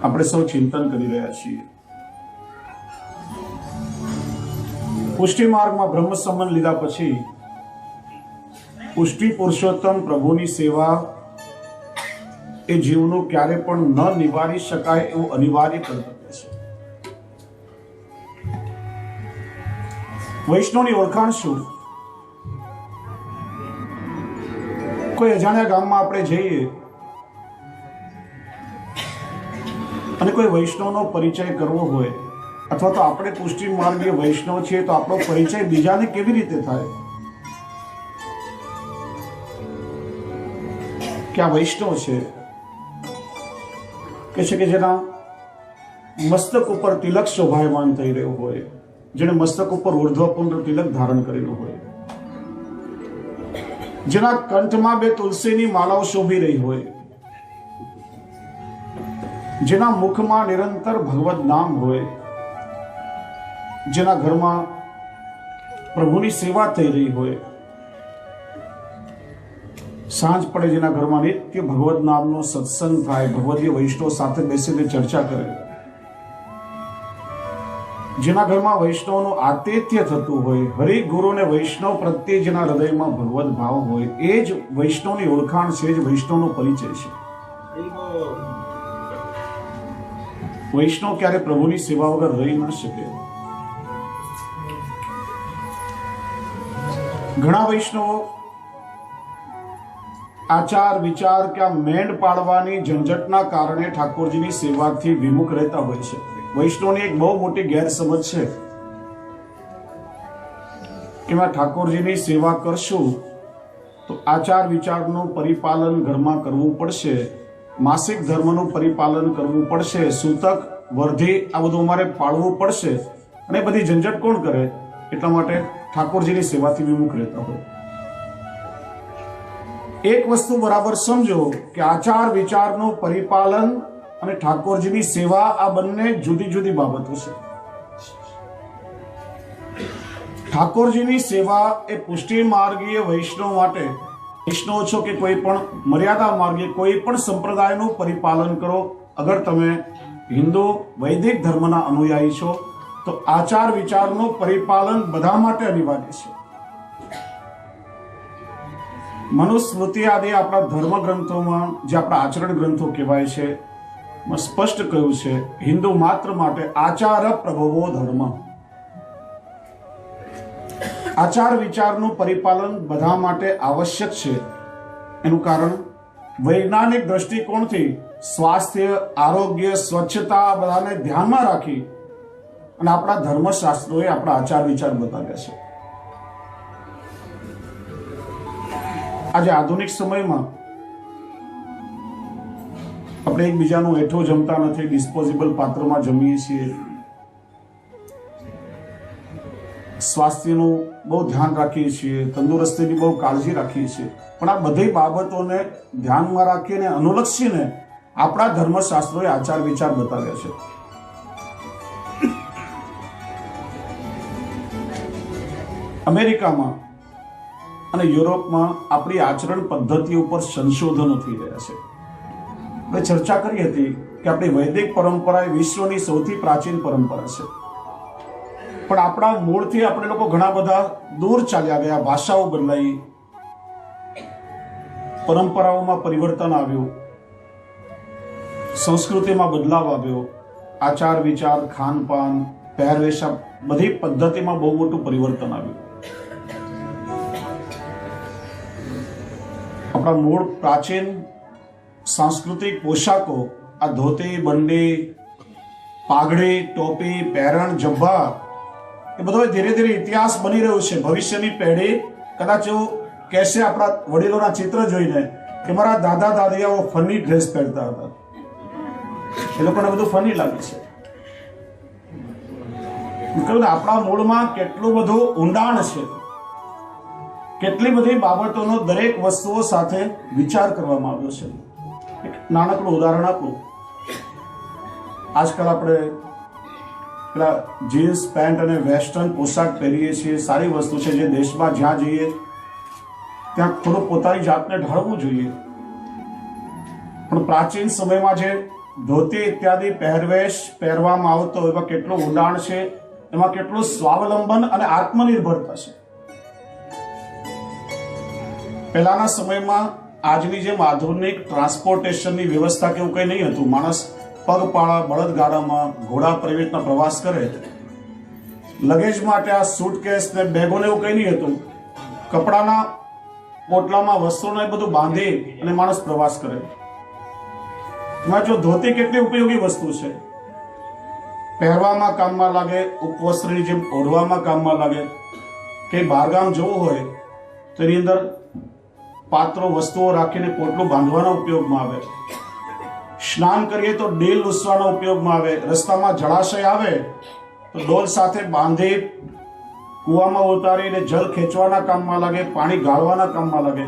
આપણે સૌ ચિંતન કરી રહ્યા છીએ. પુષ્ટિ માર્ગમાં બ્રહ્મ સંબંધ લીધા પછી પુષ્ટિ પુરુષોત્તમ પ્રભુની સેવા એ જીવનું ક્યારે પણ ન નિવારી શકાય એવું અનિવાર્ય કર્તવ્ય છે. વૈષ્ણવની ઓળખાણ શું? કોઈ અજાણ્યા ગામમાં આપણે જઈએ અને કોઈ વૈષ્ણવનો પરિચય કરવો હોય, અથવા તો આપણે પુષ્ટિ માર્ગીય વૈષ્ણવ છીએ, તો આપણો પરિચય બીજાને કેવી રીતે થાય કે આ વૈષ્ણવ છે? કે છે કે જેના મસ્તક ઉપર તિલક શોભાયમાન થઈ રહ્યો હોય, જેને મસ્તક ઉપર ઉર્ધ્વપુંડ તિલક ધારણ કરેલું હોય, જેના કંઠમાં 2 તુલસીની માળાઓ શોભી રહી હોય, જેના મુખમાં નિરંતર ભગવદ નામ હોય, જેના ઘરમાં પ્રભુની સેવા થઈ રહી હોય, સાંજ પડે જેના ઘરમાં નિત્ય ભગવદ નામનો સત્સંગ થાય, ભગવદીય વૈષ્ણવ સાથે બેસીને ચર્ચા કરે, જેના ઘરમાં વૈષ્ણવનું આતિથ્ય થતું હોય, હરિગુરુ ને વૈષ્ણવ પ્રત્યે જેના હૃદયમાં ભગવદ ભાવ હોય, એ જ વૈષ્ણવની ઓળખાણ છે, જ વૈષ્ણવનો પરિચય છે. વૈષ્ણવ ક્યારે પ્રભુની સેવા વગર રહી ન શકે. ઘણા વૈષ્ણવો આચાર વિચાર કે આ મેંડ પાડવાની ઝંઝટના કારણે ઠાકોરજીની સેવાથી વિમુખ રહેતા હોય છે. વૈષ્ણવની એક બહુ મોટી ગેરસમજ છે કે મેં ઠાકોરજીની સેવા કરશું તો આચાર વિચારનું પરિપાલન ઘરમાં કરવું પડશે, માસિક ધર્મનું પરિપાલન કરવું પડશે, સૂતક વર્ધી આ બધું અમારે પાળવું પડશે, અને બધી ઝંઝટ કોણ કરે? એટલા માટે ઠાકોરજીની સેવાથી વિમુખ રહેતા હોય. એક વસ્તુ બરાબર સમજો કે આચાર વિચારનું પરિપાલન અને ઠાકોરજીની સેવા આ બંને જુદી જુદી બાબતો છે. ઠાકોરજીની સેવા એ પુષ્ટિ માર્ગીય વૈષ્ણવ માટે, વૈષ્ણવ છો કે કોઈ પણ મર્યાદા માર્ગીય કોઈ પણ સંપ્રદાયનું પરિપાલન કરો, અગર તમે હિન્દુ વૈદિક ધર્મના અનુયાયી છો તો આચાર વિચારનું પરિપાલન બધા માટે અનિવાર્ય છે. મનુસ્મૃતિ આદિ આપણા ધર્મ ગ્રંથોમાં, જે આપણા આચરણ ગ્રંથો કહેવાય છે, સ્પષ્ટ કહ્યું છે હિન્દુ માત્ર માટે આચાર પ્રભવો ધર્મ. આચાર વિચારનું પરિપાલન બધા માટે આવશ્યક છે. એનું કારણ વૈજ્ઞાનિક દ્રષ્ટિકોણથી સ્વાસ્થ્ય, આરોગ્ય, સ્વચ્છતા બધાને ધ્યાનમાં રાખી અને આપણા ધર્મશાસ્ત્રોએ આપણા આચાર વિચાર બતાવ્યા છે. આજે આધુનિક સમયમાં આપણે એકબીજાનું હેઠો જમતા નથી, ડિસ્પોઝેબલ પાત્રમાં જમીએ છીએ, સ્વાસ્થ્યનું બહુ ધ્યાન રાખીએ છીએ, તંદુરસ્તીની બહુ કાળજી રાખીએ છીએ, પણ આ બધી બાબતોને ધ્યાનમાં રાખીને અનુલક્ષીને આપણા ધર્મશાસ્ત્રોએ આચાર વિચાર બતાવ્યા છે. અમેરિકામાં અને યુરોપમાં આપણી આચરણ પદ્ધતિ ઉપર સંશોધનો થઈ રહ્યા છે. આપણે ચર્ચા કરી હતી કે આપણી વૈદિક પરંપરા એ વિશ્વની સૌથી પ્રાચીન પરંપરા છે, પણ આપણા મૂળથી આપણે લોકો ઘણા બધા દૂર ચાલ્યા ગયા. ભાષાઓ બદલાઈ, પરંપરાઓમાં પરિવર્તન આવ્યું, સંસ્કૃતિમાં બદલાવ આવ્યો, આચાર વિચાર, ખાનપાન, પહેરવેશ, બધી પદ્ધતિમાં બહુ મોટું પરિવર્તન આવ્યું. આપણા મૂળ પ્રાચીન સાંસ્કૃતિક પોશાકો, આ ધોતી, બંડી, પાઘડી, ટોપી, પહેરણ, જબ્બા, એ બધો ધીરે ધીરે ઇતિહાસ બની રહ્યો છે. ભવિષ્યની પેઢી કદાચ એવું કહેશે આપણા વડીલોના ચિત્ર જોઈને કે મારા દાદા દાદીઓ ફની ડ્રેસ પહેરતા હતા. એ લોકોને બધું ફની લાગે છે. આપણા મૂળમાં કેટલું બધું ઊંડાણ છે, કેટલી બધી બાબતોનો દરેક વસ્તુઓ સાથે વિચાર કરવામાં આવ્યો છે. એક નાનકડું ઉદાહરણ આપું. આજકાલ આપણે પેલા જીન્સ પેન્ટ અને વેસ્ટર્ન પોશાક પહેરીએ છીએ, સારી વસ્તુ છે, જે દેશમાં જ્યાં જઈએ ત્યાં થોડું પોતાની જાતને ઢાળવું જોઈએ. પણ પ્રાચીન સમયમાં જે ધોતી ઇત્યાદિ પહેરવેશ પહેરવામાં આવતો એમાં કેટલું ઊંડાણ છે, એમાં કેટલું સ્વાવલંબન અને આત્મનિર્ભરતા છે. પહેલાના સમયમાં આજની જેમ આધુનિક ટ્રાન્સપોર્ટેશનની વ્યવસ્થા કે એવું કંઈ નહીં હતું. માણસ પગપાળા બળદગાડામાં ઘોડા પર એવી રીતના પ્રવાસ કરે. લગેજ માટે આ સૂટકેસ ને બેગો ને એવું કંઈ નહીં હતું. કપડાના પોટલામાં વસ્ત્રોને બધું બાંધી અને માણસ પ્રવાસ કરે. એમાં જો ધોતી કેટલી ઉપયોગી વસ્તુ છે, પહેરવામાં કામમાં લાગે, ઉપવસ્ત્રની જેમ ઓઢવામાં કામમાં લાગે. કે બહારગામ જવું હોય તો એની અંદર પાત્રો વસ્તુઓ રાખીને પોટલું બાંધવાના ઉપયોગમાં આવે. સ્નાન કરીએ તો ડેલ લૂસવાના ઉપયોગમાં આવે. રસ્તામાં જળાશય આવે તો ડોલ સાથે બાંધી કૂવામાં ઉતારીને જળ ખેંચવાના કામમાં લાગે, પાણી ગાળવાના કામમાં લાગે.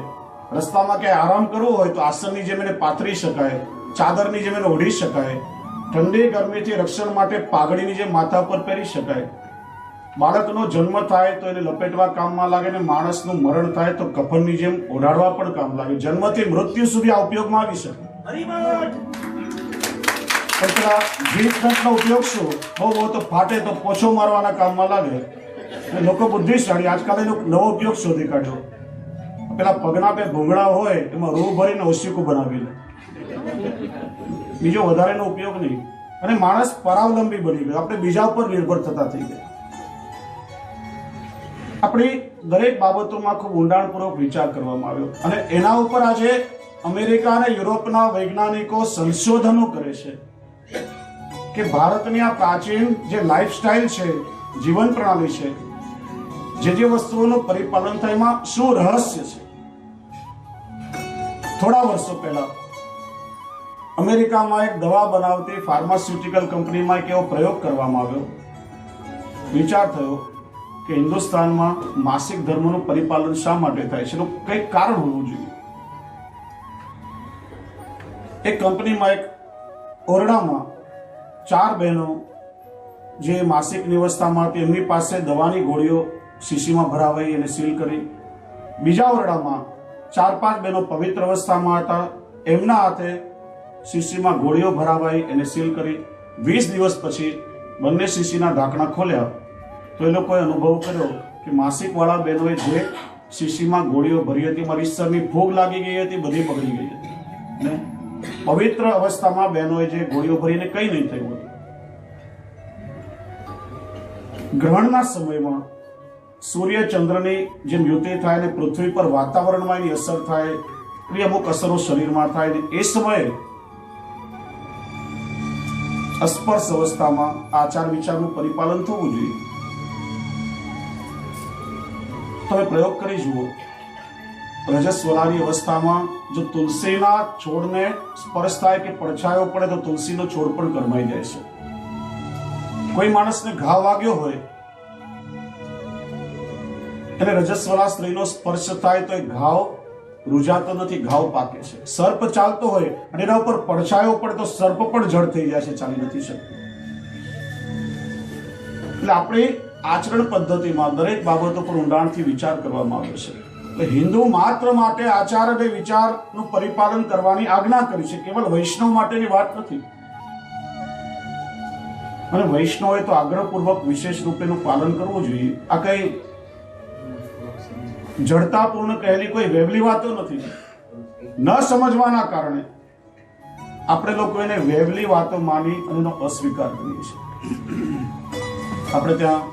રસ્તામાં ક્યાંય આરામ કરવો હોય તો આસનની જેમ એને પાથરી શકાય, ચાદરની જેમ એને ઓઢી શકાય. ઠંડી ગરમીથી રક્ષણ માટે પાઘડીની જેમ માથા પર પહેરી શકાય. બાળકનો જન્મ થાય તો એને લપેટવા કામમાં લાગે ને માણસનું મરણ થાય તો કફનની જેમ ઓઢાડવા પણ કામ લાગે. જન્મથી મૃત્યુ સુધી આ ઉપયોગમાં આવી શકે. પણ પેલા જીવદંતનો ઉપયોગ શું? બહુ તો ફાટે તો પોછો મારવાના કામમાં લાગે. લોકો બુદ્ધિશાળી આજકાલ એનો નવો ઉપયોગ શોધી કાઢ્યો. પેલા પગના બે ભૂંગળા હોય એમાં રૂ ભરીને ઓશિકું બનાવી લે. બીજો વધારેનો ઉપયોગ નહીં. અને માણસ પરાવલંબી બની ગયો. આપણે બીજા ઉપર નિર્ભર થતા થઈ ગયા. આપણી દરેક બાબતોમાં ખૂબ ઊંડાણપૂર્વક વિચાર કરવામાં આવ્યો અને એના ઉપર આજે અમેરિકા અને યુરોપના વૈજ્ઞાનિકો સંશોધનો કરે છે કે ભારતની આ પ્રાચીન જે લાઈફસ્ટાઈલ છે, જીવન પ્રણાલી છે, જે વસ્તુઓનું પરિપાલન થાય એમાં શું રહસ્ય છે. થોડા વર્ષો પહેલા અમેરિકામાં એક દવા બનાવતી ફાર્માસ્યુટિકલ કંપનીમાં એક એવો પ્રયોગ કરવામાં આવ્યો. વિચાર થયો કે હિન્દુસ્તાનમાં માસિક ધર્મનું પરિપાલન શા માટે થાય છે, એનું કંઈક કારણ હોવું જોઈએ. એક કંપનીમાં એક ઓરડામાં 4 બહેનો જે માસિકની અવસ્થામાં હતી એમની પાસે દવાની ગોળીઓ શીશીમાં ભરાવાઈ અને સીલ કરી. બીજા ઓરડામાં 4-5 બહેનો પવિત્ર અવસ્થામાં હતા, એમના હાથે શીશીમાં ગોળીઓ ભરાવાઈ અને સીલ કરી. 20 દિવસ પછી બંને શીશીના ઢાંકણા ખોલ્યા તો એ લોકોએ અનુભવ કર્યો કે માસિક વાળા બહેનોએ જે શીશીમાં ગોળીઓ ભરી હતી, મારી ઈશ્વરની ભૂખ લાગી ગઈ હતી, બધી બગડી ગઈ હતી. ને પવિત્ર અવસ્થામાં બહેનોએ જે ગોળીઓ ભરીને કંઈ નહીં થયું હતું. ગ્રહણના સમયમાં સૂર્ય ચંદ્રની જેમ યુતિ થાય ને પૃથ્વી પર વાતાવરણમાં એની અસર થાય, એવી અમુક અસરો શરીરમાં થાય ને એ સમયે અસ્પર્શ અવસ્થામાં આચાર વિચારનું પરિપાલન થવું જોઈએ. તમે પ્રયોગ કરી જુઓ. રજસ્વલાની અવસ્થામાં જો તુલસીના છોડને સ્પર્શ થાય કે પડછાયો પડે તો તુલસીનો છોડ પણ ગરમાઈ જાય છે. કોઈ માણસને ઘા વાગ્યો હોય એટલે રજસ્વલા સ્ત્રીનો સ્પર્શ થાય તો એ ઘાવ રૂજાતો નથી, ઘાવ પાકે છે. સર્પ ચાલતો હોય અને એના ઉપર પડછાયો પડે તો સર્પ પણ જડ થઈ જાય છે, ચાલી નથી શકતો. એટલે આપણી આચરણ પદ્ધતિમાં દરેક બાબતો પર ઊંડાણથી વિચાર કરવામાં આવ્યો છે. એટલે હિન્દુ માત્ર માટે આચાર અને વિચારનું પરિપાલન કરવાની આજ્ઞા કરી છે, કેવલ વૈષ્ણવ માટેની વાત નથી. અને વૈષ્ણવોએ તો આગ્રહપૂર્વક વિશેષ રૂપેનું પાલન કરવું જોઈએ. આ કઈ જડતાપૂર્ણ કહેલી કોઈ વેવલી વાતો નથી. ન સમજવાના કારણે આપણે લોકો એને વેવલી વાતો માની અને એનો અસ્વીકાર કરીએ છીએ. આપણે ત્યાં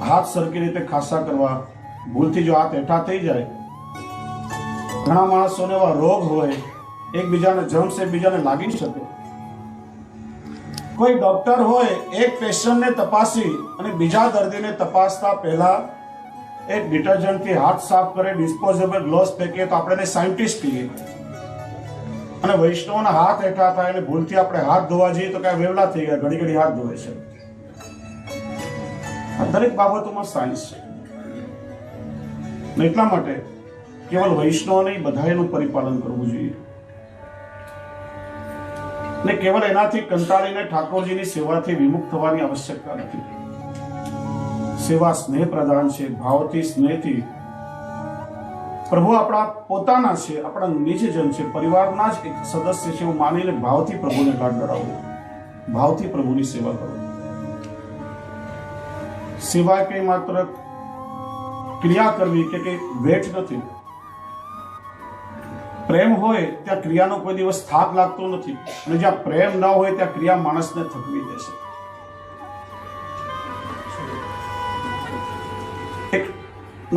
હાથ સરખી રીતે ખાસા કરવા ભૂલથી જો હાથ હેઠા થઈ જાય, ઘણા માણસોને એવા રોગ હોય, એકબીજાને જર્મ્સ એકબીજાને લાગી શકે. કોઈ ડોક્ટર હોય, એક પેશન્ટને તપાસી અને બીજા દર્દીને તપાસતા પહેલા એક ડિટર્જન્ટથી હાથ સાફ કરે, ડિસ્પોઝેબલ ગ્લોવ્સ ફેંકીએ તો આપણે એને સાયન્ટિસ્ટ કહીએ. અને વૈષ્ણવના હાથ હેઠા થાય અને ભૂલથી આપણે હાથ ધોવા જઈએ તો કઈ વેવલા થઈ ગયા, ઘડી ઘડી હાથ ધોવે છે. આ દરેક બાબતોમાં સાયન્સ છે. એટલા માટે કેવલ વૈષ્ણવ નહીં, બધાએ એનું પરિપાલન કરવું જોઈએ. ને કેવલ એનાથી કંટાળીને ઠાકોરજીની સેવાથી વિમુખ થવાની આવશ્યકતા નથી. સેવા સ્નેહ પ્રધાન છે. ભાવથી, સ્નેહથી પ્રભુ આપણા પોતાના છે, આપણા નિજજન છે, પરિવારના જ એક સદસ્ય છે એવું માનીને ભાવથી પ્રભુને ગાંઠ ધરાવો, ભાવથી પ્રભુની સેવા કરો. સેવા કઈ માત્ર ક્રિયા કરવી કે કઈ વેઠ નથી. પ્રેમ હોય ત્યાં ક્રિયાનો કોઈ દિવસ થાક લાગતો નથી, અને જ્યાં પ્રેમ ન હોય ત્યાં ક્રિયા માણસને થકવી દેશે. એક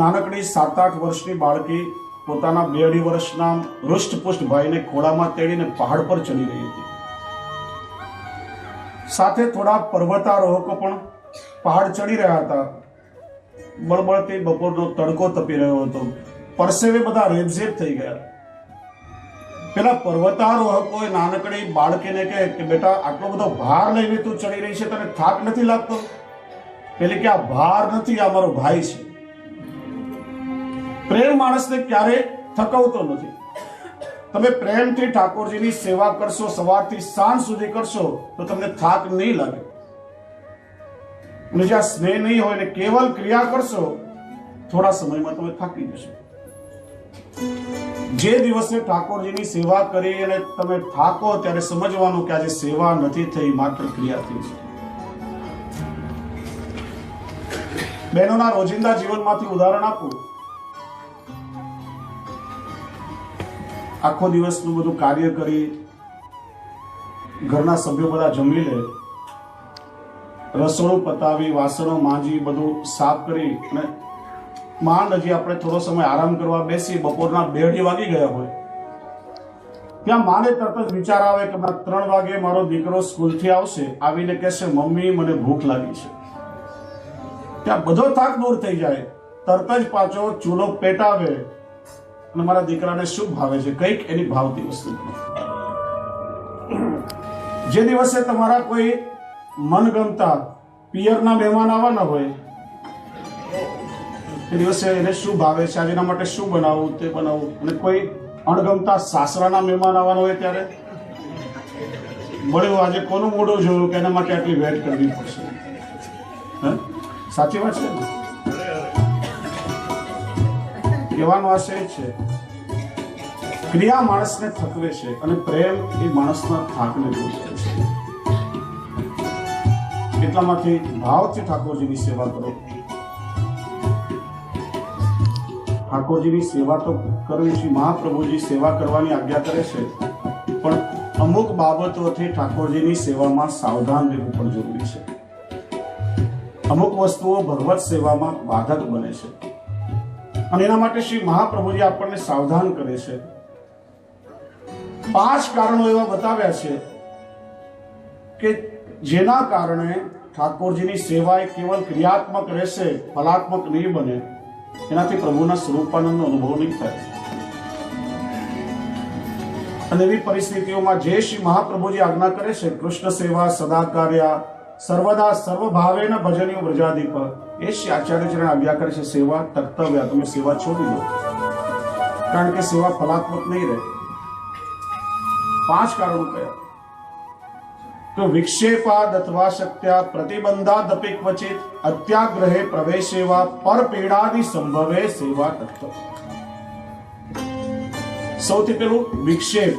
નાનકડી 7-8 વર્ષની બાળકી પોતાના 2-2.5 વર્ષના હૃષ્ટપુષ્ટ ભાઈને ખોળામાં તેડીને પહાડ પર ચડી રહી હતી. સાથે થોડા પર્વતારોહકો પણ પહાડ ચડી રહ્યા હતા. બળબળતી બપોરનો તડકો તપી રહ્યો હતો. પરસેવે બધા રેબઝેબ થઈ ગયા. પેલા પર્વતારોહકોએ નાનકડી બાળકીને કહે કે બેટા, આટલો બધો ભાર લઈને તું ચડી રહી છે, તને થાક નથી લાગતો? પેલી કે આ ભાર નથી, આ મારો ભાઈ છે. પ્રેમ માણસને ક્યારે થકવતો નથી. તમે પ્રેમથી ઠાકોરજીની સેવા કરશો, સવારથી સાંજ સુધી કરશો, તો તમને થાક નહીં લાગે. અને જ્યાં સ્નેહ નહીં હોય ને કેવલ ક્રિયા કરશો, થોડા સમયમાં તમે થાકી જશો. જે દિવસે ઠાકોરજીની સેવા કરી અને તમે થાકો ત્યારે સમજવાનું કે આજે સેવા નથી થઈ, માત્ર ક્રિયા થઈ છે. બહેનોના રોજિંદા જીવનમાંથી ઉદાહરણ આપું. આખો દિવસનું બધું કાર્ય કરી, ઘરના સભ્યો બધા જમી લે, રસોડું પતાવી, વાસણો માંજી, બધું સાફ કરી અને માંડ હજી આપણે થોડો સમય આરામ કરવા બેસી, બપોરના 2 વાગી ગયા હોય, ત્યાં માને તરત જ વિચાર આવે કે 3 વાગે મારો દીકરો સ્કૂલથી આવશે, આવીને કહેશે મમ્મી મને ભૂખ લાગી છે. ત્યાં બધો થાક દૂર થઈ જાય. તરત જ પાછો ચૂલો પેટાવે અને મારા દીકરાને શું ભાવે છે, કંઈક એની ભાવતી વસ્તુ. જે દિવસે તમારા કોઈ મનગમતા પિયરના મહેમાન આવવાના હોય, એ દિવસે એને શું ભાવે છે, આજે એના માટે શું બનાવવું તે બનાવવું. અને કોઈ અણગમતા સાસરાના મહેમાન આવવાના હોય ત્યારે મળ્યું, આજે કોનું મોઢું જોયું કે એના માટે આટલી વેટ કરવી પડશે. સાચી વાત છે ને? કહેવાનો આશય છે, ક્રિયા માણસને થકવે છે અને પ્રેમ એ માણસના થાકને દૂર કરે છે. એટલામાંથી ભાવથી ઠાકોરજીની સેવા કરો. ઠાકોરજીની સેવા તો કરવી છે, મહાપ્રભુજી સેવા કરવાની આજ્ઞા કરે છે, પણ અમુક બાબતોથી ઠાકોરજીની સેવામાં સાવધાન રહેવું પણ જરૂરી છે. અમુક વસ્તુઓ ભગવત સેવામાં બાધક બને છે અને એના માટે શ્રી મહાપ્રભુજી આપણને સાવધાન કરે છે. 5 કારણો એવા બતાવ્યા છે કે જેના કારણે ઠાકોરજીની સેવા એ કેવલ ક્રિયાત્મક રહેશે, ફલાત્મક નહીં બને. એનાથી પ્રભુના સ્વરૂપાનંદનો અનુભવ નહીં થાય. અને એવી પરિસ્થિતિઓમાં જે શ્રી મહાપ્રભુજી આજ્ઞા કરે છે, કૃષ્ણ સેવા સદા કાર્યા સર્વદા સર્વભાવેન ભજનીય વ્રજાધિપ, એ શ્રી આચાર્યચરણ આજ્ઞા કરે છે સેવા તક્તવ્ય. તમે સેવા છોડી દો, કારણ કે સેવા ફલાત્મક નહીં રહે. 5 કારણો કયા? તો વિક્ષેપાદ અથવા શક્ત્યા પ્રતિબંધાદપી ક્વચિત અત્યાગ્રહે પ્રવેશેવા પર પીડાદિ સંભવે સેવા તક્તવ્ય. સૌથી પહેલું વિક્ષેપ.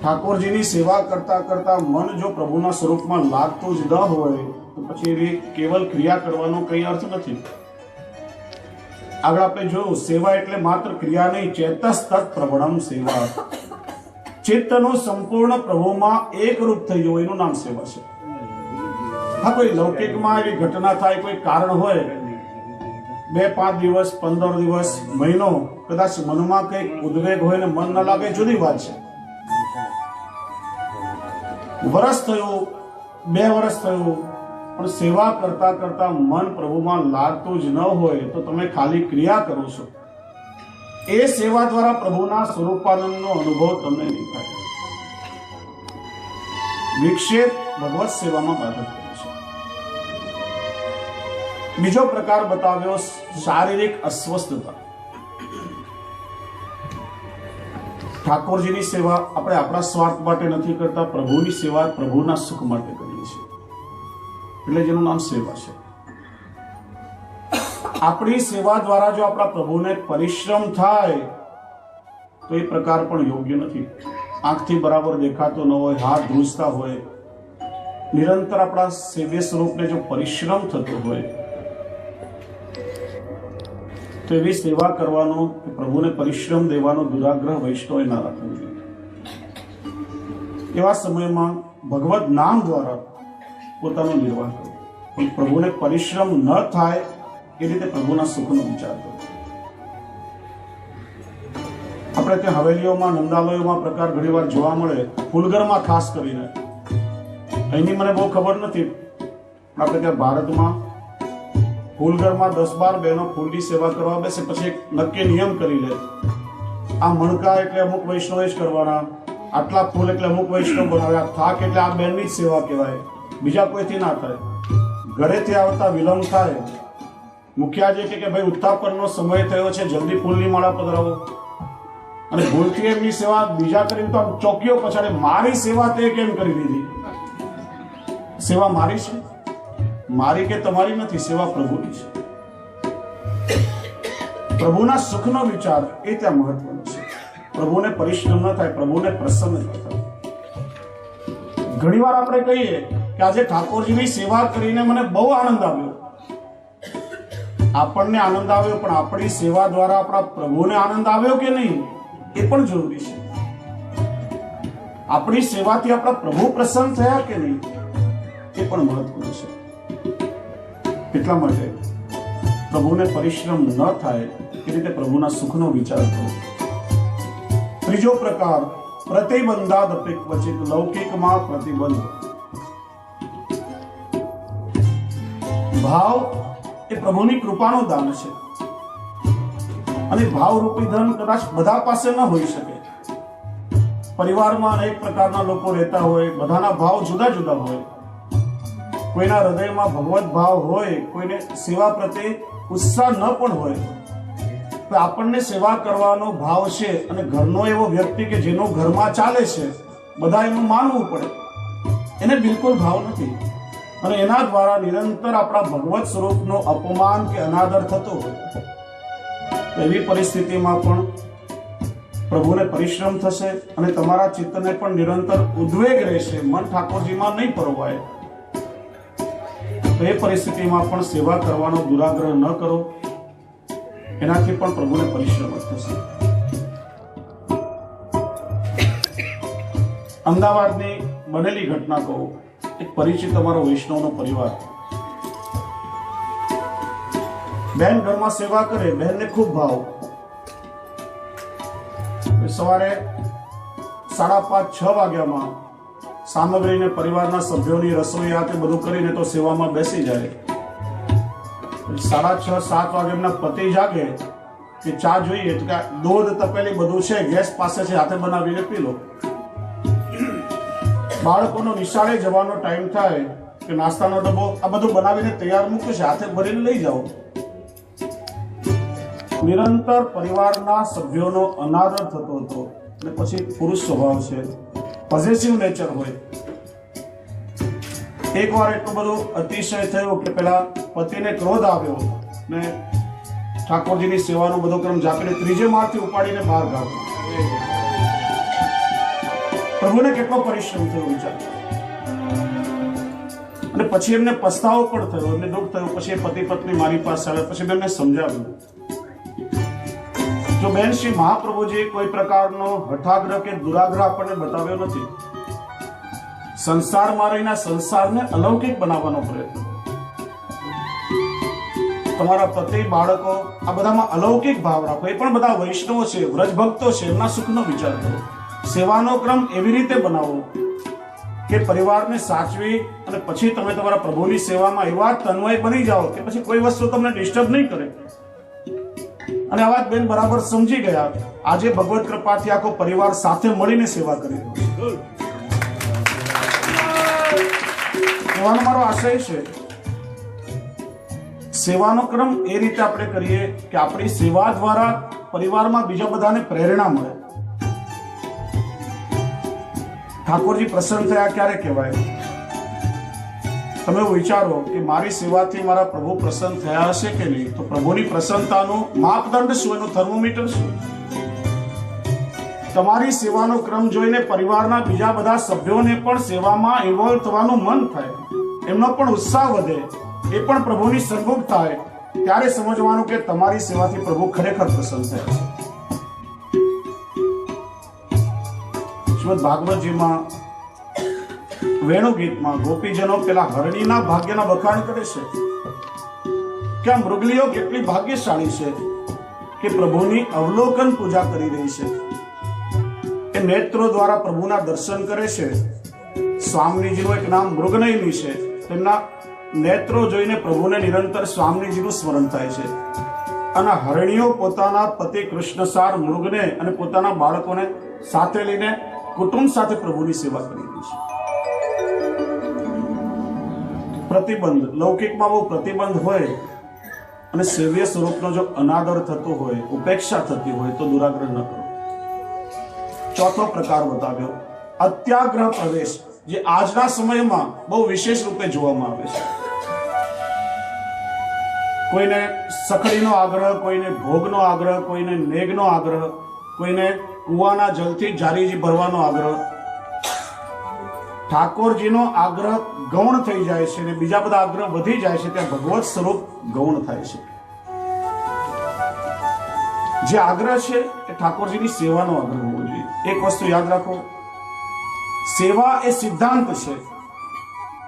ઠાકોરજીની સેવા કરતા કરતા મન જો પ્રભુના સ્વરૂપમાં લાગતું જ ન હોય તો પછી એવી કેવલ ક્રિયા કરવાનો કઈ અર્થ નથી. આગળ આપણે જોયું, સેવા એટલે માત્ર ક્રિયા નહીં, ચેતસ્તત પ્રવણમ સેવા. ચિત્તનું સંપૂર્ણ પ્રભુમાં એકરૂપ થઈ જવું, એનું નામ સેવા છે. હા, કોઈ લૌકિકમાં એવી ઘટના થાય, કોઈ કારણ હોય, 2-5 દિવસ 15 દિવસ મહિનો કદાચ મનમાં કંઈક ઉદ્વેગ હોય ને મન ન લાગે, જુદી વાત છે. વર્ષ થયું, 2 વર્ષ થયું, પણ સેવા કરતા કરતા મન પ્રભુમાં લાગતું જ ન હોય તો તમે ખાલી ક્રિયા કરો છો. એ સેવા દ્વારા પ્રભુના સ્વરૂપાનંદનો અનુભવ તમને નહીં થાય. વિક્ષેપ ભગવત સેવામાં બાધક કરે છે. બીજો પ્રકાર બતાવ્યો શારીરિક અસ્વસ્થતા. ઠાકોરજીની સેવા આપણે આપણા સ્વાર્થ માટે નથી કરતા, પ્રભુની સેવા પ્રભુના સુખ માટે કરીએ છીએ, એટલે જેનું નામ સેવા છે. આપણી સેવા દ્વારા જો આપણા પ્રભુને પરિશ્રમ થાય તો એ પ્રકાર પણ યોગ્ય નથી. આંખથી બરાબર દેખાતો ન હોય, હાથ ધ્રુજતા હોય, નિરંતર આપણા સેવ્ય સ્વરૂપને જો પરિશ્રમ થતો હોય તો એવી સેવા કરવાનો, પ્રભુને પરિશ્રમ દેવાનો દુરાગ્રહ વૈષ્ણવે ના રાખવો જોઈએ. એવા સમયમાં ભગવત નામ દ્વારા પોતાનો નિર્વાહ કરો, પણ પ્રભુને પરિશ્રમ ન થાય એ રીતે પ્રભુના સુખનો વિચાર કરો. આપણે ત્યાં હવેલીઓમાં, નંદાલયોમાં પ્રકાર ઘણીવાર જોવા મળે, ફૂલગરમાં ખાસ કરીને. અહીંની મને બહુ ખબર નથી, આપણે ત્યાં ભારતમાં ફૂલગરમાં 10-12 બહેનો ફૂલની સેવા કરવા બેસે, પછી એક નક્કી નિયમ કરી લે, આ મણકા એટલે અમુક વૈષ્ણવ જ કરવાના, આટલા ફૂલ એટલે અમુક વૈષ્ણવ બનાવે, આ થાક એટલે આ બહેનની જ સેવા કહેવાય, બીજા કોઈથી ના થાય. ઘરેથી આવતા વિલંબ થાય, મુખિયાજી કે ભાઈ ઉત્થાપનનો સમય થયો છે, જલ્દી ફૂલની માળા પધરાવો, અને ભૂલથી એમની સેવા બીજા કરીને તો ચોકીઓ પછાડે, મારી સેવા તે કેમ કરી દીધી? સેવા મારી છે, મારી કે તમારી નથી, સેવા પ્રભુની છે. પ્રભુના સુખનો વિચાર એ ત્યાં મહત્વનો છે. પ્રભુને પરિશ્રમ ન થાય, પ્રભુને પ્રસન્ન ન થાય. ઘણીવાર આપણે કહીએ કે આજે ઠાકોરજીની સેવા કરીને મને બહુ આનંદ આવ્યો. આપણને આનંદ આવ્યો, પણ આપણી સેવા દ્વારા આપણા પ્રભુને આનંદ આવ્યો કે નહીં એ પણ જરૂરી છે. આપણી સેવાથી આપણા પ્રભુ પ્રસન્ન થયા કે નહીં એ પણ મહત્વનું છે. એટલા માટે પ્રભુને પરિશ્રમ ન થાય એ રીતે પ્રભુના સુખનો વિચાર કરો. ત્રીજો પ્રકાર, પ્રતિબંધાદપી ક્વચિત, લૌકિકમાં પ્રતિબંધ. ભાવ એ પ્રભુની કૃપાનું દાન છે, અને ભાવરૂપી ધન કદાચ બધા પાસે ન હોઈ શકે. પરિવારમાં અનેક પ્રકારના લોકો રહેતા હોય, બધાના ભાવ જુદા જુદા હોય. કોઈના હૃદયમાં ભગવત ભાવ હોય, કોઈને સેવા પ્રત્યે ઉત્સાહ ન પણ હોય. આપણને સેવા કરવાનો ભાવ છે, અને ઘરનો એવો વ્યક્તિ કે જેનો ઘરમાં ચાલે છે, બધા એનું માનવું પડે, એને બિલકુલ ભાવ નથી, અને એના દ્વારા નિરંતર આપણા ભગવત સ્વરૂપનો અપમાન કે અનાદર થતો હોય, તો એવી પરિસ્થિતિમાં પણ પ્રભુને પરિશ્રમ થશે, અને તમારા ચિત્તને પણ નિરંતર ઉદ્વેગ રહેશે, મન ઠાકોરજીમાં નહીં પરોવાય. તો એ પરિસ્થિતિમાં પણ સેવા કરવાનો દુરાગ્રહ ન કરો, એનાથી પણ પ્રભુને પરિશ્રમ થશે. અમદાવાદની બનેલી ઘટના કહું. એક પરિચિત અમારો વૈષ્ણવનો પરિવાર, બહેન ઘરમાં સેવા કરે, બહેનને ખૂબ ભાવ. સવારે 5:30-6 વાગ્યામાં સામગ્રીને પરિવારના સભ્યોની રસોઈ આ તે બધું કરીને તો સેવામાં બેસી જાય. 6:30-7 વાગે એમના પતિ જાગે કે ચા જોઈએ, તો કે દૂધ તપેલી બધું છે, ગેસ પાસે છે, હાથે બનાવીને પી લો. બાળકોનો નિશાળે જવાનો ટાઈમ થાય કે નાસ્તાનો ડબ્બો આ બધું બનાવીને તૈયાર મૂક્યું છે, હાથે ભરીને લઈ જાઓ. નિરંતર પરિવારના સભ્યોનો અનાદર થતો હતો. અને પછી પુરુષ સ્વભાવ છે, પોઝેસિવ નેચર હોય. એકવાર એટલું બધું અતિશય થયું કે પેલા પતિને ક્રોધ આવ્યો ને ઠાકોરજીની સેવાનો બધો ક્રમ જાપીને 3જે માળથી ઉપાડીને બહાર કાઢ્યો. પ્રભુને કેટલો પરિશ્રમ થયો વિચાર. અને પછી એમને પસ્તાવો પણ થયો, એમને દુઃખ થયું. પછી એ પતિ પત્ની મારી પાસે આવ્યા, પછી એમને સમજાવ્યું. જો બેન, શ્રી મહાપ્રભુજી કોઈ પ્રકારનો હઠાગ્રહ કે દુરાગ્રહ આપણને બતાવ્યો નથી. સંસારમાં રહીને સંસારને અલૌકિક બનાવવાનો પ્રયત્ન. તમારા પતિ, બાળકો, આ બધામાં અલૌકિક ભાવ રાખો. એ પણ બધા વૈષ્ણવો છે, વ્રજ ભક્તો છે, એમના સુખનો વિચાર કરો. સેવાનો ક્રમ એવી રીતે બનાવો કે પરિવારને સાચવી, અને પછી તમે તમારા પ્રભુની સેવામાં એવા તન્મય બની જાઓ કે પછી કોઈ વસ્તુ તમને ડિસ્ટર્બ નહીં કરે. અને આ વાત બેન બરાબર સમજી ગયા. આજે ભગવત કૃપાથી આખો પરિવાર સાથે મળીને સેવા કરી રહ્યો છે. કહેવાનો મારો આશય છે, સેવાનો ક્રમ એ રીતે આપણે કરીએ કે આપણી સેવા દ્વારા પરિવારમાં બીજા બધાને પ્રેરણા મળે. ઠાકોરજી પ્રસન્ન થયા ક્યારે કહેવાય? તમે વિચારો કે મારી સેવાથી મારા પ્રભુ પ્રસન્ન થયા હશે કે નહીં, તો પ્રભુની પ્રસન્નતાનું માપદંડ શું, એનું થર્મોમીટર શું? તમારી સેવાનો ક્રમ જોઈને પરિવારના બીજા બધા સભ્યોને પણ સેવામાં ઇન્વોલ્વ થવાનું મન થાય, એમનો પણ ઉત્સાહ વધે, એ પણ પ્રભુની સન્મુખ થાય, ત્યારે સમજવાનું કે તમારી સેવાથી પ્રભુ ખરેખર પ્રસન્ન થયા છે. શ્રીમદ ભાગવતજીમાં વેણુ ગીતમાં ગોપીજનો પેલા હરણીના ભાગ્યના વખાણ કરે છે કે આ મૃગલીઓ કેટલી ભાગ્યશાળી છે કે પ્રભુની અવલોકન પૂજા કરી રહી છે. એ નેત્રો દ્વારા પ્રભુના દર્શન કરે છે. સ્વામીજીનું એક નામ મૃગનયની છે. તેમના નેત્રો જોઈને પ્રભુને નિરંતર સ્વામીજીનું સ્મરણ થાય છે. અને હરણીઓ પોતાના પતિ કૃષ્ણસાર મૃગને અને પોતાના બાળકોને સાથે લઈને કુટુંબ સાથે પ્રભુની સેવા કરી રહી છે. પ્રતિબંધ લૌકિકમાં બહુ પ્રતિબંધ હોય અને સેવ્ય સ્વરૂપનો જો અનાદર થતો હોય, ઉપેક્ષા થતી હોય તો દુરાગ્રહ ન કરો. ચોથો પ્રકાર બતાવ્યો અત્યાગ્રહ પ્રવેશ, જે આજના સમયમાં બહુ વિશેષ રૂપે જોવામાં આવે છે. કોઈને સખડીનો આગ્રહ, કોઈને ભોગનો આગ્રહ, કોઈને નેગનો આગ્રહ, કોઈને કુવાના જલથી જારીજી ભરવાનો આગ્રહ. ઠાકોરજીનો આગ્રહ ગૌણ થઈ જાય છે અને બીજા બધા આગ્રહ વધી જાય છે, ત્યાં ભગવત સ્વરૂપ ગૌણ થાય છે. જે આગ્રહ છે એ ઠાકોરજીની સેવાનો આગ્રહ હોવો જોઈએ. એક વસ્તુ યાદ રાખો, સેવા એ સિદ્ધાંત છે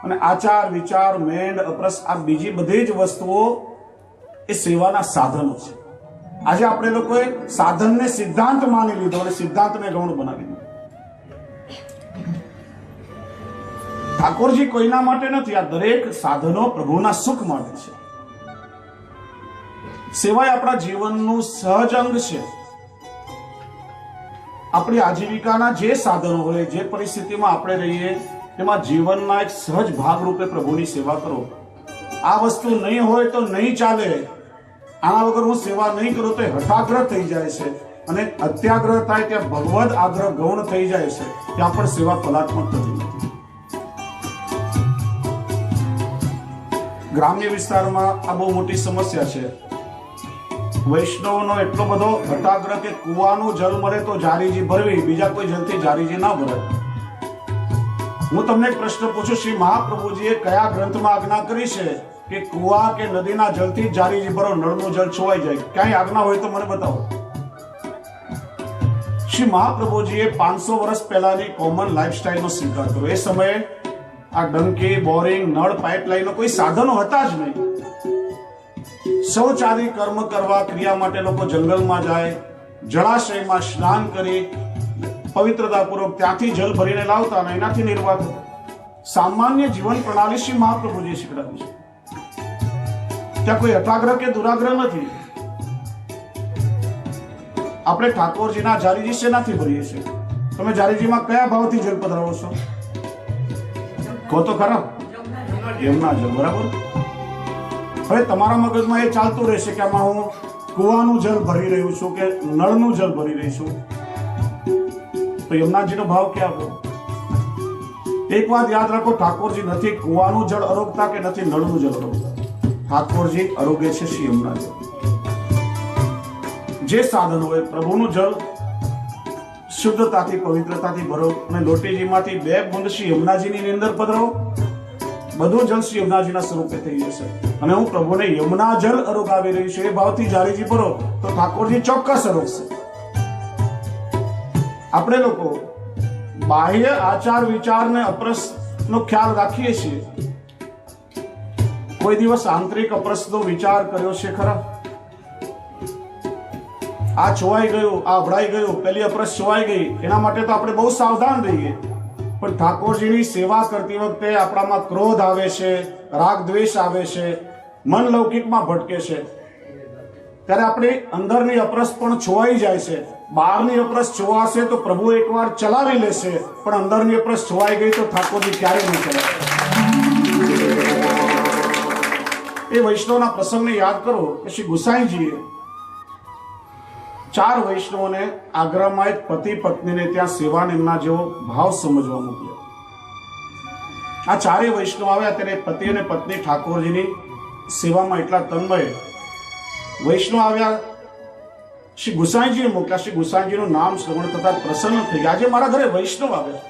અને આચાર વિચાર મેંડ અપરસ આ બીજી બધી જ વસ્તુઓ એ સેવાના સાધનો છે. આજે આપણે લોકોએ સાધનને સિદ્ધાંત માની લીધો અને સિદ્ધાંતને ગૌણ બનાવી દીધો. ઠાકોરજી કોઈના માટે નથી, આ દરેક સાધનો પ્રભુના સુખ માટે છે. સેવા આપણા જીવનનું સહજ અંગ છે. આપણી આજીવિકાના જે સાધનો હોય, જે પરિસ્થિતિમાં આપણે રહીએ, તેમાં જીવનના એક સહજ ભાગ રૂપે પ્રભુની સેવા કરો. આ વસ્તુ નહીં હોય તો નહીં ચાલે, આના વગર હું સેવા નહીં કરું તો હઠાગ્રહ થઈ જાય છે, અને અત્યાગ્રહ થાય ત્યાં ભગવદ આગ્રહ ગૌણ થઈ જાય છે, ત્યાં પણ સેવા ફલાત્મક થતી નથી. ગ્રામ્ય વિસ્તારમાં આ બહુ મોટી સમસ્યા છે. વૈષ્ણવનો એટલો બધો હઠાગ્રહ કે કુવાનું જલ મળે તો જારીજી ભરવી, બીજા કોઈ જલથી જારીજી ના ભરાય. હું તમને એક પ્રશ્ન પૂછું, શ્રી મહાપ્રભુજીએ કયા ગ્રંથમાં આજ્ઞા કરી છે કે કુવા કે નદીના જલથી જારીજી ભરો, નળનું જળ છોવાઈ જાય? ક્યાંય આજ્ઞા હોય તો મને બતાવો. શ્રી મહાપ્રભુજીએ 500 વર્ષ પહેલાની કોમન લાઈફસ્ટાઈલનો સ્વીકાર કર્યો. એ સમયે આ ડંકી, બોરિંગ, નળ, પાઇપલાઈનનો કોઈ સાધનો હતા જ નહીં. શૌચાદી કર્મ કરવા ક્રિયા માટે લોકો જંગલમાં જાય, જળાશયમાં સ્નાન કરી પવિત્રતાપૂર્વક ત્યાંથી જલ ભરીને લાવતા અને એનાથી નિર્વાહ થતો. સામાન્ય જીવન પ્રણાલી શ્રી મહાપ્રભુજીએ શીખડાવી છે. ત્યાં કોઈ હઠાગ્રહ કે દુરાગ્રહ નથી. આપણે ઠાકોરજીના જારીજી શેનાથી ભરીએ છીએ? તમે જારીજીમાં કયા ભાવથી જલ પધરાવો છો? કહો તો ખરા. યમુના જલ, બરાબર. હવે તમારા મગજમાં એ ચાલતું રહેશે કે આમાં હું કુવાનું જલ ભરી રહ્યું છું કે નળનું જલ ભરી રહી છું, તો યમુનાજીનો ભાવ ક્યાં ગયો? એક વાત યાદ રાખો, ઠાકોરજી નથી કુવાનું જળ આરોગતા કે નથી નળનું જળ આરોગતા. ઠાકોરજી આરોગ્ય છે શ્રી યમુના જળ. જે સાધન હોય પ્રભુનું જળ શુદ્ધતાથી પવિત્રતાથી ભરો અને લોટીજીમાંથી 2 બુંદ શ્રી યમુનાજીની અંદર પધરાવો, બધું જલ શ્રી યમુનાજીના સ્વરૂપે થઈ જશે. અને હું પ્રભુને યમુના જલ આરોગાવી રહી છું એ ભાવથી જારીજી ભરો તો ઠાકોરજી ચોક્કસ આરોગશે. આપણે લોકો બાહ્ય આચાર વિચારને અપરસનો ખ્યાલ રાખીએ છીએ. કોઈ દિવસ આંતરિક અપરસનો વિચાર કર્યો છે ખરા? આ છોવાઈ ગયું, આ અભડાઈ ગયું, પેલી અપરસ છોવાઈ ગઈ, એના માટે તો આપણે બહુ સાવધાન રહીએ. પણ ઠાકોરજીની સેવા કરતી વખતે આપણામાં ક્રોધ આવે છે, રાગ દ્વેષ આવે છે, મન લૌકિકમાં ભટકે છે, ત્યારે આપણી અંદરની અપરસ પણ છોવાઈ જાય છે. બહારની અપરસ છોવાશે તો પ્રભુ એકવાર ચલાવી લેશે, પણ અંદરની અપરસ છોવાઈ ગઈ તો ઠાકોરજી ક્યારેય નહીં ચલાવે. એ વૈષ્ણવના પ્રસંગને યાદ કરો કે શ્રી ગુસાઈજીએ 4 વૈષ્ણવોને આગ્રામાં એક પતિ પત્નીને ત્યાં સેવા એમના જેવો ભાવ સમજવા મોકલ્યો. આ ચારેય વૈષ્ણવ આવ્યા ત્યારે પતિ અને પત્ની ઠાકોરજીની સેવામાં એટલા તન્મય. વૈષ્ણવ આવ્યા, શ્રી ગુસાઈજીને મોકલ્યા. શ્રી ગુસાઈજીનું નામ શ્રવણ થતા પ્રસન્ન થઈ ગયા. આજે મારા ઘરે વૈષ્ણવ આવ્યા.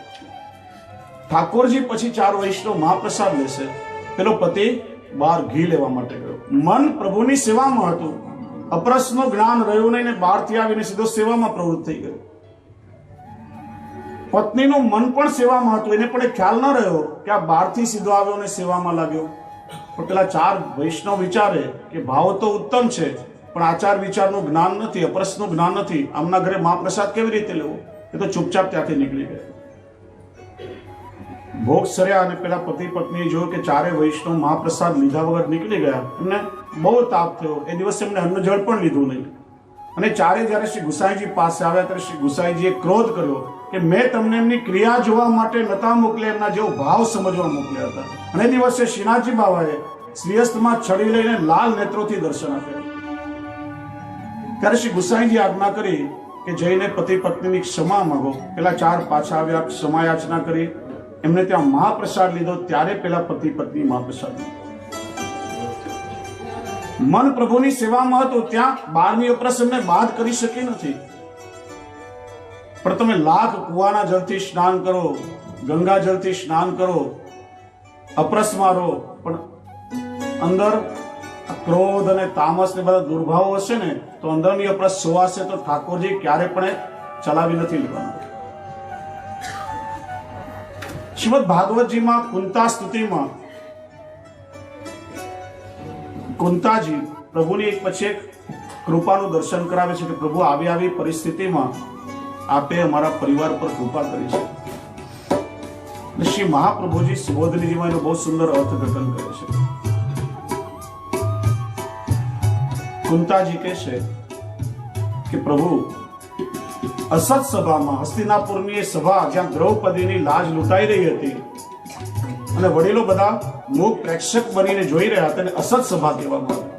ઠાકોરજી પછી 4 વૈષ્ણવ મહાપ્રસાદ લેશે. પેલો પતિ બહાર ઘી લેવા માટે ગયો. મન પ્રભુની સેવામાં હતું. અપરસનું જ્ઞાન રહ્યું નહીં ને બહારથી આવીને સીધો સેવામાં પ્રવૃત્ત થઈ ગયો. પત્નીનું મન પણ સેવામાં હતું. એને પણ ખ્યાલ ન રહ્યો કે આ બહારથી સીધો આવ્યો અને સેવામાં લાગ્યો. પણ પેલા 4 વૈષ્ણવ વિચારે કે ભાવ તો ઉત્તમ છે, પણ આચાર વિચારનું જ્ઞાન નથી, અપરસનું જ્ઞાન નથી, આમના ઘરે મહાપ્રસાદ કેવી રીતે લેવો? એ તો ચૂપચાપ ત્યાંથી નીકળી ગયા. ભોગ સર્યા અને પેલા પતિ પત્નીએ જોયું કે 4 વૈષ્ણવ મહાપ્રસાદ લીધા વગર નીકળી ગયા. એમને બહુ તાપ થયો. એ દિવસે એમને અન્ન જળ પણ લીધું નહીં. અને 4 જ્યારે શ્રી ગુસાઈજી પાસે આવ્યા ત્યારે શ્રી ગુસાઈજીએ ક્રોધ કર્યો કે મેં તમને એમની ક્રિયા જોવા માટે નતા મોકલ્યા, એમના જેવો ભાવ સમજવા મોકલ્યા હતા. અને એ દિવસે શ્રીનાથજી બાવાએ શ્રીહસ્તમાં છડી લઈને લાલ નેત્રોથી દર્શન આપ્યા. ત્યારે શ્રી ગુસાઈજી આજ્ઞા કરી કે જઈને પતિ પત્નીની ક્ષમા માંગો. પેલા 4 પાછા આવ્યા, ક્ષમા યાચના કરી, એમને ત્યાં મહાપ્રસાદ લીધો. ત્યારે પેલા પતિ પત્ની મહાપ્રસાદ લીધો. મન પ્રભુની સેવામાં હતું. ત્યાં 12મી અપરસ એમને બાદ કરી શકી નથી. પણ તમે લાખ કુવાના જળથી સ્નાન કરો, ગંગા જળથી સ્નાન કરો, અપરસમાં રહો, પણ અંદર ક્રોધ અને તામસ ને બધા દુર્ભાવો હશે ને તો અંદરની અપરસ સોવાશે તો ઠાકોરજી ક્યારે પણ ચલાવી નથી લેવાના. શ્રીમદ ભાગવતજીમાં કુંતા સ્તુતિમાં કુંતાજી પ્રભુની એક પછી એક કૃપાનું દર્શન કરાવે છે કે પ્રભુ આવી પરિસ્થિતિમાં આપે અમારા પરિવાર પર કૃપા કરી છે. શ્રી મહાપ્રભુજી સુબોધનીજીમાં એનો બહુ સુંદર અર્થઘટન કરે છે. કુંતાજી કહે છે કે પ્રભુ અસત સભામાં, હસ્તિનાપુરની એ સભા જ્યાં દ્રૌપદીની લાજ લૂંટાઈ રહી હતી અને વડીલો બધા મૂક પ્રેક્ષક બનીને જોઈ રહ્યા હતા, અને અસત સભા કહેવામાં આવે.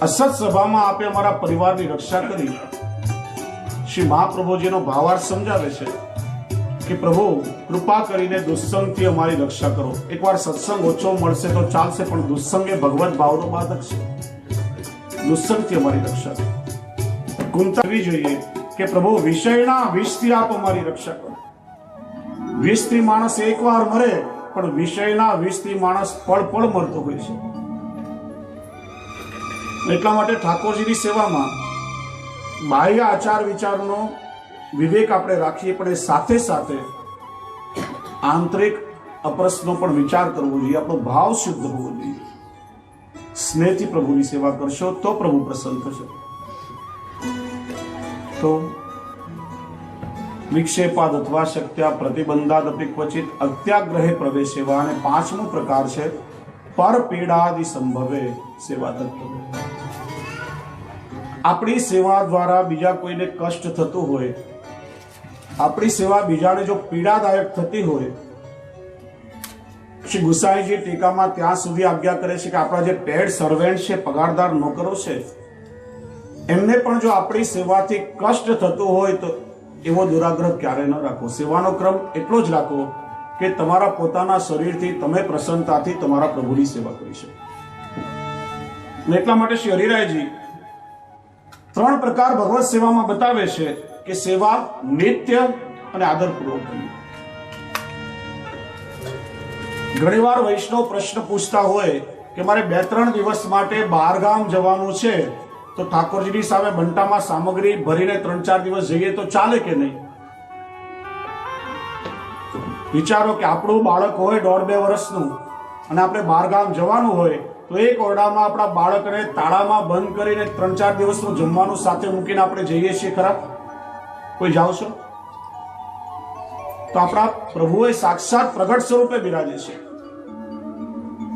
અસત સભામાં આપે અમારા પરિવારની રક્ષા કરી. શ્રી મહાપ્રભુજીનો ભાવાર્થ સમજાવે છે કે પ્રભુ કૃપા કરીને દુસ્સંગથી અમારી રક્ષા કરો. એકવાર સત્સંગ ઓછો મળશે તો ચાલશે, પણ દુસ્સંગ એ ભગવત ભાવનો બાધક છે. દુસ્સંગથી અમારી રક્ષા કરો. કુંતા જોઈએ કે પ્રભુ વિષયના વિષથી આપ અમારી રક્ષા કરો. વિષથી માણસ એકવાર મરે, પણ વિષયના વિષથી માણસ પળ પળ મરતો હોય છે. એટલા માટે ઠાકોરજીની સેવામાં બાહ્ય આચાર વિચારનો વિવેક આપણે રાખીએ, પણ એ સાથે સાથે આંતરિક અપરસનો પણ વિચાર કરવો જોઈએ. આપણો ભાવ શુદ્ધ હોવો જોઈએ. સ્નેહથી પ્રભુની સેવા કરશો તો પ્રભુ પ્રસન્ન થશે. તો વિક્ષેપાદ અથવા શક્ત્યા પ્રતિબંધાદ અપી ક્વચિત અત્યાગ્રહે પ્રવેશેવા. અને 5મો પ્રકાર છે પર પીડાદિ સંભવે સેવા તત્વ. આપણી સેવા દ્વારા બીજા કોઈને કષ્ટ થતું હોય, આપણી સેવા બીજાને જો પીડાદાયક થતી હોય, શ્રી ગુસાઈજી ટીકામાં ત્યાં સુધી આજ્ઞા કરે છે કે આપણા જે પેડ સર્વેન્ટ છે, પગારદાર નોકરો છે, એમને પણ જો આપણી સેવાથી કષ્ટ થતું હોય તો એવો દુરાગ્રહ ક્યારે ન રાખો. સેવાનો ક્રમ એટલો જ રાખો કે તમારા પોતાના શરીરથી તમે પ્રસન્નતાથી તમારા પ્રભુની સેવા કરી શકો. એટલા માટે શ્રી હરિરાયજી 3 પ્રકાર ભગવત સેવામાં બતાવે છે કે સેવા નિત્ય અને આદરપૂર્વક. ઘણીવાર વૈષ્ણવ પ્રશ્ન પૂછતા હોય કે મારે 2-3 દિવસ માટે બહારગામ જવાનું છે, તો ઠાકોરજીની સામે બંટામાં સામગ્રી ભરીને 3-4 દિવસ જઈએ તો ચાલે કે નહીં? વિચારો કે આપણું બાળક હોય 1.5-2 વર્ષનું અને આપણે બહારગામ જવાનું હોય તો એક ઓરડામાં આપણા બાળકને તાળામાં બંધ કરીને 3-4 દિવસનું જમવાનું સાથે મૂકીને આપણે જઈએ છીએ ખરા? કોઈ જાઓ છો? તો આપણા પ્રભુએ સાક્ષાત પ્રગટ સ્વરૂપે બિરાજે છે.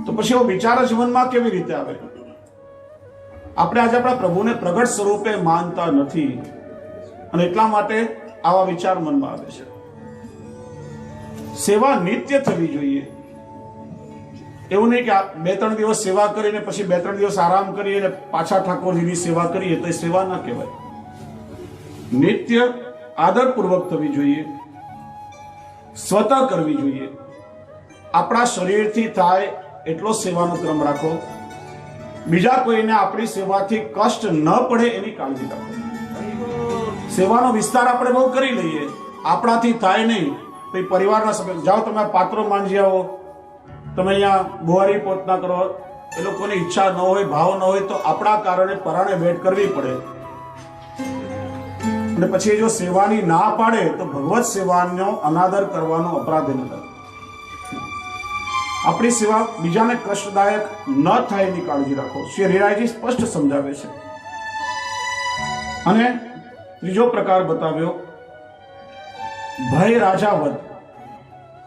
તો પછી એવો વિચાર જીવનમાં કેવી રીતે આવે? આપણે આજે આપણા પ્રભુને પ્રગટ સ્વરૂપે માનતા નથી, અને એટલા માટે આવા વિચાર મનમાં આવે છે. સેવા નિત્ય થવી જોઈએ. એવું નહીં કે 2-3 દિવસ સેવા કરીને પછી 2-3 દિવસ આરામ કરીએ અને પાછા ઠાકોરજીની સેવા કરીએ તો એ સેવા ના કહેવાય. નિત્ય આદરપૂર્વક થવી જોઈએ, સ્વતઃ કરવી જોઈએ. આપણા શરીરથી થાય એટલો સેવાનો ક્રમ રાખો. બીજા કોઈને આપણી સેવાથી કષ્ટ ન પડે એની કાળજી રાખો. સેવાનો વિસ્તાર આપણે બહુ કરી લઈએ, આપણાથી થાય નહીં તો પરિવારના સભ્ય જાઓ, તમે પાત્રો માંજી આવો, તમે અહીંયા બુહારી પોતના કરો, એ લોકોની ઈચ્છા ન હોય, ભાવ ન હોય તો આપણા કારણે પરાણે ભેટ કરવી પડે. અને પછી જો સેવાની ના પાડે તો ભગવત સેવાનો અનાદર કરવાનો અપરાધ ન થાય. આપણી સેવા બીજાને કષ્ટદાયક ન થાય એની કાળજી રાખો. શ્રી હરિરાયજી સ્પષ્ટ સમજાવે છે. અને ત્રીજો પ્રકાર બતાવ્યો, ભય રાજાવત,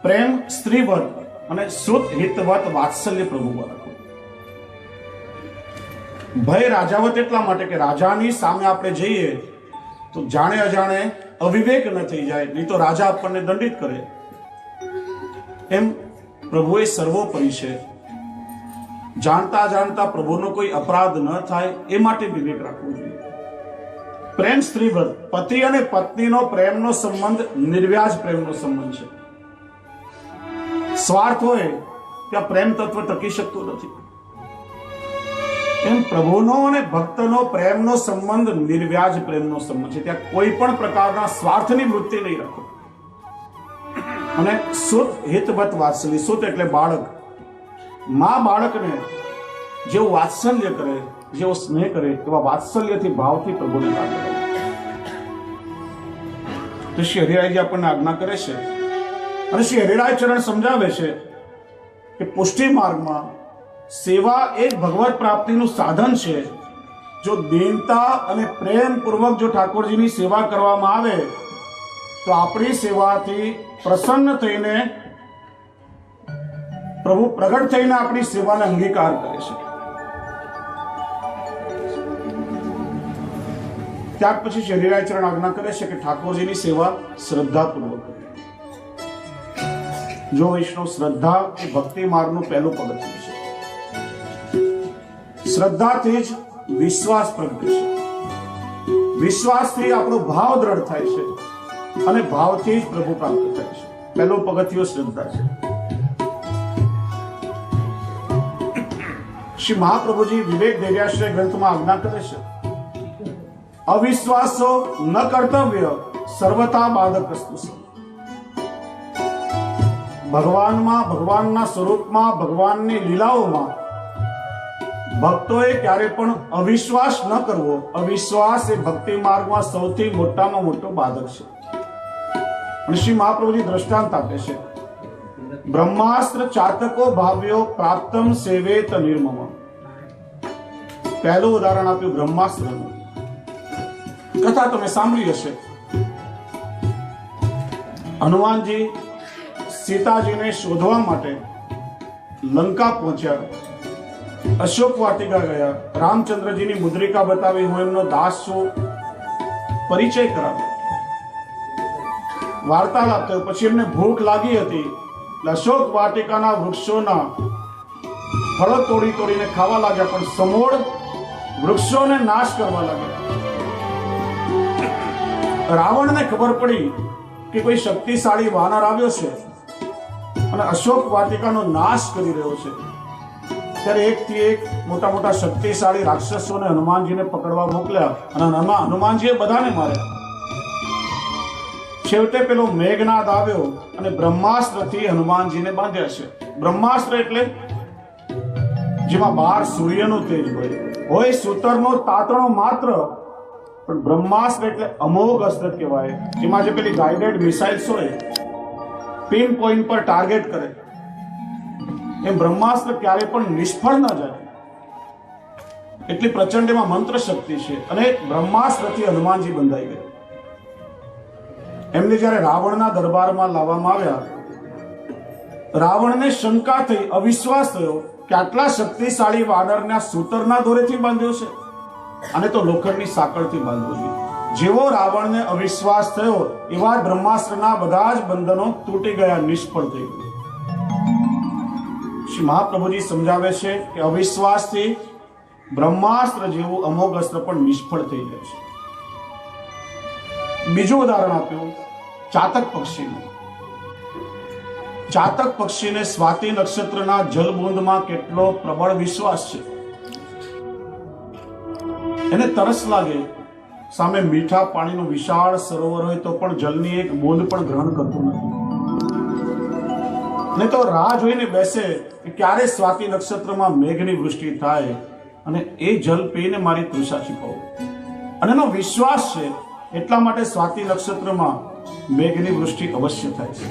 પ્રેમ સ્ત્રીવત અને સુત હિતવત વાત્સલ્ય પ્રભુમાં રાખો. ભય રાજાવત એટલા માટે કે રાજાની સામે આપણે જઈએ તો જાણે અજાણે અવિવેક ન થઈ જાય, નહીં તો રાજા આપણને દંડિત કરે. એમ પ્રભુ એ સર્વોપરી છે. જાણતા જાણતા પ્રભુનો કોઈ અપરાધ ન થાય એ માટે વિવેક રાખવો જોઈએ. પ્રેમ સ્ત્રીવત, પતિ અને પત્નીનો પ્રેમનો સંબંધ નિર્વ્યાજ પ્રેમનો સંબંધ છે. સ્વાર્થ હોય ત્યાં પ્રેમ તત્વ ટકી શકતું નથી. એમ પ્રભુનો અને ભક્તનો પ્રેમનો સંબંધ નિર્વ્યાજ પ્રેમનો સંબંધ છે. ત્યાં કોઈ પણ પ્રકારના સ્વાર્થની વૃત્તિ નહીં રાખો. અને સુત હિતવત વાત્સલ્ય, સુત એટલે બાળક. માં બાળકને જેવું વાત્સલ્ય કરે, જેવો સ્નેહ કરે, એવા વાત્સલ્યથી ભાવથી પ્રભુને લાગે. તો શ્રી હરિરાયજી આપણને આજ્ઞા કરે છે. અને શ્રી હરિરાય ચરણ સમજાવે છે કે પુષ્ટિ માર્ગમાં સેવા એ ભગવત પ્રાપ્તિનું સાધન છે. જો દીનતા અને પ્રેમ પૂર્વક જો ઠાકોરજીની સેવા કરવામાં આવે તો આપણી સેવાથી પ્રસન્ન થઈને પ્રભુ પ્રગટ થઈને આપણી સેવાને અંગીકાર કરે છે. ત્યાર પછી હરિરાય ચરણ આજ્ઞા કરે છે કે ઠાકોરજીની સેવા શ્રદ્ધાપૂર્વક કરે. જો વૈષ્ણવ, શ્રદ્ધા એ ભક્તિ માર્ગનું પહેલું પગથિયું છે. શ્રદ્ધાથી જ વિશ્વાસ પ્રગટે છે. વિશ્વાસથી આપણો ભાવ દ્રઢ થાય છે અને ભાવથી જ પ્રભુ પ્રાપ્ત થાય છે. પહેલું પગથિયું શ્રદ્ધા છે. શ્રી મહાપ્રભુજી વિવેક ધૈર્યાશ્રય ગ્રંથમાં આજ્ઞા કરે છે, અવિશ્વાસો ન કર્તવ્ય સર્વતા બાધકસ્તુ. ભગવાનમાં, ભગવાનના સ્વરૂપમાં, ભગવાનની લીલાઓમાં ભક્તોએ ક્યારે પણ અવિશ્વાસ ન કરવો. અવિશ્વાસ એ ભક્તિ માર્ગમાં સૌથી મોટામાં મોટો બાધક છે. અને શ્રી મહાપ્રભુજી દ્રષ્ટાંત આપે છે, બ્રહ્માસ્ત્ર ચાતકો ભાવ્યો પ્રાપ્તમ સેવેત નિર્મમ. પહેલું ઉદાહરણ આપ્યું બ્રહ્માસ્ત્રનું. કથા તમે સાંભળી હશે. હનુમાનજી સીતાજીને શોધવા માટે લંકા પહોંચ્યા, અશોક વાટિકા ગયા, રામચંદ્રજીની મુદ્રિકા બતાવી, હું એમનો દાસ છું, પરિચય કરાવ્યો, વાર્તાલાપ થયો. પછી એમને ભૂખ લાગી હતી એટલે અશોક વાટિકાના વૃક્ષોના ફળો તોડી તોડીને ખાવા લાગ્યા, પણ સમૂળ વૃક્ષોને નાશ કરવા લાગ્યા. રાવણને ખબર પડી કે કોઈ શક્તિશાળી વાનર આવ્યો છે અને અશોક વાટિકાનો નાશ કરી રહ્યો છે. ત્યારે એકથી એક મોટા મોટા શક્તિશાળી રાક્ષસોને હનુમાનજીને પકડવા મોકલ્યા અને હનુમાનજીએ બધાને માર્યા. છેવટે પેલો મેઘનાદ આવ્યો અને બ્રહ્માસ્ત્રથી હનુમાનજીને બાંધ્યા છે. બ્રહ્માસ્ત્ર એટલે જેમાં 12 સૂર્યનું તેજ હોય સૂતરનો તાતણો માત્ર, પણ બ્રહ્માસ્ત્ર એટલે અમોઘ અસ્ત્ર કહેવાય, જેમાં જે પેલી ગાઈડેડ મિસાઇલ્સ હોય, પિન પોઈન્ટ પર ટાર્ગેટ કરે. એ બ્રહ્માસ્ત્ર ક્યારે પણ નિષ્ફળ ન જાય, એટલી પ્રચંડ એમાં મંત્ર શક્તિ છે. અને બ્રહ્માસ્ત્રથી હનુમાનજી બંધાઈ ગયા. એમને જ્યારે રાવણના દરબારમાં લાવવામાં આવ્યા, રાવણને શંકા થઈ, અવિશ્વાસ થયો કે આટલા શક્તિશાળી વાનરને આ સૂતરના દોરેથી બાંધ્યો છે, અને તો લોખંડની સાંકળથી બાંધવો જોઈએ. જેવો રાવણને અવિશ્વાસ થયો એવા જ બ્રહ્માસ્ત્રના બધા જ બંધનો તૂટી ગયા, નિષ્ફળ થઈ ગયું. શ્રી મહાપ્રભુજી સમજાવે છે કે અવિશ્વાસથી બ્રહ્માસ્ત્ર જેવું અમોઘ અસ્ત્ર પણ નિષ્ફળ થઈ જાય છે. બીજું ઉદાહરણ આપ્યું ચાતક પક્ષીનું. ચાતક પક્ષીને સ્વાતિ નક્ષત્રના જલબૂંદમાં કેટલો પ્રબળ વિશ્વાસ છે. એને તરસ લાગે, સામે મીઠા પાણીનું વિશાળ સરોવર હોય તો પણ જલની એક બૂંદ પણ ગ્રહણ કરતું નથી. ને તો રાહ જોઈને બેસે કે ક્યારે સ્વાતિ નક્ષત્રમાં મેઘની વૃષ્ટિ થાય અને એ જલ પીને મારી તૃષા છીપાવું. અને એનો વિશ્વાસ છે, એટલા માટે સ્વાતિ નક્ષત્રમાં મેઘની વૃષ્ટિ અવશ્ય થાય છે.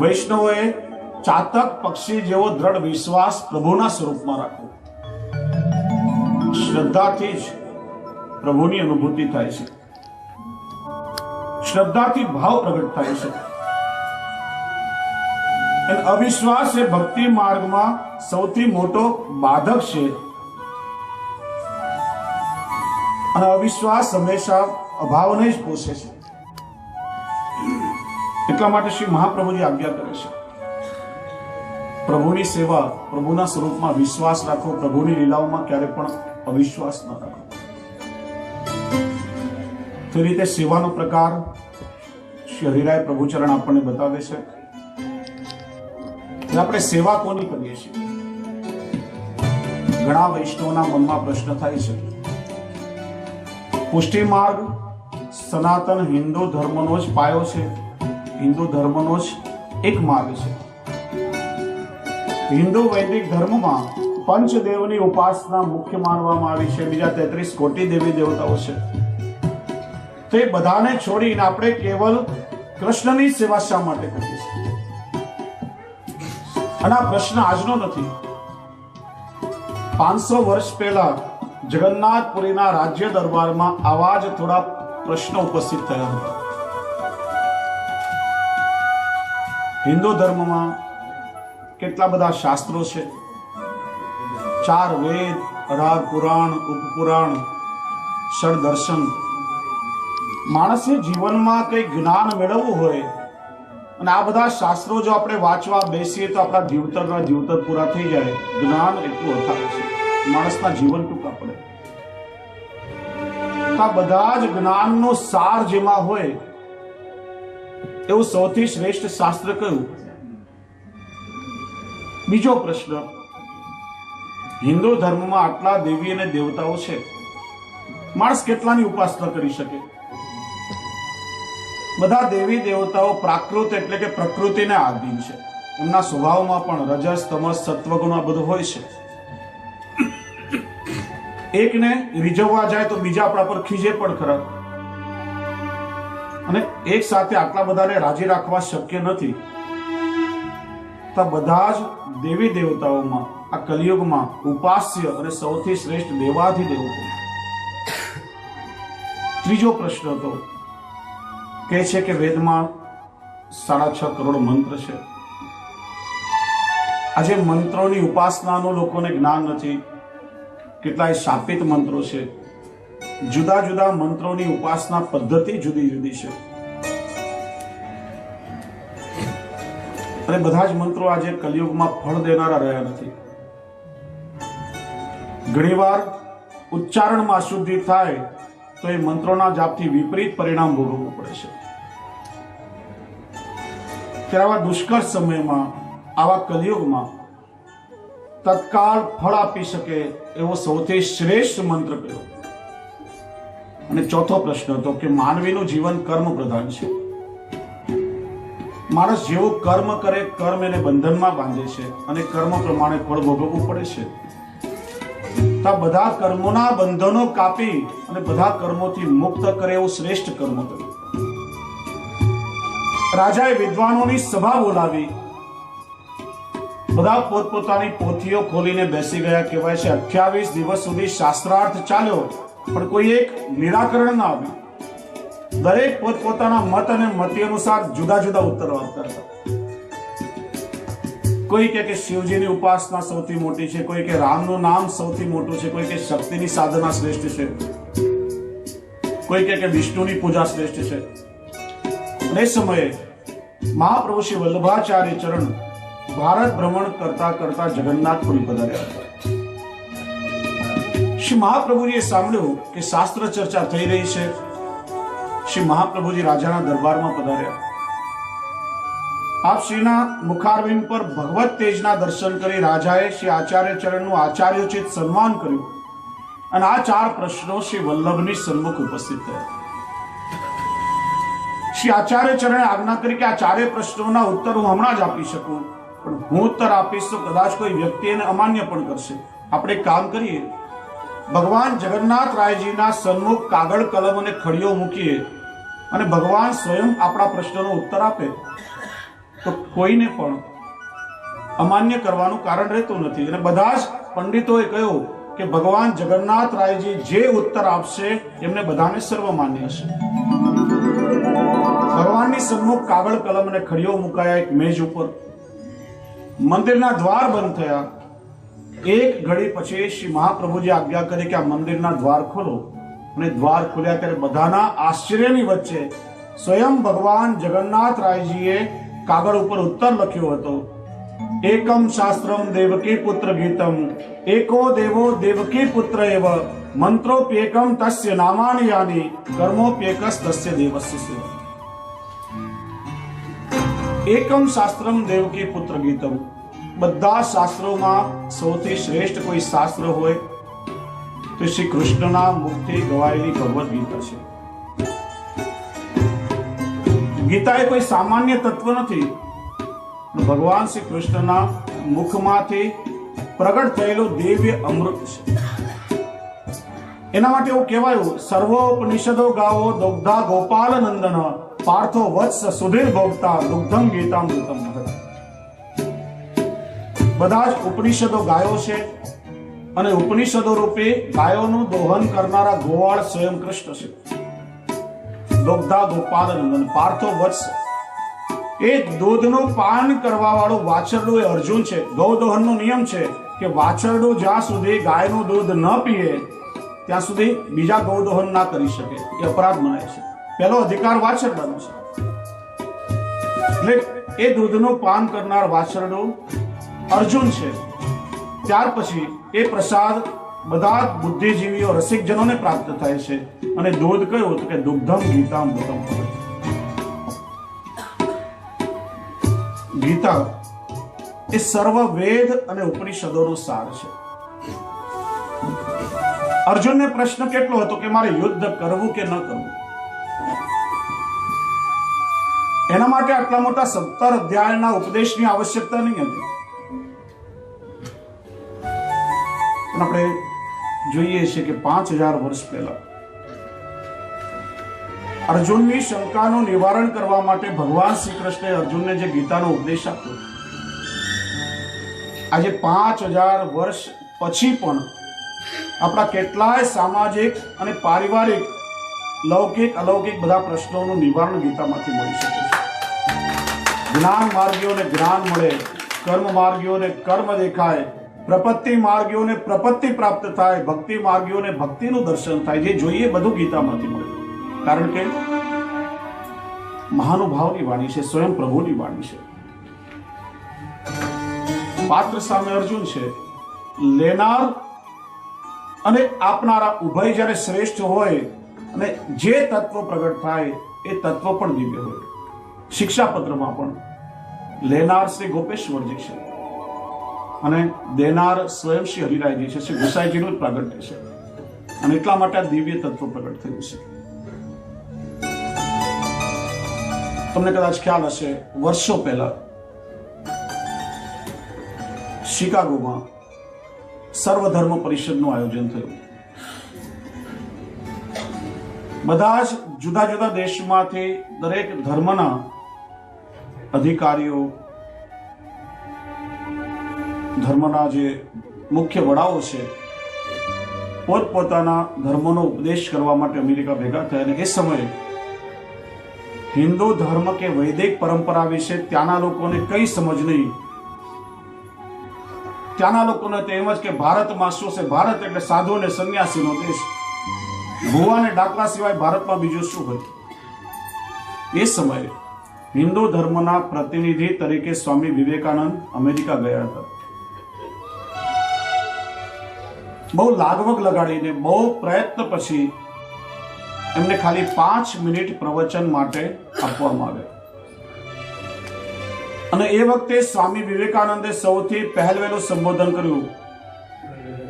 વૈષ્ણવોએ ચાતક પક્ષી જેવો દ્રઢ વિશ્વાસ પ્રભુના સ્વરૂપમાં રાખવો. શ્રદ્ધાથી જ પ્રભુની અનુભૂતિ થાય છે, શ્રદ્ધાથી ભાવ પ્રગટ થાય છે. અને અવિશ્વાસ એ ભક્તિ માર્ગમાં સૌથી મોટો બાધક છે. અને અવિશ્વાસ હંમેશા અભાવને જ પોષે છે. એટલા માટે શ્રી મહાપ્રભુજી આજ્ઞા કરે છે, પ્રભુની સેવા, પ્રભુના સ્વરૂપમાં વિશ્વાસ રાખો, પ્રભુની લીલાઓમાં ક્યારે પણ અવિશ્વાસ ન રાખો. તે રીતે સેવાનો પ્રકાર શ્રી હરિરાય પ્રભુચરણ આપણને બતાવે છે. આપણે સેવા કોની કરીએ છીએ? ઘણા વૈષ્ણવના મનમાં પ્રશ્ન થાય છે. પુષ્ટિ માર્ગ સનાતન હિન્દુ ધર્મનો જ પાયો છે, હિન્દુ ધર્મનો જ એક માર્ગ છે. હિન્દુ વૈદિક ધર્મમાં પંચદેવની ઉપાસના મુખ્ય માનવામાં આવી છે. બીજા 33 કોટી દેવી દેવતાઓ છે. તે બધાને છોડીને આપણે કેવલ કૃષ્ણની સેવા શા માટે કરીએ છીએ? અને આ પ્રશ્ન આજનો નથી. 500 વર્ષ પહેલા જગન્નાથપુરીના રાજ્ય દરબારમાં આવા જ થોડા પ્રશ્નો ઉપસ્થિત થયા હતા. હિન્દુ ધર્મમાં કેટલા બધા શાસ્ત્રો છે, 4 વેદ, 18 પુરાણ, ઉપપુરાણ, ષડદર્શન. માણસે જીવનમાં કંઈ જ્ઞાન મેળવવું હોય અને આ બધા શાસ્ત્રો જો આપણે વાંચવા બેસીએ તો આપણા જીવતર પૂરા થઈ જાય. જ્ઞાન એટલું અથાગ છે, માણસના જીવન ટૂંકા પડે. આ બધા જ જ્ઞાનનો સાર જેમાં હોય એવું સૌથી શ્રેષ્ઠ શાસ્ત્ર કયું? બીજો પ્રશ્ન, હિન્દુ ધર્મમાં આટલા દેવી અને દેવતાઓ છે, માણસ કેટલાની ઉપાસના કરી શકે? બધા દેવી દેવતાઓ પ્રાકૃત એટલે કે પ્રકૃતિને આધીન છે. એમના સ્વભાવમાં પણ રજસ, તમસ, સત્વગુણ આ બધું હોય છે. એકને રીઝવવા જાય તો બીજા આપણા પર ખીજે પણ ખરા. અને એક સાથે આટલા બધાને રાજી રાખવા શક્ય નથી. તો બધા જ દેવી દેવતાઓમાં આ કલિયુગમાં ઉપાસ્ય અને સૌથી શ્રેષ્ઠ દેવાધિદેવ. ત્રીજો પ્રશ્ન હતો, કહે છે કે વેદમાં 6.5 કરોડ મંત્ર છે. આજે મંત્રોની ઉપાસનાનું લોકોને જ્ઞાન નથી. કેટલાય શાપિત મંત્રો છે. જુદા જુદા મંત્રોની ઉપાસના પદ્ધતિ જુદી જુદી છે. અને બધા જ મંત્રો આજે કલિયુગમાં ફળ દેનારા રહ્યા નથી. ઘણીવાર ઉચ્ચારણમાં અશુદ્ધિ થાય તો એ મંત્રોના જાપથી વિપરીત પરિણામ ભોગવવું પડે છે. ત્યારે આવા દુષ્કર સમયમાં, આવા કલિયુગમાં તત્કાળ ફળ આપી શકે એવો સૌથી શ્રેષ્ઠ મંત્ર કયો? અને ચોથો પ્રશ્ન હતો કે માનવીનું જીવન કર્મ પ્રધાન છે. માણસ જેવું કર્મ કરે, કર્મ એને બંધનમાં બાંધે છે અને કર્મ પ્રમાણે ફળ ભોગવવું પડે છે. તો બધા કર્મોના બંધનો કાપી અને બધા કર્મોથી મુક્ત કરે એવું શ્રેષ્ઠ કર્મ કર્યું. રાજાએ વિદ્વાનોની સભા બોલાવી. બધા પોતપોતાની પોથીઓ ખોલીને બેસી ગયા. કહેવાય છે 28 દિવસ સુધી શાસ્ત્રાર્થ ચાલ્યો પણ કોઈ એક નિરાકરણ ના આવ્યું. દરેક પોતપોતાના મત અને મતિ અનુસાર જુદા જુદા ઉત્તરો આપતા હતા. કોઈ કે શિવજીની ઉપાસના સૌથી મોટી છે, કોઈ કે રામનું નામ સૌથી મોટું છે, કોઈ કે શક્તિની સાધના શ્રેષ્ઠ છે, કોઈ કે વિષ્ણુની પૂજા શ્રેષ્ઠ છે. અને એ સમયે મહાપ્રભુ શ્રી વલ્લભાચાર્ય ચરણ ભારત ભ્રમણ કરતા કરતા જગન્નાથપુરી પધાર્યા હતા. શ્રી મહાપ્રભુજીએ સાંભળ્યું કે શાસ્ત્ર ચર્ચા થઈ રહી છે. શ્રી મહાપ્રભુજી રાજાના દરબારમાં પધાર્યા. આપ શ્રીના મુખારવિંદ પર ભગવત તેજના દર્શન કરી રાજાએ શ્રી આચાર્ય ચરણનું આચાર્યોચિત સન્માન કર્યું અને આ 4 પ્રશ્નો શ્રી વલ્લભની સન્મુખ ઉપસ્થિત થયા. શ્રી આચાર્ય ચરણે આજ્ઞા કરી કે આ 4 પ્રશ્નોના ઉત્તર હું હમણાં જ આપી શકું, પણ હું ઉત્તર આપીશ તો કદાચ કોઈ વ્યક્તિ એને અમાન્ય પણ કરશે. આપણે એક કામ કરીએ, ભગવાન જગન્નાથ રાયજીના સન્મુખ કાગળ કલમ અને ખડીઓ મૂકીએ અને ભગવાન સ્વયં આપણા પ્રશ્નનો ઉત્તર આપે તો કોઈને પણ અમાન્ય કરવાનું કારણ રહેતું નથી. અને બધા જ પંડિતોએ કહ્યું કે ભગવાન જગન્નાથ રાયજી જે ઉત્તર આપશે એમને બધાને સર્વમાન્ય હશે. ભગવાનની સન્મુખ કાગળ કલમ અને ખડીઓ મુકાયા એક મેજ ઉપર. મંદિરના દ્વાર બંધ થયા. એક ઘડી પછી શ્રી મહાપ્રભુજી આજ્ઞા કરી કે આ મંદિરના દ્વાર ખોલો, અને દ્વાર ખોલ્યા ત્યારે બધાના આશ્ચર્યની વચ્ચે સ્વયં ભગવાન જગન્નાથ રાયજીએ કાગળ ઉપર ઉત્તર લખ્યો હતો. એકમ શાસ્ત્રમ દેવકી પુત્ર ગીતમ, એકો દેવો દેવકી પુત્ર એવ, મંત્રોપ્યેકમ તસ્ય નામાની યાની, કર્મોપ્યેકસ તસ્ય દેવસ્ય સેવ. એકમ શાસ્ત્રમ દેવકી પુત્ર ગીતમ, બધા શાસ્ત્રોમાં સૌથી શ્રેષ્ઠ કોઈ શાસ્ત્ર હોય તો શ્રી કૃષ્ણના મુખથી ગવાયેલી ભગવદ ગીતા છે. ગીતા એ કોઈ સામાન્ય તત્વ નથી, ભગવાન શ્રી કૃષ્ણના મુખમાંથી પ્રગટ થયેલું દિવ્ય અમૃત છે. એના માટે એવું કહેવાયું, સર્વોપનિષદો ગાવો દોગ્ધા ગોપાલ નંદન, પાર્થો વત્સ સુધીર ભોગતા દુગ્ધમ ગીતામૃતમ મહત. બધા જ ઉપનિષદો ગાયો છે અને ઉપનિષદો રૂપે ગાયોનું દોહન કરનારા ગોવાળ સ્વયં કૃષ્ણ છે. દોગ્ધા ગોપાલ નંદન, પાર્થો વત્સ, એ દૂધનું પાન કરવા વાળું વાછરડું એ અર્જુન છે. ગૌદોહનનો નિયમ છે કે વાછરડું જ્યાં સુધી ગાયનું દૂધ ન પીએ ત્યાં સુધી બીજા ગૌદોહન ના કરી શકે, એ અપરાધ મનાય છે. પહેલો અધિકાર વાછરડાનો છે. એટલે એ દૂધનું પાન કરનાર વાછરડું અર્જુન છે. ત્યાર પછી એ પ્રસાદ બધા બુદ્ધિજીવીઓ રસિકજનોને પ્રાપ્ત થાય છે. અને દૂધ કયું કે દુગ્ધમ ગીતામૃતમ. ગીતા એ સર્વ વેદ અને ઉપનિષદોનો સાર છે. અર્જુનને પ્રશ્ન કેટલો હતો કે મારે યુદ્ધ કરવું કે ન કરવું. એના માટે આટલા મોટા 17 અધ્યાયના ઉપદેશની આવશ્યકતા નહીં હતી. પણ આપણે જોઈએ છે કે 5000 વર્ષ પહેલા અર્જુનની શંકાનું નિવારણ કરવા માટે ભગવાન શ્રી કૃષ્ણે અર્જુનને જે ગીતાનો ઉપદેશ આપ્યો, આજે 5000 વર્ષ પછી પણ આપણા કેટલાય સામાજિક અને પારિવારિક લૌકિક અલૌકિક બધા પ્રશ્નોનું નિવારણ ગીતામાંથી મળી શકે છે. જ્ઞાન માર્ગીઓને જ્ઞાન મળે, કર્મ માર્ગીઓને કર્મ દેખાય, પ્રપત્તિ માર્ગીઓને પ્રપત્તિ પ્રાપ્ત થાય, ભક્તિ માર્ગીઓને ભક્તિનું દર્શન થાય. જે જોઈએ બધું ગીતામાંથી મળે. કારણ કે મહાનુભાવની વાણી છે, સ્વયં પ્રભુની વાણી છે. પાત્ર સામે અર્જુન છે. લેનાર અને આપનારા ઉભય જ્યારે શ્રેષ્ઠ હોય અને જે તત્વ પ્રગટ થાય એ તત્વ પણ દિવ્ય હોય. શિક્ષાપત્રમાં પણ લેનાર શ્રી ગોપેશ્વરજી છે અને દેનાર સ્વયં શ્રી હરિરાયજી છે, શ્રી ગુસાઈજીનું જ પ્રાગટ્ય છે. અને એટલા માટે આ દિવ્ય તત્વ પ્રગટ થયું છે. તમને કદાચ ખ્યાલ હશે, વર્ષો પહેલા શિકાગોમાં સર્વધર્મ પરિષદનું આયોજન થયું. બધા જ જુદા જુદા દેશમાંથી દરેક ધર્મના અધિકારીઓ, ધર્મના જે મુખ્ય વડાઓ છે, પોતપોતાના ધર્મનો ઉપદેશ કરવા માટે અમેરિકા ભેગા થયા. અને એ સમયે હિન્દુ ધર્મ કે વૈદિક પરંપરા વિશે ત્યાંના લોકોને કઈ સમજ નહીં. ત્યાંના લોકોને તો એમ જ કે ભારતમાં શું છે, ભારત એટલે સાધુ અને સંન્યાસીનો દેશ, ભુવા અને ડાકલા સિવાય ભારતમાં બીજું શું હોય. એ સમયે હિન્દુ ધર્મના પ્રતિનિધિ તરીકે સ્વામી વિવેકાનંદ અમેરિકા ગયા હતા. બહુ લાગવગ લગાડીને બહુ પ્રયત્ન પછી એમને ખાલી 5 મિનિટ પ્રવચન માટે આપવામાં આવ્યા. અને એ વખતે સ્વામી વિવેકાનંદે સૌથી પહેલવેલું સંબોધન કર્યું,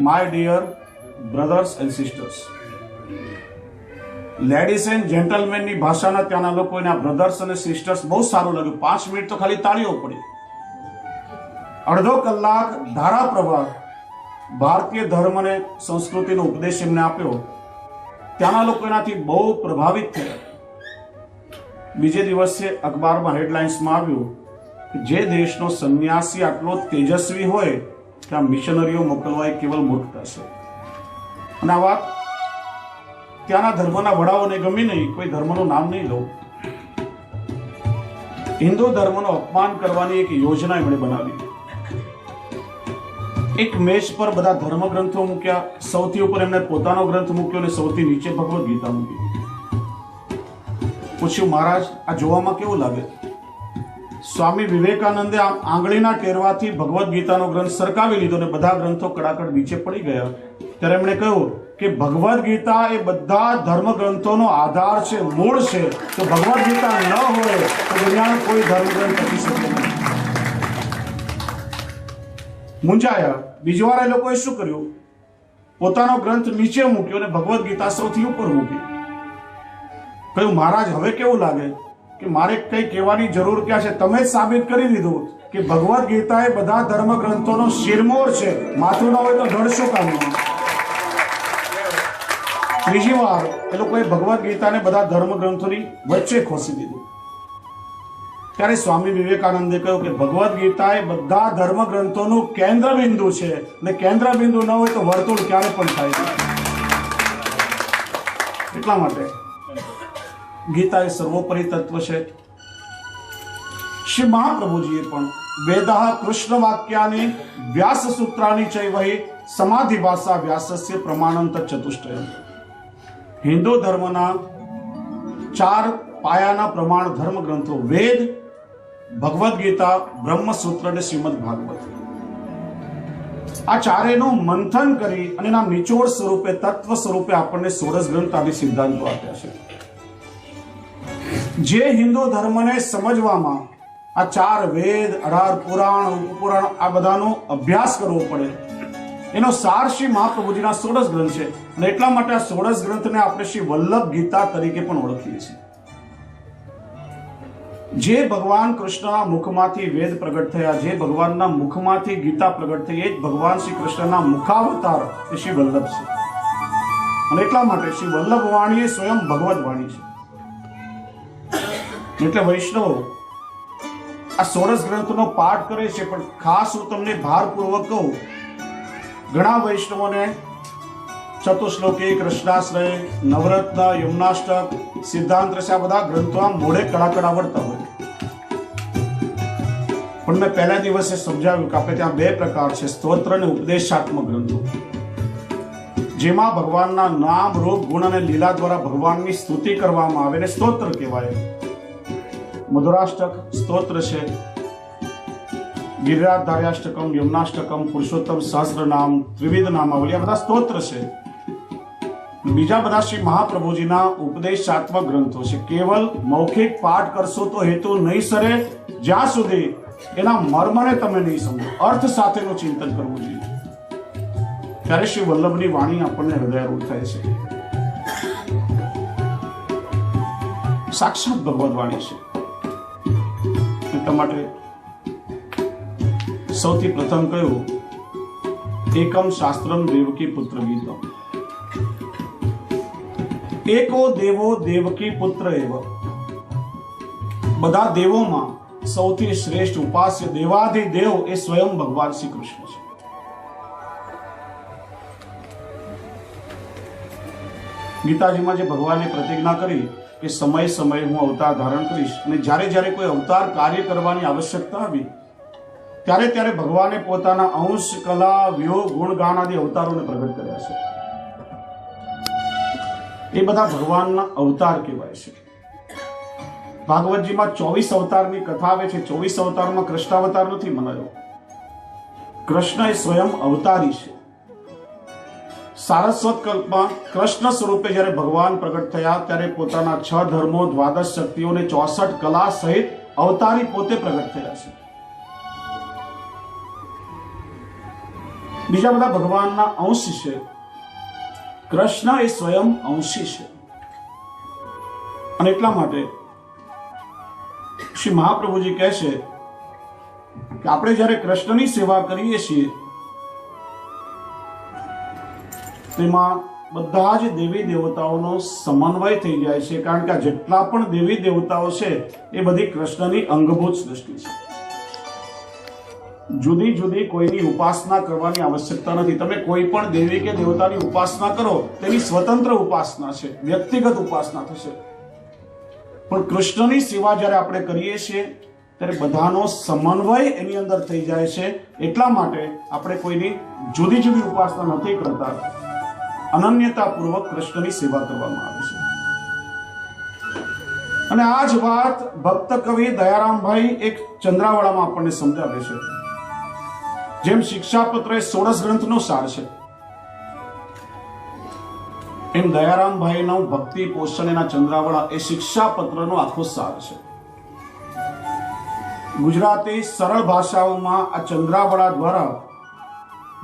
my dear brothers and sisters. Ladies and જેન્ટલમેનની ભાષાના ત્યાંના લોકોને આ બ્રધર્સ અને સિસ્ટર્સ બહુ સારું લાગ્યું. 5 મિનિટ તો ખાલી તાળીઓ પડી. અડધો કલાક ધારા પ્રવાહ ભારતીય ધર્મ અને સંસ્કૃતિનો ઉપદેશ એમને આપ્યો. ત્યાંના લોકો એનાથી બહુ પ્રભાવિત થયા. બીજે દિવસે અખબારમાં હેડલાઇન્સમાં આવ્યું કે જે દેશનો સંન્યાસી આટલો તેજસ્વી હોય ત્યાં મિશનરીઓ મોકલવા એ કેવલ મૂર્ખતા છે. અને આ વાત ત્યાંના ધર્મના વડાઓને ગમી નહીં. કોઈ ધર્મનું નામ નહીં લઉં. હિન્દુ ધર્મનું અપમાન કરવાની એક યોજના એમણે બનાવી. એક મેચ પર બધા ધર્મ ગ્રંથો મૂક્યા. સૌથી ઉપર એમને પોતાનો ગ્રંથ મૂક્યો અને સૌથી નીચે ભગવદ ગીતા મૂકી. પૂછ્યું, મહારાજ આ જોવામાં કેવું લાગે? સ્વામી વિવેકાનંદે આંગળીના ટેરવાથી ભગવદ ગીતાનો ગ્રંથ સરકાવી લીધો અને બધા ગ્રંથો કડાકડ નીચે પડી ગયા. ત્યારે એમણે કહ્યું કે ભગવદ ગીતા એ બધા ધર્મ ગ્રંથોનો આધાર છે, મૂળ છે. તો ભગવદ ગીતા ન હોય તો દુનિયાનો કોઈ ધર્મ ગ્રંથ ટકી શકે નહીં. મૂંઝાયા. બીજી વાર એ લોકોએ શું કર્યું? પોતાનો ગ્રંથ નીચે મૂક્યો અને ભગવદ ગીતા સૌથી ઉપર મૂકી. કહ્યું, મહારાજ હવે કેવું લાગે? કે મારે કઈ કહેવાની જરૂર ક્યાં છે? તમે જ સાબિત કરી દીધું કે ભગવદ ગીતા એ બધા ધર્મ ગ્રંથોનો શિરમોર છે. માથું ન હોય તો ધડ શું કામનું? ત્રીજી વાર એ લોકોએ ભગવદ ગીતાને બધા ધર્મ ગ્રંથોની વચ્ચે ખોસી દીધું. ત્યારે સ્વામી વિવેકાનંદે કહ્યું કે ભગવદ ગીતા એ બધા ધર્મ ગ્રંથોનું કેન્દ્ર બિંદુ છે અને કેન્દ્ર બિંદુ ન હોય તો વર્તુળ ક્યારે પણ થાય છે. એટલા માટે ગીતા એ સર્વોપરી તત્વ છે. શ્રી મહાપ્રભુજીએ પણ વેદઃ કૃષ્ણ વાક્યાની વ્યાસ સૂત્રાની ચૈવહી સમાધિ ભાષા વ્યાસસ્ય પ્રમાણંત ચતુષ્ટયમ. હિન્દુ ધર્મના 4 પાયાના પ્રમાણ ધર્મ ગ્રંથો વેદ, ભગવદ ગીતા, બ્રહ્મસૂત્ર અને શ્રીમદ ભાગવત. આ ચારેયનું મંથન કરી અને એના નિચોડ સ્વરૂપે, તત્વ સ્વરૂપે આપણને 16 ગ્રંથ આદિ સિદ્ધાંતો આપ્યા છે. જે હિન્દુ ધર્મને સમજવામાં આ 4 વેદ, 18 પુરાણ, ઉપપુરાણ આ બધાનો અભ્યાસ કરવો પડે, એનો સાર શ્રી મહાપ્રભુજીના 16 ગ્રંથ છે. અને એટલા માટે આ 16 ગ્રંથને આપણે શ્રી વલ્લભ ગીતા તરીકે પણ ઓળખીએ છીએ. જે ભગવાન કૃષ્ણના મુખમાંથી વેદ પ્રગટ થયા, જે ભગવાનના મુખમાંથી ગીતા પ્રગટ થઈ, એ જ ભગવાન શ્રી કૃષ્ણના મુખાવતાર એ શ્રી વલ્લભ છે. અને એટલા માટે શ્રી વલ્લભ વાણી એ સ્વયં ભગવદ વાણી છે. એટલે વૈષ્ણવો આ 16 ગ્રંથનો પાઠ કરે છે. પણ ખાસ હું તમને ભારપૂર્વક કહું, ઘણા વૈષ્ણવોને ચતુશ્લોકી, કૃષ્ણાશ્રય, નવરત્ન, યમુનાષ્ટક, સિદ્ધાંત રસ આ બધા ગ્રંથો આમ મોઢે કડાકડ આવડતા હોય. પણ મેં પહેલા દિવસે સમજાવ્યું કે આપણે ત્યાં 2 પ્રકાર છે, સ્તોત્ર અને ઉપદેશાત્મક ગ્રંથો, જેમાં ભગવાનના નામ, રૂપ, ગુણ અને લીલા દ્વારા ભગવાનની સ્તુતિ કરવામાં આવે ને સ્તોત્ર કહેવાય. મધુરાષ્ટક સ્તોત્ર છે, ગિરિરાજધાર્યાષ્ટકમ, યમુનાષ્ટકમ, પુરુષોત્તમ સહસ્રનામ, ત્રિવિધ નામાવલી આ બધા સ્તોત્ર છે. બીજા બધા શ્રી મહાપ્રભુજીના ઉપદેશાત્મક ગ્રંથો છે. કેવલ મૌખિક પાઠ કરશો તો હેતુ નહીં સરે જ્યાં સુધી એના મર્મને તમે નહીં સમજો, અર્થ સાથેનું ચિંતન કરવું જોઈએ. ત્યારે શ્રી વલ્લભની વાણી આપણને હૃદયરૂઢ થાય છે. સાક્ષાત ભગવદ વાણી છે. એટલા માટે સૌથી પ્રથમ કહ્યું, એકમ શાસ્ત્રમ દેવકી પુત્ર ગીતમ. એકો દેવો દેવકી પુત્ર એવ. બધા દેવોમાં સૌથી શ્રેષ્ઠ ઉપાસ્ય દેવાધિદેવ એ સ્વયં ભગવાન શ્રી કૃષ્ણ છે. ગીતાજીમાં જે ભગવાને પ્રતિજ્ઞા કરી કે સમય સમય હું અવતાર ધારણ કરીશ, અને જ્યારે જ્યારે કોઈ અવતાર કાર્ય કરવાની આવશ્યકતા આવી ત્યારે ત્યારે ભગવાને પોતાના અંશ, કલા, વ્યોગ, ગુણ, ગાન આદિ અવતારોને પ્રગટ કર્યા છે. એ બધા ભગવાનના અવતાર કહેવાય છે. ભાગવતજીમાં 24 અવતારની કથા આવે છે. 24 અવતારમાં કૃષ્ણ અવતાર નથી મનાયો. કૃષ્ણ એ સ્વયં અવતારી છે. સારસ્વત કલ્પમાં કૃષ્ણ સ્વરૂપે જ્યારે ભગવાન પ્રગટ થયા ત્યારે પોતાના 6 ધર્મો, 12 શક્તિઓ અને 64 કલા સહિત અવતારી પોતે પ્રગટ થયા છે. બીજા બધા ભગવાનના અંશ છે. કૃષ્ણ એ સ્વયં અંશી છે. અને એટલા માટે શ્રી મહાપ્રભુજી કહે છે કે આપણે જ્યારે કૃષ્ણની સેવા કરીએ છીએ તેમાં બધા જ દેવી દેવતાઓનો સમન્વય થઈ જાય છે, કારણ કે આ જેટલા પણ દેવી દેવતાઓ છે એ બધી કૃષ્ણની અંગભૂત સૃષ્ટિ છે. જુદી જુદી કોઈની ઉપાસના કરવાની આવશ્યકતા નથી. તમે કોઈ પણ દેવી કે દેવતાની ઉપાસના કરો તેની સ્વતંત્ર ઉપાસના છે, વ્યક્તિગત ઉપાસના થશે. પણ કૃષ્ણની સેવા જ્યારે આપણે કરીએ છીએ ત્યારે બધાનો સમન્વય એની અંદર થઈ જાય છે. એટલા માટે આપણે કોઈની જુદી જુદી ઉપાસના નથી કરતા, અનન્યતાપૂર્વક કૃષ્ણની સેવા કરવામાં આવે છે. અને આ જ વાત ભક્ત કવિ દયારામભાઈ એક ચંદ્રાવળામાં આપણને સમજાવે છે. જેમ શિક્ષાપત્ર એ 16 ગ્રંથનો સાર છે, એમ દયારામભાઈનો ભક્તિ પોષણ એના ચંદ્રાવળા એ શિક્ષાપત્રનો આખો સાર છે. ગુજરાતી સરળ ભાષાઓમાં આ ચંદ્રાવળા દ્વારા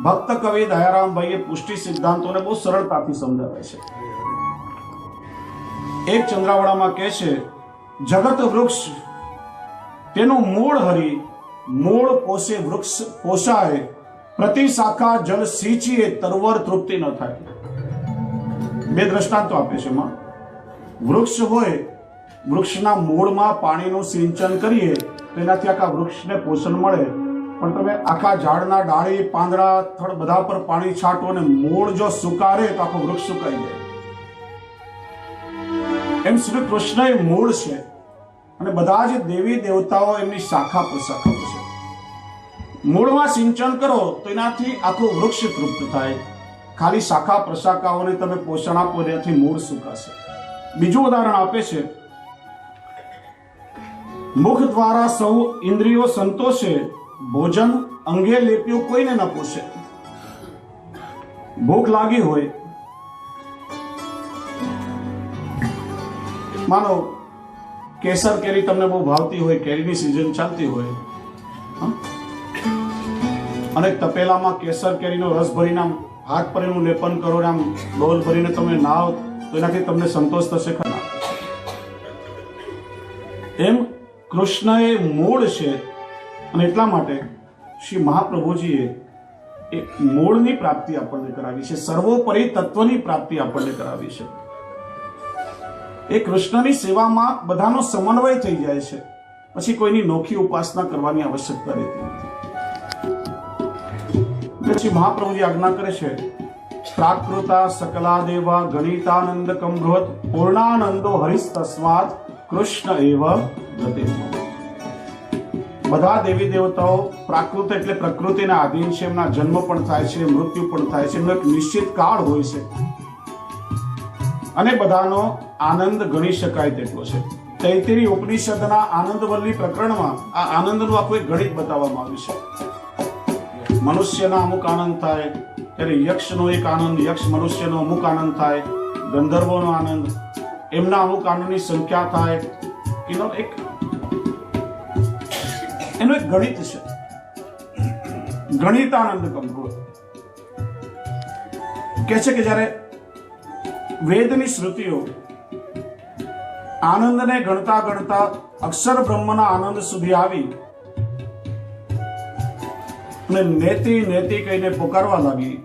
ભક્ત કવિ દયારામભાઈએ પુષ્ટિ સિદ્ધાંતોને બહુ સરળતાથી સમજાવે છે. એક ચંદ્રાવળામાં કહે છે, જગત વૃક્ષ તેનું મૂળ હરી, મૂળ પોષે વૃક્ષ પોષાય, પ્રતિ શાખા જલ સિંચીએ તરવર તૃપ્તિ ન થાય. બે દ્રષ્ટાંતો આપે છે એમાં. વૃક્ષ હોય, વૃક્ષના મૂળમાં પાણીનું સિંચન કરીએ તો એનાથી આખા વૃક્ષને પોષણ મળે, પણ તમે આખા ઝાડના ડાળી, પાંદડા, થડ બધા પર પાણી છાંટો અને મૂળ જો સુકારે તો આખું વૃક્ષ સુકાઈ જાય. એમ શ્રી કૃષ્ણ એ મૂળ છે અને બધા જ દેવી દેવતાઓ એમની શાખા પ્રશાખાઓ છે. મૂળમાં સિંચન કરો તો એનાથી આખું વૃક્ષ તૃપ્ત થાય. ખાલી શાખા પ્રશાખાઓને તમે પોષણ આપો એનાથી મૂળ સુકાશે. બીજું ઉદાહરણ આપે છે, મુખ દ્વારા સૌ ઇન્દ્રિયો સંતોષે, ભોજન અંગે લેપ્યું કોઈને ન પોષે. ભૂખ લાગી હોય, માનો કેસર કેરી તમને બહુ ભાવતી હોય, કેરીની સિઝન ચાલતી હોય અને તપેલામાં કેસર કેરીનો રસ ભરીને હાથ પર એનું લેપન કરો, આમ ડોલ ભરીને તમે નાવ તો એનાથી તમને સંતોષ થશે ખરા? એમ કૃષ્ણ એ મૂળ છે અને એટલા માટે શ્રી મહાપ્રભુજીએ એ મૂળની પ્રાપ્તિ આપણને કરાવી છે, સર્વોપરી તત્વની પ્રાપ્તિ આપણને કરાવી છે. એ કૃષ્ણની સેવામાં બધાનો સમન્વય થઈ જાય છે, પછી કોઈની નોખી ઉપાસના કરવાની આવશ્યકતા રહેતી નથી. પછી મહાપ્રભુજી આજ્ઞા કરે છે, પ્રાકૃતા સકલા દેવા ગણિતાનંદ કમૃત પૂર્ણાનંદો હરિસ તસ્માત કૃષ્ણ એવ ગતે. બધા દેવી દેવતાઓ પ્રાકૃત એટલે પ્રકૃતિના આધીન છે. એમના જન્મ પણ થાય છે, મૃત્યુ પણ થાય છે, એમનો એક નિશ્ચિત કાળ હોય છે અને બધાનો આનંદ ગણી શકાય તેટલો છે. તૈત્તરીય ઉપનિષદના આનંદવલ્લી પ્રકરણમાં આ આનંદનું આખું એક ગણિત બતાવવામાં આવ્યું છે. મનુષ્યના અમુક આનંદ થાય, ત્યારે યક્ષનો એક આનંદ, યક્ષ મનુષ્યનો અમુક આનંદ થાય, ગંધર્વોનો આનંદ, એમના અમુક આનંદની સંખ્યા થાય. એનો એક ગણિત છે, ગણિતાનંદ કમૃત. કહે છે કે જ્યારે વેદની શ્રુતિઓ આનંદને ગણતા ગણતા અક્ષર બ્રહ્મના આનંદ સુધી આવી અને નેતિ નેતિ કહીને પુકારવા લાગી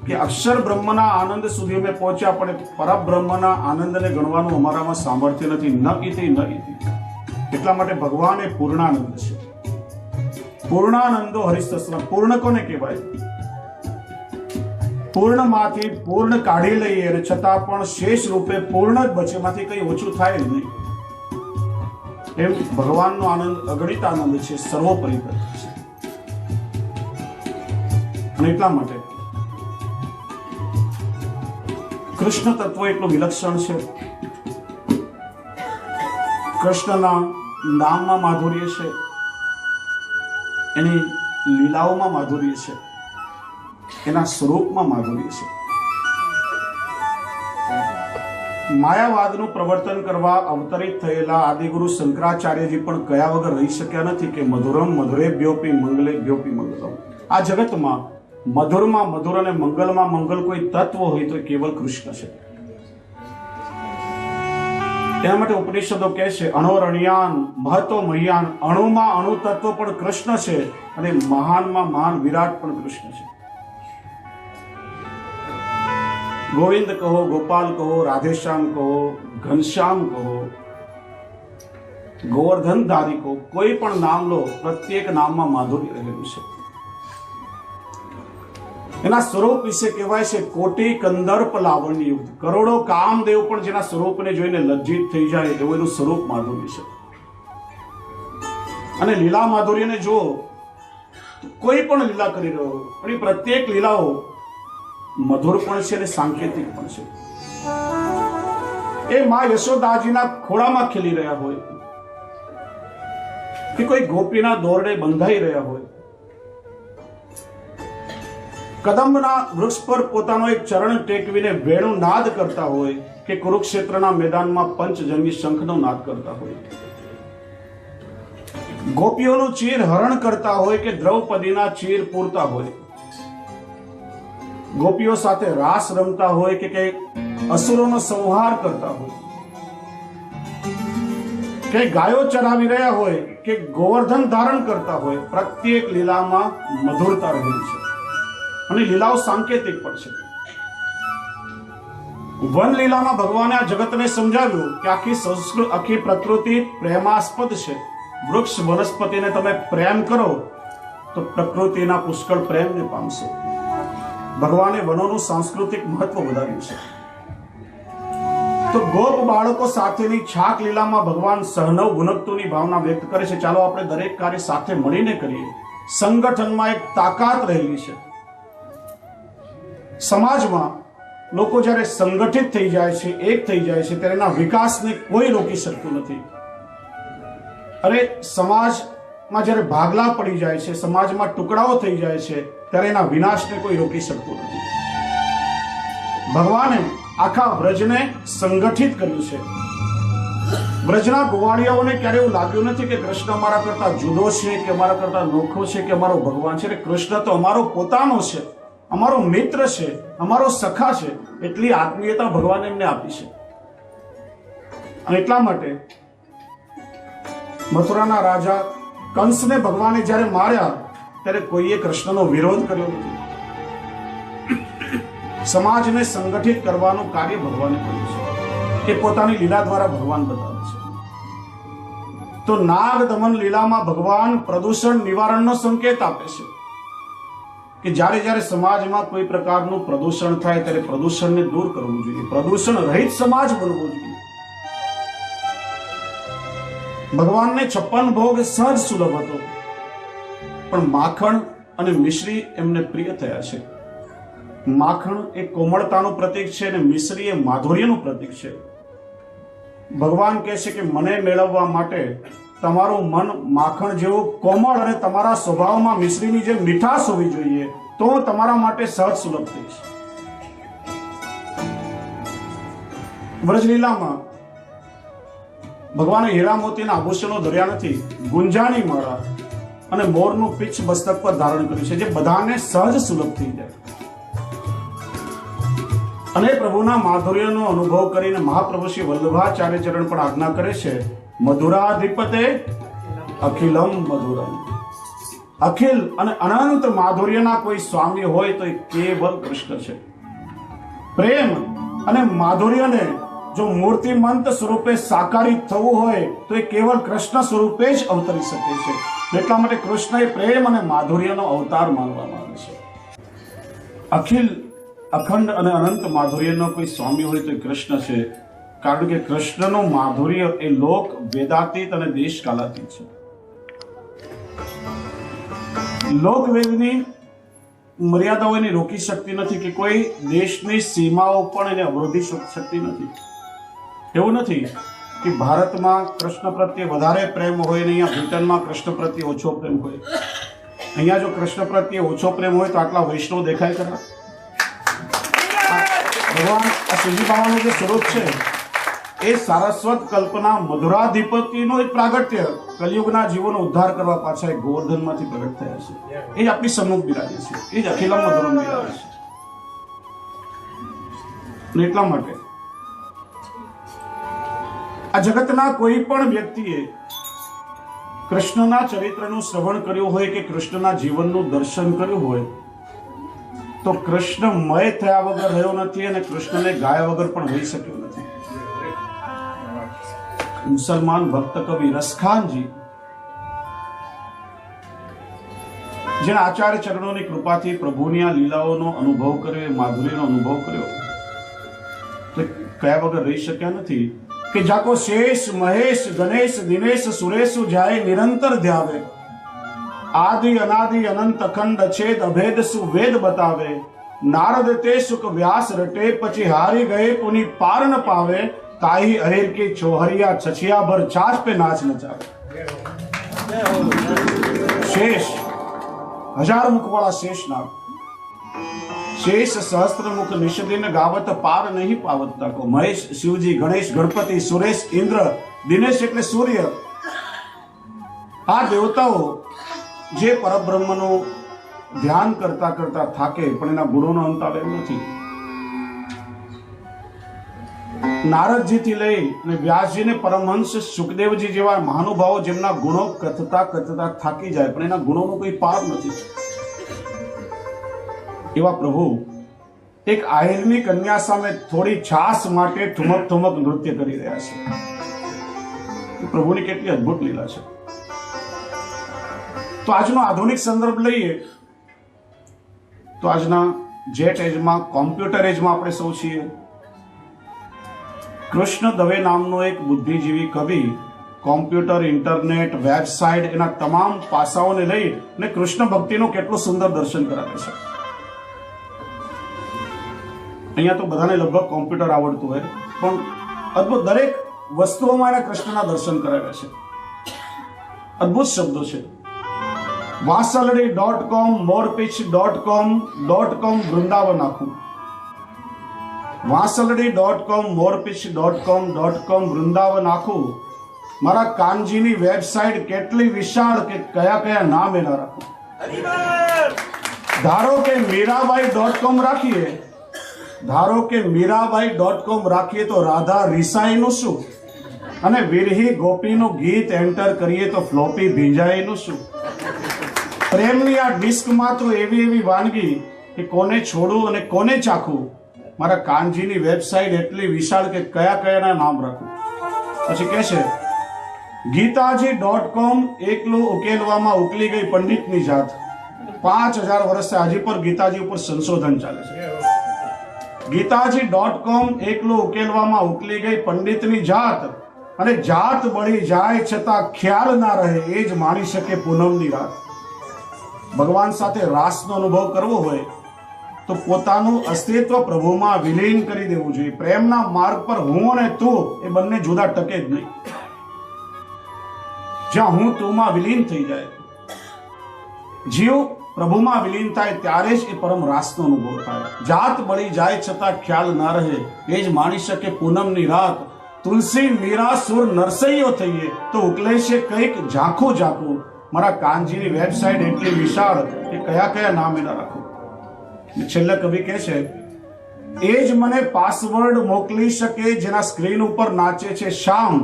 કે અક્ષર બ્રહ્મના આનંદ સુધી અમે પહોંચ્યા, પણ પરબ્રહ્મના આનંદને ગણવાનું અમારામાં સામર્થ્ય નથી. ન ઇતિ ન ઇતિ. એટલા માટે ભગવાન એ પૂર્ણાનંદ છે. પૂર્ણાનંદો હરિસ્તસ્વ. પૂર્ણ કોને કહેવાય? પૂર્ણમાંથી પૂર્ણ કાઢી લઈએ અને છતાં પણ શેષ રૂપે પૂર્ણ જ બચે, એમાંથી કઈ ઓછું થાય જ નહીં. એમ ભગવાનનો આનંદ અગણિત આનંદ છે, સર્વોપરી છે. અને એટલા માટે કૃષ્ણ તત્વ એટલું વિલક્ષણ છે. કૃષ્ણના નામમાં માધુર્ય છે, એની લીલાઓમાં માધુર્ય છે, એના સ્વરૂપમાં માધુર્ય છે. માયાવાદનું પ્રવર્તન કરવા અવતરિત થયેલા આદિગુરુ શંકરાચાર્યજી પણ કયા વગર રહી શક્યા નથી કે મધુરમ મધુરેભ્યોપી મંગલેભ્યોપી મંગલમ. આ જગતમાં મધુરમાં મધુર અને મંગલમાં મંગલ કોઈ તત્વ હોય તો એ કેવલ કૃષ્ણ છે. તેના માટે ઉપનિષદો કહે છે અણોરણ્યાન મહત્વ મહ્યાન, અણુમાં અણુ તત્વ પણ કૃષ્ણ છે અને મહાનમાં મહાન વિરાટ પણ કૃષ્ણ છે. ગોવિંદ કહો, ગોપાલ કહો, રાધેશ્યામ કહો, ઘનશ્યામ કહો, ગોવર્ધન ધારી કહો, કોઈ પણ નામ લો, પ્રત્યેક નામમાં માધુર્ય રહેલું છે. એના સ્વરૂપ વિશે કહેવાય છે કોટી કંદર્પ લાવણ્ય યુક્ત, કરોડો કામદેવ પણ જેના સ્વરૂપને જોઈને લજ્જિત થઈ જાય એવું એનું સ્વરૂપ માધુર્ય છે. અને લીલા માધુર્યને જો કોઈ પણ લીલા કરી રહ્યો, પણ એ પ્રત્યેક લીલાઓ મધુર પણ છે અને સાંકેતિક પણ છે. એ માં યશોદાજીના ખોળામાં ખેલી રહ્યા હોય કે કોઈ ગોપીના દોરડે બંધાઈ રહ્યા હોય, કદંબના વૃક્ષ પર પોતાનો એક ચરણ ટેકવીને વેણુ નાદ કરતા હોય કે કુરુક્ષેત્રના મેદાનમાં પંચજંગી શંખનો નાદ કરતા હોય, ગોપીઓનું ચીર હરણ કરતા હોય કે દ્રૌપદીના ચીર પૂરતા હોય, ગોપીઓ સાથે રાસ રમતા હોય કે અસુરોનો સંહાર કરતા હોય, કે ગાયો ચરાવી રહ્યા હોય કે ગોવર્ધન ધારણ કરતા હોય, પ્રત્યેક લીલામાં મધુરતા રહેલી છે અને લીલાઓ સાંકેતિક પણ છે. વન લીલામાં ભગવાને આ જગતને સમજાવ્યું કે આખી પ્રકૃતિ પ્રેમાસ્પદ છે. વૃક્ષ વનસ્પતિને તમે પ્રેમ કરો તો પ્રકૃતિના પુષ્કળ પ્રેમને પામશો. ભગવાને વનોનું સાંસ્કૃતિક મહત્વ વધાર્યું છે. તો ગોપ બાળકો સાથેની છાક લીલામાં ભગવાન સહનવ ગુણક્તુની ભાવના વ્યક્ત કરે છે. ચાલો આપણે દરેક કાર્ય સાથે મળીને કરીએ. સંગઠનમાં એક તાકાત રહેલી છે. સમાજમાં લોકો જ્યારે સંગઠિત થઈ જાય છે, એક થઈ જાય છે, ત્યારે એના વિકાસને કોઈ રોકી શકતું નથી. અરે સમાજમાં જ્યારે ભાગલા પડી જાય છે, સમાજમાં ટુકડાઓ થઈ જાય છે, ત્યારે એના વિનાશને કોઈ રોકી શકતું નથી. ભગવાને આખા વ્રજને સંગઠિત કર્યું છે. વ્રજના ગોવાળિયાઓને ક્યારે એવું લાગ્યું નથી કે કૃષ્ણ અમારા કરતા જુદો છે, કે અમારા કરતા નોખો છે, કે અમારો ભગવાન છે. કૃષ્ણ તો અમારો પોતાનો છે, અમારો મિત્ર છે, અમારો સખા છે. એટલી આત્મીયતા ભગવાને એમને આપી છે. અને એટલા માટે મથુરાના રાજા કંસને ભગવાને જ્યારે માર્યા ત્યારે કોઈએ કૃષ્ણનો વિરોધ કર્યો નથી. સમાજને સંગઠિત કરવાનું કાર્ય ભગવાને કર્યું છે. એ પોતાની લીલા દ્વારા ભગવાન બતાવે છે. તો નાગ દમન લીલામાં ભગવાન પ્રદૂષણ નિવારણનો સંકેત આપે છે કે જ્યારે જ્યારે સમાજમાં કોઈ પ્રકારનું પ્રદૂષણ થાય ત્યારે પ્રદૂષણને દૂર કરવું જોઈએ. પ્રદૂષણ રહિત સમાજ બનવો જોઈએ. ભગવાનને 56 ભોગ સહજ સુલભ હતો, પણ માખણ અને મિશ્રી એમને પ્રિય થયા છે. માખણ એ કોમળતાનું પ્રતીક છે અને મિશ્રી એ માધુર્યનું પ્રતીક છે. ભગવાન કહે છે કે મને મેળવવા માટે તમારું મન માખણ જેવું કોમળ અને તમારા સ્વભાવમાં મિશ્રીની જેમ મીઠાશ હોવી જોઈએ, તો તમારા માટે સહજ સુલભ થઈશ. વ્રજલીલામાં ભગવાને હીરા મોતીના આભૂષણો ધર્યા નથી, ગુંજાની માળા અને મોરનું પીછ મસ્તક પર ધારણ કર્યું છે, જે બધાને સહજ સુલભ થઈ જાય. અને પ્રભુના માધુર્યનો અનુભવ કરીને મહાપ્રભુ શ્રી વલ્લભાચાર્ય ચરણ પણ આજ્ઞા કરે છે, મધુરાધિપતે અખિલમ મધુરમ. અખિલ અને અનંત માધુર્યના કોઈ સ્વામી હોય તો એ કેવલ કૃષ્ણ છે. પ્રેમ અને માધુર્યને જો મૂર્તિમંત સ્વરૂપે સાકારિત થવું હોય તો એ કેવલ કૃષ્ણ સ્વરૂપે જ અવતરી શકે છે. એટલા માટે કૃષ્ણ એ પ્રેમ અને માધુર્યનો અવતાર માનવામાં આવે છે. અખિલ, અખંડ અને અનંત માધુર્યનો કોઈ સ્વામી હોય તો એ કૃષ્ણ છે. કારણ કે કૃષ્ણનું માધુર્ય એ લોક વેદાતીત અને દેશકાલાતીત છે. લોકવેદની મર્યાદાઓ એને રોકી શકતી નથી કે કોઈ દેશની સીમાઓ પણ એને અવરોધી શકતી નથી. એવું નથી કે ભારતમાં કૃષ્ણ પ્રત્યે વધારે પ્રેમ હોય ને અહીંયા બ્રિટનમાં કૃષ્ણ પ્રત્યે ઓછો પ્રેમ હોય. અહીંયા જો કૃષ્ણ પ્રત્યે ઓછો પ્રેમ હોય તો આટલા વૈષ્ણવ દેખાય ખરા? ભગવાન આ શ્રીજી બાબાનું જે સ્વરૂપ છે એ સારસ્વત કલ્પના મધુરાધિપતિનો એક પ્રાગટ્ય કલયુગના જીવોનો ઉદ્ધાર કરવા પાછા એક ગોવર્ધનમાંથી પ્રગટ થયા છે. એ જ આપણી સન્મુખ બિરાજે છે, એ જ અખિલમ મધુરમ બિરાજે છે. અને એટલા માટે આ જગતના કોઈ પણ વ્યક્તિએ કૃષ્ણના ચરિત્રનું શ્રવણ કર્યું હોય કે કૃષ્ણના જીવનનું દર્શન કર્યું હોય તો કૃષ્ણમય થયા વગર રહ્યો નથી અને કૃષ્ણને ગાયા વગર પણ રહી શક્યો નથી. મુસલમાન ભક્ત કવિ રસખાનજી, જેને આચાર્ય ચરણોની કૃપાથી પ્રભુની આ લીલાઓનો અનુભવ કર્યો, માધુર્યનો અનુભવ કર્યો, તો કયા વગર રહી શક્યા નથી કે જાકો શેષ મહેશ ગણેશ દિનેશ સુરેશ જાય નિરંતર ધ્યાવે, આદિ અનાદિ અનંત અખંડ અછેદ અભેદ સુવેદ બતાવે, નારદ તે સુખ વ્યાસ રટે પછી હારી ગયે પુની પાર ન પાવે, તાહી અહેર કે ચોહરિયા છછિયા ભર છાછ પે નાચ નચાવે. શેષ, હજાર મુખ વાળા શેષ નાગ, शेष सहस्त्र मुख निषदिन गावत पार नहीं पावत तको. महेश शिवजी, गणेश, गणपति, सुरेश, इंद्र, दिनेश એટલે સૂર્ય, આ દેવતાઓ જે પરબ્રહ્મનું ધ્યાન કરતા કરતા થાકે પણ એના ગુણોનો અંત આવે એમ નથી. નારદજીથી લઈ અને વ્યાસજીને પરમહંસ સુખદેવજી જેવા મહાનુભાવો જેમના ગુણો કથતા કથતા થાકી જાય પણ એના ગુણોનો કોઈ પાર નથી. એવા પ્રભુ એક આહિરની કન્યા સામે થોડી છાસ માટે ઠુમક ઠુમક નૃત્ય કરી રહ્યા છે. પ્રભુની કેટલી અદ્ભુત લીલા છે. તો આજનો આધુનિક સંદર્ભ લઈએ તો આજના જેટ એજમાં, કોમ્પ્યુટર એજમાં આપણે સૌ છીએ. કૃષ્ણ દવે નામનો એક બુદ્ધિજીવી કવિ કોમ્પ્યુટર, ઇન્ટરનેટ, વેબસાઇટ એના તમામ પાસાઓને લઈ અને કૃષ્ણ ભક્તિનું કેટલું સુંદર દર્શન કરાવે છે. અહીંયા તો બધાને લગભગ કોમ્પ્યુટર આવડતું હોય પણ અદ્ભુત દરેક વસ્તુઓમાં એના કૃષ્ણના દર્શન કરાવ્યા છે. અદ્ભુત શબ્દો છે. વાસલડી.com, morepitch.com વૃંદાવન આખું. વાસલડી.com, morepitch.com વૃંદાવન આખું. મારા કાનજીની વેબસાઇટ કેટલી વિશાળ કે કયા કયા નામ એના રાખું. ધારો કે મીરાબાઈ.com રાખીએ, ધારો કે મીરાબાઈ.com રાખીએ તો રાધા રીસાઈનું શું, અને વિરહી ગોપીનું ગીત એન્ટર કરીએ તો ફ્લોપી ભીંજાઈનું શું. પ્રેમની આ ડિસ્કમાં તો એવી એવી વાનગી કે કોને છોડું અને કોને ચાખું. મારા કાનજીની વેબસાઇટ એટલી વિશાળ કે કયા કયાના નામ રાખું. પછી કહે છે ગીતાજી.com એકલું ઉકેલવામાં ઉકલી ગઈ પંડિતની જાત. 5000 વર્ષથી હજી પર ગીતાજી ઉપર સંશોધન ચાલે છે. ગીતાજી.com એકલું ઉકેલવામાં ઉકલી ગઈ પંડિતની જાત, અને જાત બળી જાય છતાં ખ્યાલ ના રહે એ જ માણી શકે પૂનમની રાત. ભગવાન સાથે રાસનો અનુભવ કરવો હોય તો પોતાનું અસ્તિત્વ પ્રભુમાં વિલીન કરી દેવું જોઈએ. પ્રેમના માર્ગ પર હું અને તું એ બંને જુદા ટકે જ નહીં. જ્યાં હું તુંમાં વિલીન થઈ જાય, જીવ પ્રભુમાં વિલીન થાય ત્યારે જ એ પરમ રાસનો અનુભવ થાય. જાત બળી જાય છતાં ખ્યાલ ના રહે એ જ માણી શકે પૂનમની રાત. તુલસી મીરા સુર નરસૈયો થઈએ તો ઉકલે છે કંઈક ઝાંખું ઝાંખું. મારા કાનજીની વેબસાઇટ એટલી વિશાળ કે કયા કયા નામ એના રાખું. છેલ્લે કવિ કહે છે એ જ મને પાસવર્ડ મોકલી શકે જેના સ્ક્રીન ઉપર નાચે છે શામ,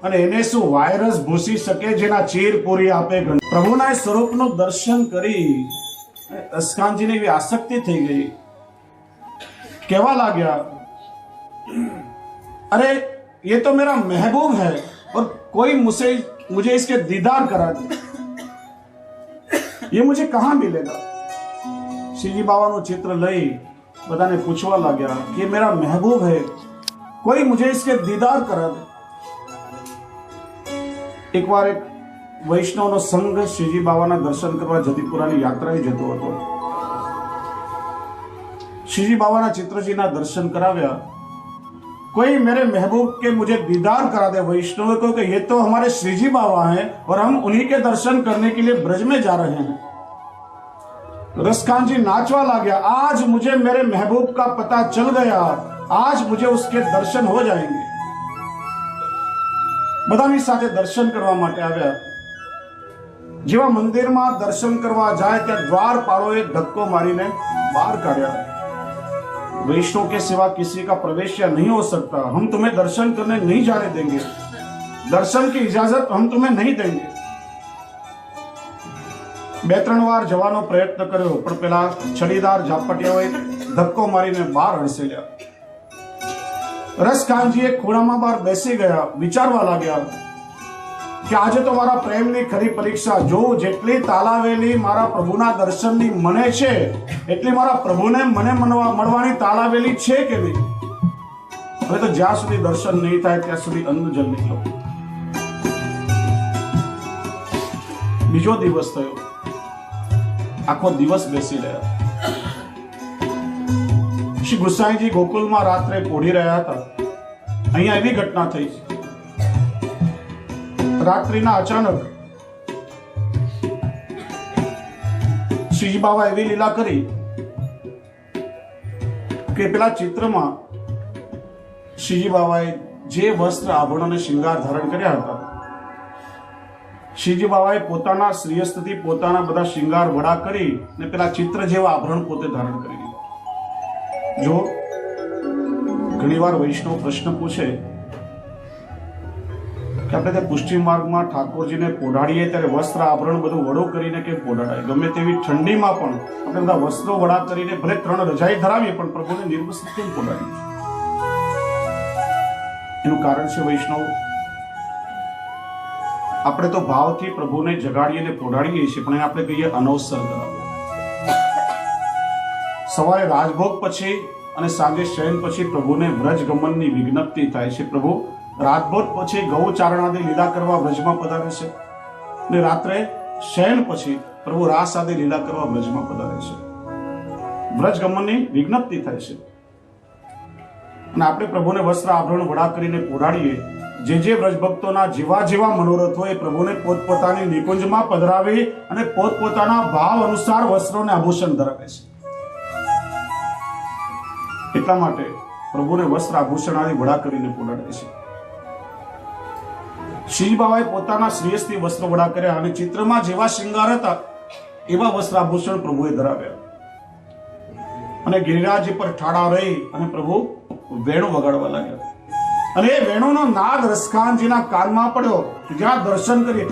અને એને શું વાયરસ ભૂસી શકે જેના ચીર પૂરી આપે. પ્રભુના સ્વરૂપનું દર્શન કરી રસખાનજીને એવી આસક્તિ થઈ ગઈ, કહેવા લાગ્યા અરે ये तो मेरा महबूब है और कोई मुझे इसके दीदार करा दे, ये मुझे कहां मिलेगा. श्रीजी बाबा નું ચિત્ર લઈ બધાને પૂછવા લાગ્યા કે मेरा महबूब है, कोई मुझे इसके दीदार करा दे. એકવાર એક વૈષ્ણવનો સંઘ શ્રીજી બાબાના દર્શન કરવા જતીપુરાની યાત્રાએ જતો હતો. श्रीजी बाबाના ચિત્રજીના દર્શન કરાવ્યા. कोई मेरे महबूब के मुझे दीदार करा दे. वैष्णव को कि ये तो हमारे श्रीजी बाबा हैं और हम उन्हीं के दर्शन करने के लिए ब्रज में जा रहे हैं. रसखान जी नाचवा लगा, आज मुझे मेरे महबूब का पता चल गया, आज मुझे उसके दर्शन हो जाएंगे. બધાની સાથે દર્શન કરવા માટે આવ્યા. જેવા મંદિરમાં દર્શન કરવા જાય ત્યાં દ્વારપાળોએ ધક્કો મારીને બહાર કાઢ્યા. वैष्णव के सिवा किसी का प्रवेश या नहीं हो सकता, हम तुम्हें दर्शन करने नहीं जाने देंगे, दर्शन की इजाजत हम तुम्हें नहीं देंगे. બે ત્રણ વાર જવાનો પ્રયત્ન કર્યો, પણ પેલા છડીદાર ઝાપટિયાઓએ ધક્કો મારીને બહાર હડસેલ્યા. રસકાનજી એક ખૂણામાં બહાર બેસી ગયા, વિચારવા લાગ્યા કે આજે તો મારા પ્રેમની ખરી પરીક્ષા જોઉં. જેટલી તાલાવેલી મારા પ્રભુના દર્શનની મને છે, એટલી મારા પ્રભુને મને મળવાની તાલાવેલી છે કે નહીં. હવે તો જ્યાં સુધી દર્શન નહીં થાય ત્યાં સુધી અન્ન જલ નહીં લો. બીજો દિવસ થયો, આખો દિવસ બેસી રહ્યા. શ્રી ગુસાઈજી ગોકુલમાં રાત્રે પોઢી રહ્યા હતા. અહીંયા એવી ઘટના થઈ. રાત્રિના અચાનક શ્રીજી બાબા એવી લીલા કરી કે પેલા ચિત્રમાં શ્રીજી બાબાએ જે વસ્ત્ર આભરણ અને શૃંગાર ધારણ કર્યા હતા, શ્રીજી બાબાએ પોતાના શ્રીયસ્તથી પોતાના બધા શૃંગાર વડા કરી ને પેલા ચિત્ર જેવા આભરણ પોતે ધારણ કરી લીધા. જો ઘણીવાર વૈષ્ણવ પ્રશ્ન પૂછે કે આપણે તે પુષ્ટિ માર્ગમાં ઠાકોરજીને પોઢાડીએ ત્યારે વસ્ત્ર આભરણ બધું વડો કરીને કેમ પોઢાડાય? ગમે તેવી ઠંડીમાં પણ આપણે બધા વસ્ત્રો વડા કરીને ભલે 3 રજાઈ ધરાવીએ પણ પ્રભુને નિર્વસ્ત્ર કેમ પોઢાડીએ? એનું કારણ છે વૈષ્ણવ, આપણે તો ભાવથી પ્રભુને જગાડીએ અને પોઢાડીએ છીએ, પણ આપણે કહીએ અનવસર કરાવો. સવારે રાજભોગ પછી અને સાંજે શયન પછી પ્રભુને વ્રજ ગમનની વિજ્ઞપ્તિ થાય છે. પ્રભુ રાતભોર પછી ગૌચારણાદિ લીલા કરવા વ્રજમાં પધારે છે, અને રાત્રે શયન પછી પ્રભુ રાસ આદિ લીલા કરવા વ્રજમાં પધારે છે. વ્રજ ગમનની વિજ્ઞપ્તિ થાય છે, અને આપણે પ્રભુને વસ્ત્ર આભરણ વડા કરીને પોઢાડીએ. જે વ્રજ ભક્તોના જેવા મનોરથ હોય પ્રભુને પોતપોતાની નિકુંજમાં પધરાવી અને પોતપોતાના ભાવ અનુસાર વસ્ત્રોને આભૂષણ ધરાવે છે. એટલા માટે પ્રભુને વસ્ત્ર આભૂષણ આદિ વડા કરીને પોઢાડે છે. શ્રીજી બાબાએ પોતાના શ્રેયસથી વસ્ત્ર વડા કર્યા અને ચિત્રમાં જેવા શૃંગાર હતા એવા વસ્ત્ર આભૂષણ પ્રભુએ ધરાવ્યા. અને ગિરિરાજ પર ઠાડા રહી અને પ્રભુ વેણુ વગાડવા લાગ્યા. અને એ વેણુનો નાદ રસખાનજીના કાનમાં પડ્યો. જ્યાં દર્શન કરીએ,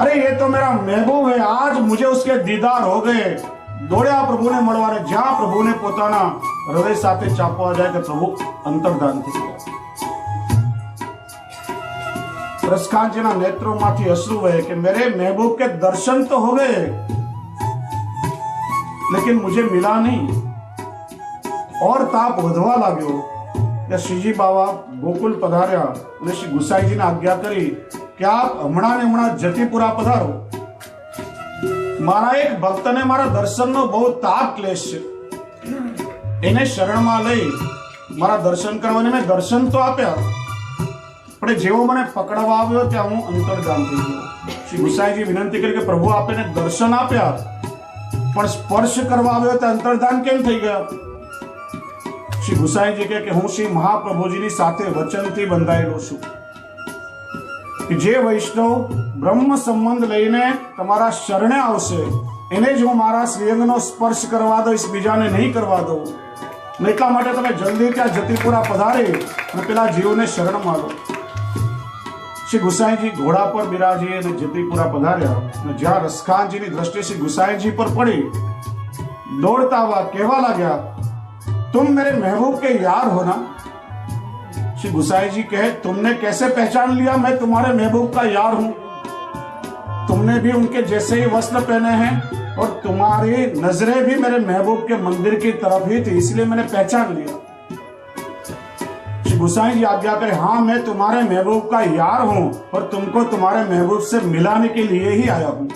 અરે ये तो मेरा महबूब है, आज मुझे उसके दीदार हो गए. દોડ્યા પ્રભુને મળવાને. જ્યાં પ્રભુને પોતાના હૃદય સાથે ચાપવા જાય કે પ્રભુ અંતર્ધાન થઈ ગયા. रसखानजीના નેત્રોમાંથી અશ્રુ વહે कि मेरे महबूब के दर्शन तो हो गए लेकिन मुझे मिला नहीं. और ताप વધવા લાગ્યો. કે શ્રીજી બાબા ગોકુલ પધાર્યા અને શ્રી ગુસાઈજીને આજ્ઞા કરી કે આપ હમણાં જતીપુરા પધારો. મારા એક ભક્તને મારા દર્શનનો બહુ તાપ ક્લેશ છે, એને શરણમાં લઈ મારા દર્શન કરવાને મેં દર્શન તો આપ્યા, પણ જેવો મને પકડવા આવ્યો ત્યાં હું અંતર્ધાન થઈ ગયો. શ્રી ગુસાઈજી વિનંતી કરી કે પ્રભુ આપને દર્શન આપ્યા પણ સ્પર્શ કરવા આવ્યો ત્યાં અંતર્ધાન કેમ થઈ ગયા? શ્રી ગુસાઈજી કહે કે હું શ્રી મહાપ્રભુજીની સાથે વચનથી બંધાયેલો છું કે જે વૈષ્ણવ બ્રહ્મ સંબંધ લઈને તમારા શરણે આવશે એને જ હું મારા શ્રીઅંગનો સ્પર્શ કરવા દઈશ, બીજાને નહીં કરવા દઉં. એટલા માટે તમે જલ્દી ત્યાં જતીપુરા પધારી અને પેલા જીવને શરણમાં લો. શ્રી ગુસાઈજી ઘોડા પર બિરાજી અને જતીપુરા પધાર્યા અને જ્યાં રસખાનજીની દ્રષ્ટિ શ્રી ગુસાઈજી પર પડી, દોડતા हुआ કહેવા લાગ્યા, तुम मेरे महबूब के यार हो ना? श्री गुसाई जी कहे, तुमने कैसे पहचान लिया मैं तुम्हारे महबूब का यार हूं? तुमने भी उनके जैसे ही वस्त्र पहने हैं और तुम्हारी नजरें भी मेरे महबूब के मंदिर की तरफ ही थी, इसलिए मैंने पहचान लिया. श्री गुसाई जी आज्ञा करे, हाँ मैं तुम्हारे महबूब का यार हूं और तुमको तुम्हारे महबूब से मिलाने के लिए ही आया हूं.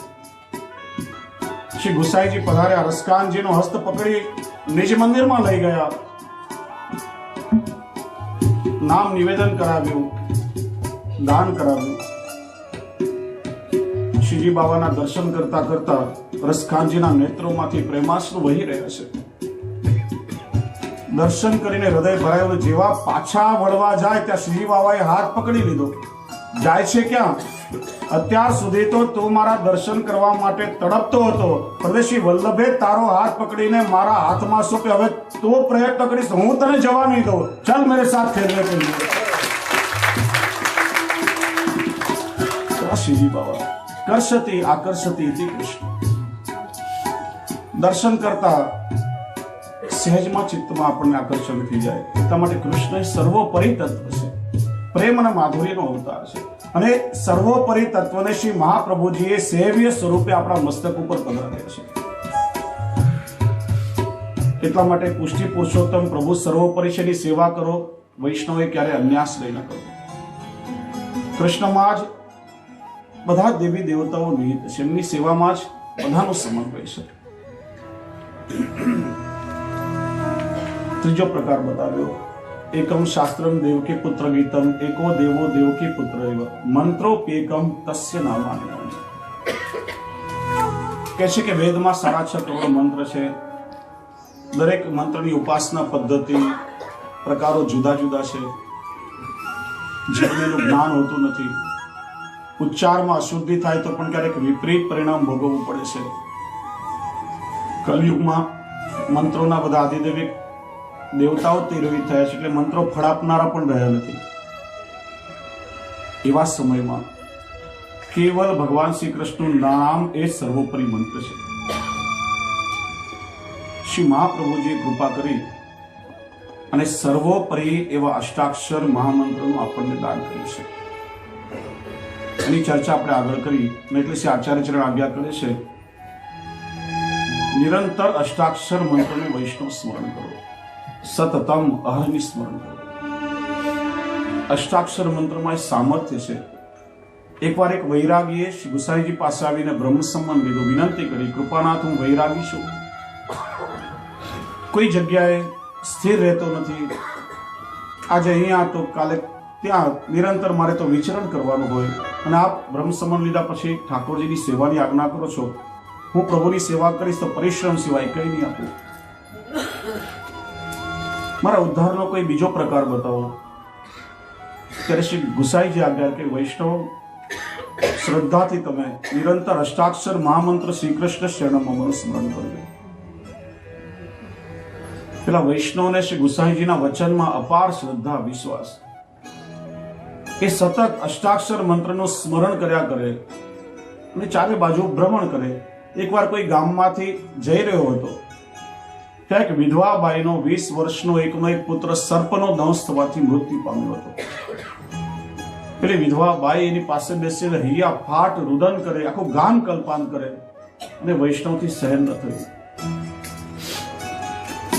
श्री गुसाई जी पधार्या. रसखानजी नो हस्त पकड़ी निज मंदिर में लई गया. नाम निवेदन कराव्યું, દાન કરાવ્યું. શ્રીજી બાબાના દર્શન કરતા કરતા રસખાનજીના નેત્રોમાંથી પ્રેમાશ્રુ વહી રહ્યા છે. દર્શન કરીને હૃદય ભરાયું. જેવા પાછા વળવા જાય ત્યાં શ્રીજી બાબાએ હાથ પકડી લીધો. જાય છે ક્યાં? અત્યાર સુધી તો તું મારા દર્શન કરવા માટે તડપતો હતો, હવે શ્રી વલ્લભે તારો હાથ પકડીને મારા હાથમાં સોંપ્યો. હવે તું પ્રયત્ન કરીશ, હું તને જવા નહીં દઉં. ચાલ મેરે સાથ ખેલને કે લીએ. શ્રીજી બાબા કર્ષતિ આકર્ષતિ ઇતિ કૃષ્ણ. દર્શન કરતા સહેજમાં ચિત્તમાં આપણને આકર્ષણ થઈ જાય. એટલા માટે કૃષ્ણ સર્વોપરી તત્વ છે, પ્રેમ અને માધુર્યનો અવતાર છે. અને સર્વોપરી તત્વને શ્રી મહાપ્રભુજીએ સેવ્ય સ્વરૂપે આપણા મસ્તક ઉપર પધરાવ્યા છે. એટલા માટે પુષ્ટિ પુરુષોત્તમ પ્રભુ સર્વોપરી છે, એની સેવા કરો. વૈષ્ણવે ક્યારે અન્યાશ્રય ન કરો. કૃષ્ણમાં જ બધા દેવી દેવતાઓ નિહિત છે, એમની સેવામાં જ બધાનો સમન્વય છે. ત્રીજો પ્રકાર બતાવ્યો, એકમ શાસ્ત્રમ દેવકી પુત્ર ગીતમ, એકો દેવો દેવકી પુત્ર એવ, મંત્રોપ્યેકમ તસ્ય નામાન્યમ. કહે છે કે વેદમાં 6.5 કરોડ મંત્ર છે. દરેક મંત્રની ઉપાસના પદ્ધતિ પ્રકારો જુદા જુદા છે. જેનું જ્ઞાન હોતું નથી. ઉચ્ચારમાં અશુદ્ધિ થાય તો પણ ક્યારેક વિપરીત પરિણામ ભોગવવું પડે છે. કલયુગમાં મંત્રોના બધા આદિદેવિક દેવતાઓ તિરોહિત થયા છે, એટલે મંત્રો ફળ આપનારા પણ રહ્યા નથી. એવા સમયમાં કેવલ ભગવાન શ્રી કૃષ્ણનું નામ એ સર્વોપરી મંત્ર છે. શ્રી મહાપ્રભુજીએ કૃપા કરી અને સર્વોપરી એવા અષ્ટાક્ષર મહામંત્રનું આપણને દાન કર્યું છે. એની ચર્ચા આપણે આગળ કરી. એટલે શ્રી આચાર્યચરણ આજ્ઞા કરે છે, નિરંતર અષ્ટાક્ષર મંત્રનું વૈષ્ણવ સ્મરણ કરો, સતતમ અહર્નિ સ્મરણ કરો. અષ્ટાક્ષર મંત્રમાં સામર્થ્ય છે. એકવાર એક વૈરાગીએ શ્રી ગુસાઈજી પાસે આવીને બ્રહ્મ સંબંધ લીધો, વિનંતી કરી, કૃપાનાથ હું વૈરાગી છું, કોઈ જગ્યાએ સ્થિર રહેતો નથી, આજે અહીંયા તો કાલે ત્યાં, નિરંતર મારે તો વિચરણ કરવાનું હોય, અને આપ બ્રહ્મ સંબંધ લીધા પછી ઠાકોરજીની સેવાની આજ્ઞા કરો છો, હું પ્રભુની સેવા કરીશ તો પરિશ્રમ સિવાય કંઈ નહીં આપું, મારા ઉદ્ધારનો કોઈ બીજો પ્રકાર બતાવો. ત્યારે શ્રી ગુસાઈજી આજ્ઞા કે વૈષ્ણવ શ્રદ્ધાથી તમે નિરંતર અષ્ટાક્ષર મહામંત્ર શ્રી કૃષ્ણ શરણમનું સ્મરણ કરજો. પેલા વૈષ્ણવને શ્રી ગુસાઈજીના વચનમાં અપાર શ્રદ્ધા વિશ્વાસ, એ સતત અષ્ટાક્ષર મંત્રનું સ્મરણ કર્યા કરે અને ચારે બાજુ ભ્રમણ કરે. એકવાર કોઈ ગામમાંથી જઈ રહ્યો હતો, ત્યાં એક વિધવા બાઈનો 20 વર્ષનો એકનો એક પુત્ર સર્પનો દંશ થવાથી મૃત્યુ પામ્યો હતો. પેલી વિધવા બાઈ એની પાસે બેસીને હૈયા ફાટ રુદન કરે, આખું ગાન કલ્પાન કરે, અને વૈષ્ણવથી સહન ન થયું.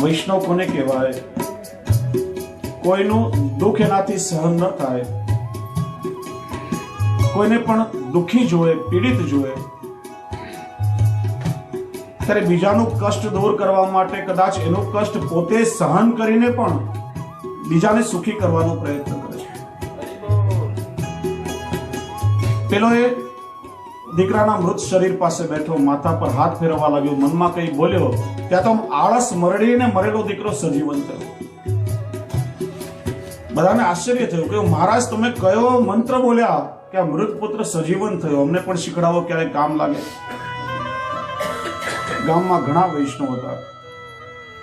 વૈષ્ણવ કોને કહેવાય? કોઈનું દુઃખ એનાથી સહન ન થાય, કોઈને પણ દુઃખી જોવે, પીડિત જોવે, ત્યારે બીજાનું કષ્ટ દૂર કરવા માટે કદાચ એનું કષ્ટ પોતે સહન કરીને પણ બીજાને સુખી કરવાનો પ્રયત્ન કરે છે. પેલો એ દીકરાના મૃત શરીર પાસે બેઠો, માથા પર હાથ ફેરવવા લાગ્યો, મનમાં કંઈ બોલ્યો, ત્યાં તો આળસ મરડીને મરેલો દીકરો સજીવન થયો. બધાને આશ્ચર્ય થયું કે મહારાજ તમે કયો મંત્ર બોલ્યા કે આ મૃત પુત્ર સજીવન થયો, અમને પણ શીખડાવો, ક્યારે કામ લાગે. ગામમાં ઘણા વૈષ્ણવ હતા.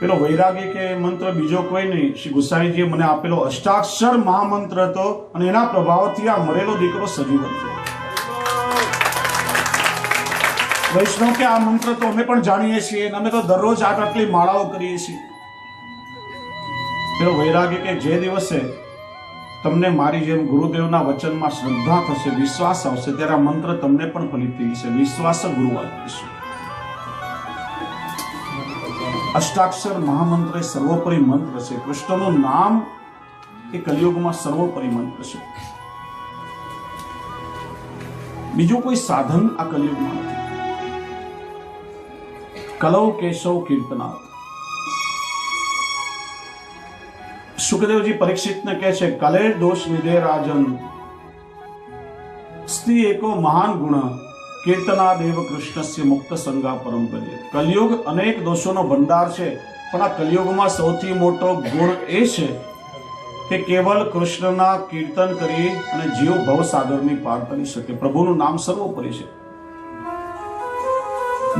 પેલો વૈરાગી કે મંત્ર બીજો કોઈ નહીં, શ્રી ગુસાઈજીએ મને આપેલો અષ્ટાક્ષર મહામંત્ર હતો, અને એના પ્રભાવથી આ મરેલો દીકરો સજીવન થયો. વૈષ્ણવ કે આ મંત્ર તો અમે પણ જાણીએ છીએ, અમે તો દરરોજ આટલી માળાઓ કરીએ છીએ. પેલો વૈરાગી કે જે દિવસે તમને મારી જેમ ગુરુદેવના વચનમાં શ્રદ્ધા થશે, વિશ્વાસ આવશે, ત્યારે આ મંત્ર તમને પણ ફલિત થઈ જશે. વિશ્વાસ ગુરુવાદ કરીશું. અષ્ટાક્ષર મહામંત્ર એ સર્વોપરી મંત્ર છે. કૃષ્ણનું નામ એ કલિયુગમાં સર્વોપરી મંત્ર છે. બીજું કોઈ સાધન આ કલિયુગમાં નથી. કલૌ કેશવ કીર્તનાથ. સુખદેવજી પરીક્ષિતને કહે છે, કલે દોષ નિધે રાજન સ્ત્રી એકો મહાન ગુણ કીર્તનાદેવ કૃષ્ણસ્ય મુક્ત સંગા પરંપર્ય. કલયુગ અનેક દોષોનો ભંડાર છે, પણ આ કલયુગમાં સૌથી મોટો ગુણ એ છે કે કેવલ કૃષ્ણના કીર્તન કરી અને જીવ ભવસાગરની પાર કરી શકે. પ્રભુનું નામ સર્વોપરી છે.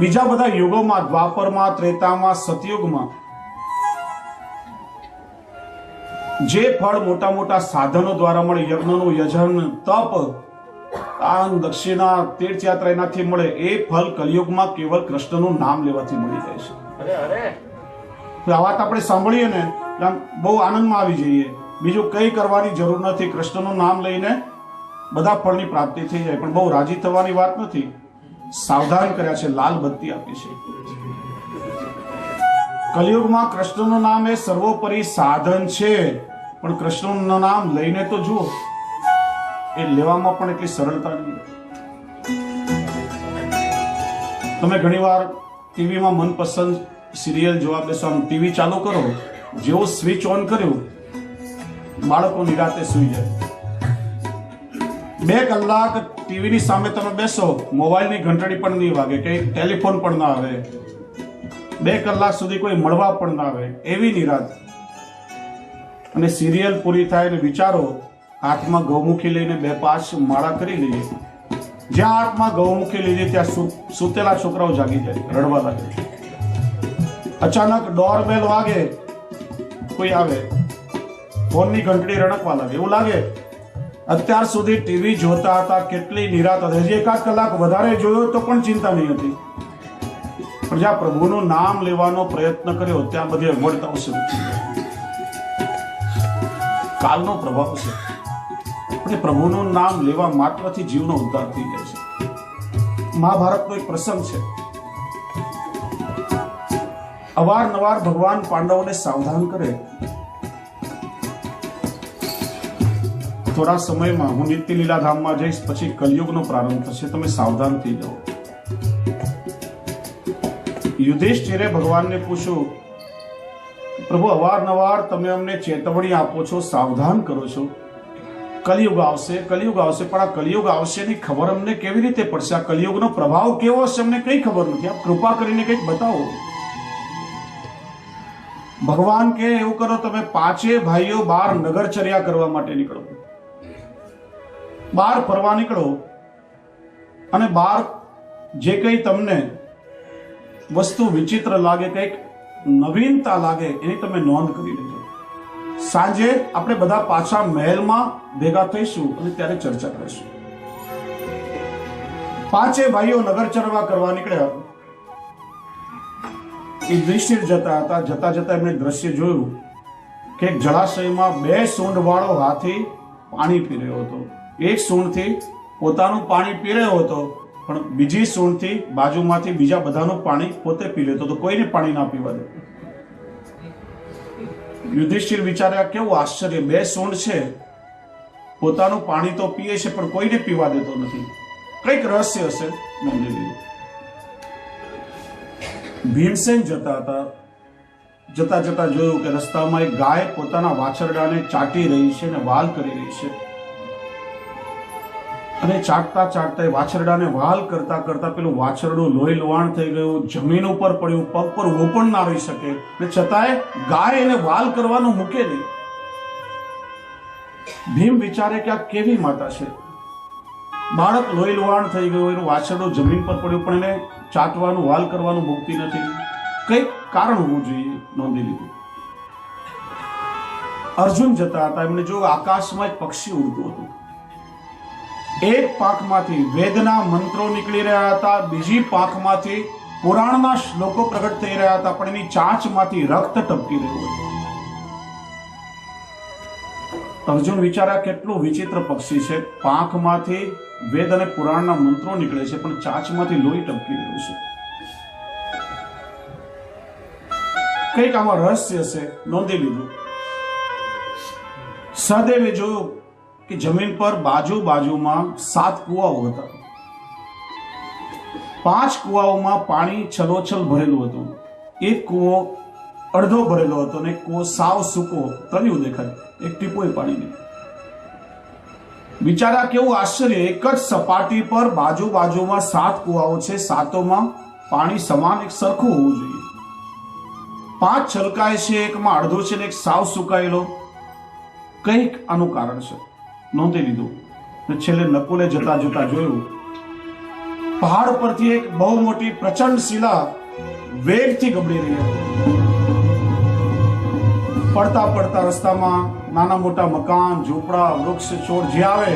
બીજા બધા યુગોમાં, દ્વાપરમાં, ત્રેતામાં, સતયુગમાં જે ફળ મોટા મોટા સાધનો દ્વારા મળે, યજ્ઞનું યજન, તપ, દાન, દક્ષિણા, તીર્થયાત્રા એનાથી મળે, એ ફળ કલિયુગમાં કેવલ કૃષ્ણનું નામ લેવાથી મળી જાય છે. આ વાત આપણે સાંભળીએ ને બહુ આનંદમાં આવી જઈએ. બીજું કઈ કરવાની જરૂર નથી. કૃષ્ણનું નામ લઈને બધા ફળની પ્રાપ્તિ થઈ જાય. પણ બહુ રાજી થવાની વાત નથી. સાવધાન કર્યા છે, લાલ બત્તી આપી છે. કલિયુગમાં કૃષ્ણનું નામ એ સર્વોપરી સાધન છે. પણ કૃષ્ણનું નામ લઈને તો જુઓ, એ લેવામાં પણ એટલી સરળતા નહીં. તમે ઘણીવાર ટીવીમાં મનપસંદ સિરિયલ જોવા બેસો, આમ ટીવી ચાલુ કરો, જેવો સ્વિચ ઓન કર્યું, બાળકો નિરાતે સૂઈ જાય. 2 કલાક ટીવીની સામે તમે બેસો, મોબાઈલની ઘંટડી પણ નહીં વાગે, કે ટેલિફોન પણ ના આવે, 2 કલાક સુધી કોઈ મળવા પણ ના આવે, એવી નિરાત. અને સિરિયલ પૂરી થાય ને વિચારો, હાથમાં ગૌમુખી લઈને 2-5 માળા કરી લઈએ. જ્યાં હાથમાં ગૌમુખી લીધી ત્યાં સુતેલા છોકરાઓ જાગી જાય, રડવા લાગે. અચાનક ડોરબેલ વાગે, કોઈ આવે, ફોનની ઘંટડી રણકવા લાગે. એવું લાગે અત્યાર સુધી ટીવી જોતા હતા, કેટલી નિરાત હતી. હજી 1 કલાક વધારે જોયો તો પણ ચિંતા નહીં હતી. પણ જ્યાં પ્રભુનું નામ લેવાનો પ્રયત્ન કર્યો, ત્યાં બધી અગવડતાઓ શરૂ થઈ. કાલનો પ્રભાવ છે. અને પ્રભુનું નામ લેવા માત્રથી જીવનો ઉદ્ધાર થઈ જાય છે. મહાભારતનો એક પ્રસંગ છે. અવારનવાર ભગવાન પાંડવોને સાવધાન કરે, થોડા સમયમાં હું નિત્ય લીલા ધામમાં જઈશ, પછી કલયુગનો પ્રારંભ થશે, તમે સાવધાન થઈ જાઓ. યુધિષ્ઠિરે ભગવાનને પૂછ્યું, પ્રભુ અવારનવાર તમે અમને ચેતવણી આપો છો, સાવધાન કરો છો, કલયુગ આવશે, કલયુગ આવશે, પણ આ કલયુગ આવશે ની ખબર અમને કેવી રીતે પડશે? આ કલયુગનો પ્રભાવ કેવો હશે અમને કઈ ખબર નથી. આપ કૃપા કરીને કંઈક બતાવો. ભગવાન કે એવું કરો, તમે 5 ભાઈઓ 12 નગરચર્યા કરવા માટે નીકળો, 12 ફરવા નીકળો, અને 12 જે કંઈ તમને વસ્તુ વિચિત્ર લાગે, કંઈક નવીનતા લાગે, એની તમે નોંધ કરી લેજો. સાંજે આપણે બધા પાછા મહેલમાં ભેગા થઈશું અને ત્યારે ચર્ચા કરીશું. 5 ભાઈઓ નગરચર્યા કરવા નીકળ્યા. યુધિષ્ઠિર જતા હતા. જતા જતા એમણે દ્રશ્ય જોયું કે એક જળાશયમાં 2 સૂંઢ વાળો હાથી પાણી પી રહ્યો હતો. એક સૂંઢથી પોતાનું પાણી પી રહ્યો હતો, પણ બીજી સૂંઢથી બાજુમાંથી બીજા બધાનું પાણી પોતે પી લેતો હતો. કોઈને પાણી ના પીવા દે. યુધિષ્ઠિર વિચાર્યા, કેવું આશ્ચર્ય, 2 સૂંઢ છે, પોતાનું પાણી તો પીએ છે, પણ કોઈને પીવા દેતો નથી. કંઈક રહસ્ય હશે. નોંધી લીધું. ભીમસેન જતા હતા. જતા જતા જોયું કે રસ્તામાં એક ગાય પોતાના વાછરડાને ચાટી રહી છે અને વાલ કરી રહી છે. અને ચાટતા ચાટતા એ વાછરડાને વાલ કરતા કરતા પેલું વાછરડું લોહી લુહાણ થઈ ગયું, જમીન ઉપર પડ્યું, પગ પર ઊભો પણ ના રહી શકે, અને છતાંય ગાય એને વાલ કરવાનું મૂકે નહીં. ભીમ વિચારે કે આ કેવી માતા છે? બાળક લોહી લુહાણ થઈ ગયું, એનું વાછરડું જમીન પર પડ્યું, પણ એને ચાટવાનું, વાલ કરવાનું મૂકતી નથી. કંઈક કારણ હોવું જોઈએ. નોંધી લીધું. અર્જુન જતા હતા. એમને જો આકાશમાં એક પક્ષી ઉડતું હતું. એક પાંખમાંથી વેદના મંત્રો નીકળી રહ્યા હતા, બીજી પાંખમાંથી પુરાણના શ્લોકો પ્રગટ થઈ રહ્યા હતા, પણ એની ચાંચમાંથી રક્ત ટપકી રહ્યું હતું. અર્જુન વિચાર્યા, કેટલું વિચિત્ર પક્ષી છે. પાંખમાંથી વેદ અને પુરાણના મંત્રો નીકળે છે, પણ ચાંચમાંથી લોહી ટપકી રહ્યું છે. કંઈક આમાં રહસ્ય છે. નોંધી લીધું. સહદેવે જોયું કે જમીન પર બાજુમાં 7 કુવાઓ હતા. 5 કુવાઓમાં પાણી છલોછલ ભરેલું હતું. એક કુવો અડધો ભરેલો હતો અને એક કુવો સાવ સૂકો તળિયું દેખાય, એક ટીપોય પાણી નહીં. વિચાર્યા, કેવું આશ્ચર્ય, એક જ સપાટી પર બાજુમાં 7 કુવાઓ છે, 7માં પાણી સમાન એક સરખું હોવું જોઈએ. 5 છલકાય છે, એકમાં અડધો છે ને એક સાવ સુકાયેલો. કંઈક આનું કારણ છે, નોંધી લીધું. ને છેલ્લે નકુલે જતા જતા જોયું પહાડ પરથી એક બહુ મોટી પ્રચંડ શિલા વેગથી ગબડી રહી હતી. પડતા પડતા રસ્તામાં નાના મોટા મકાન, ઝૂંપડા, વૃક્ષ, છોડ જે આવે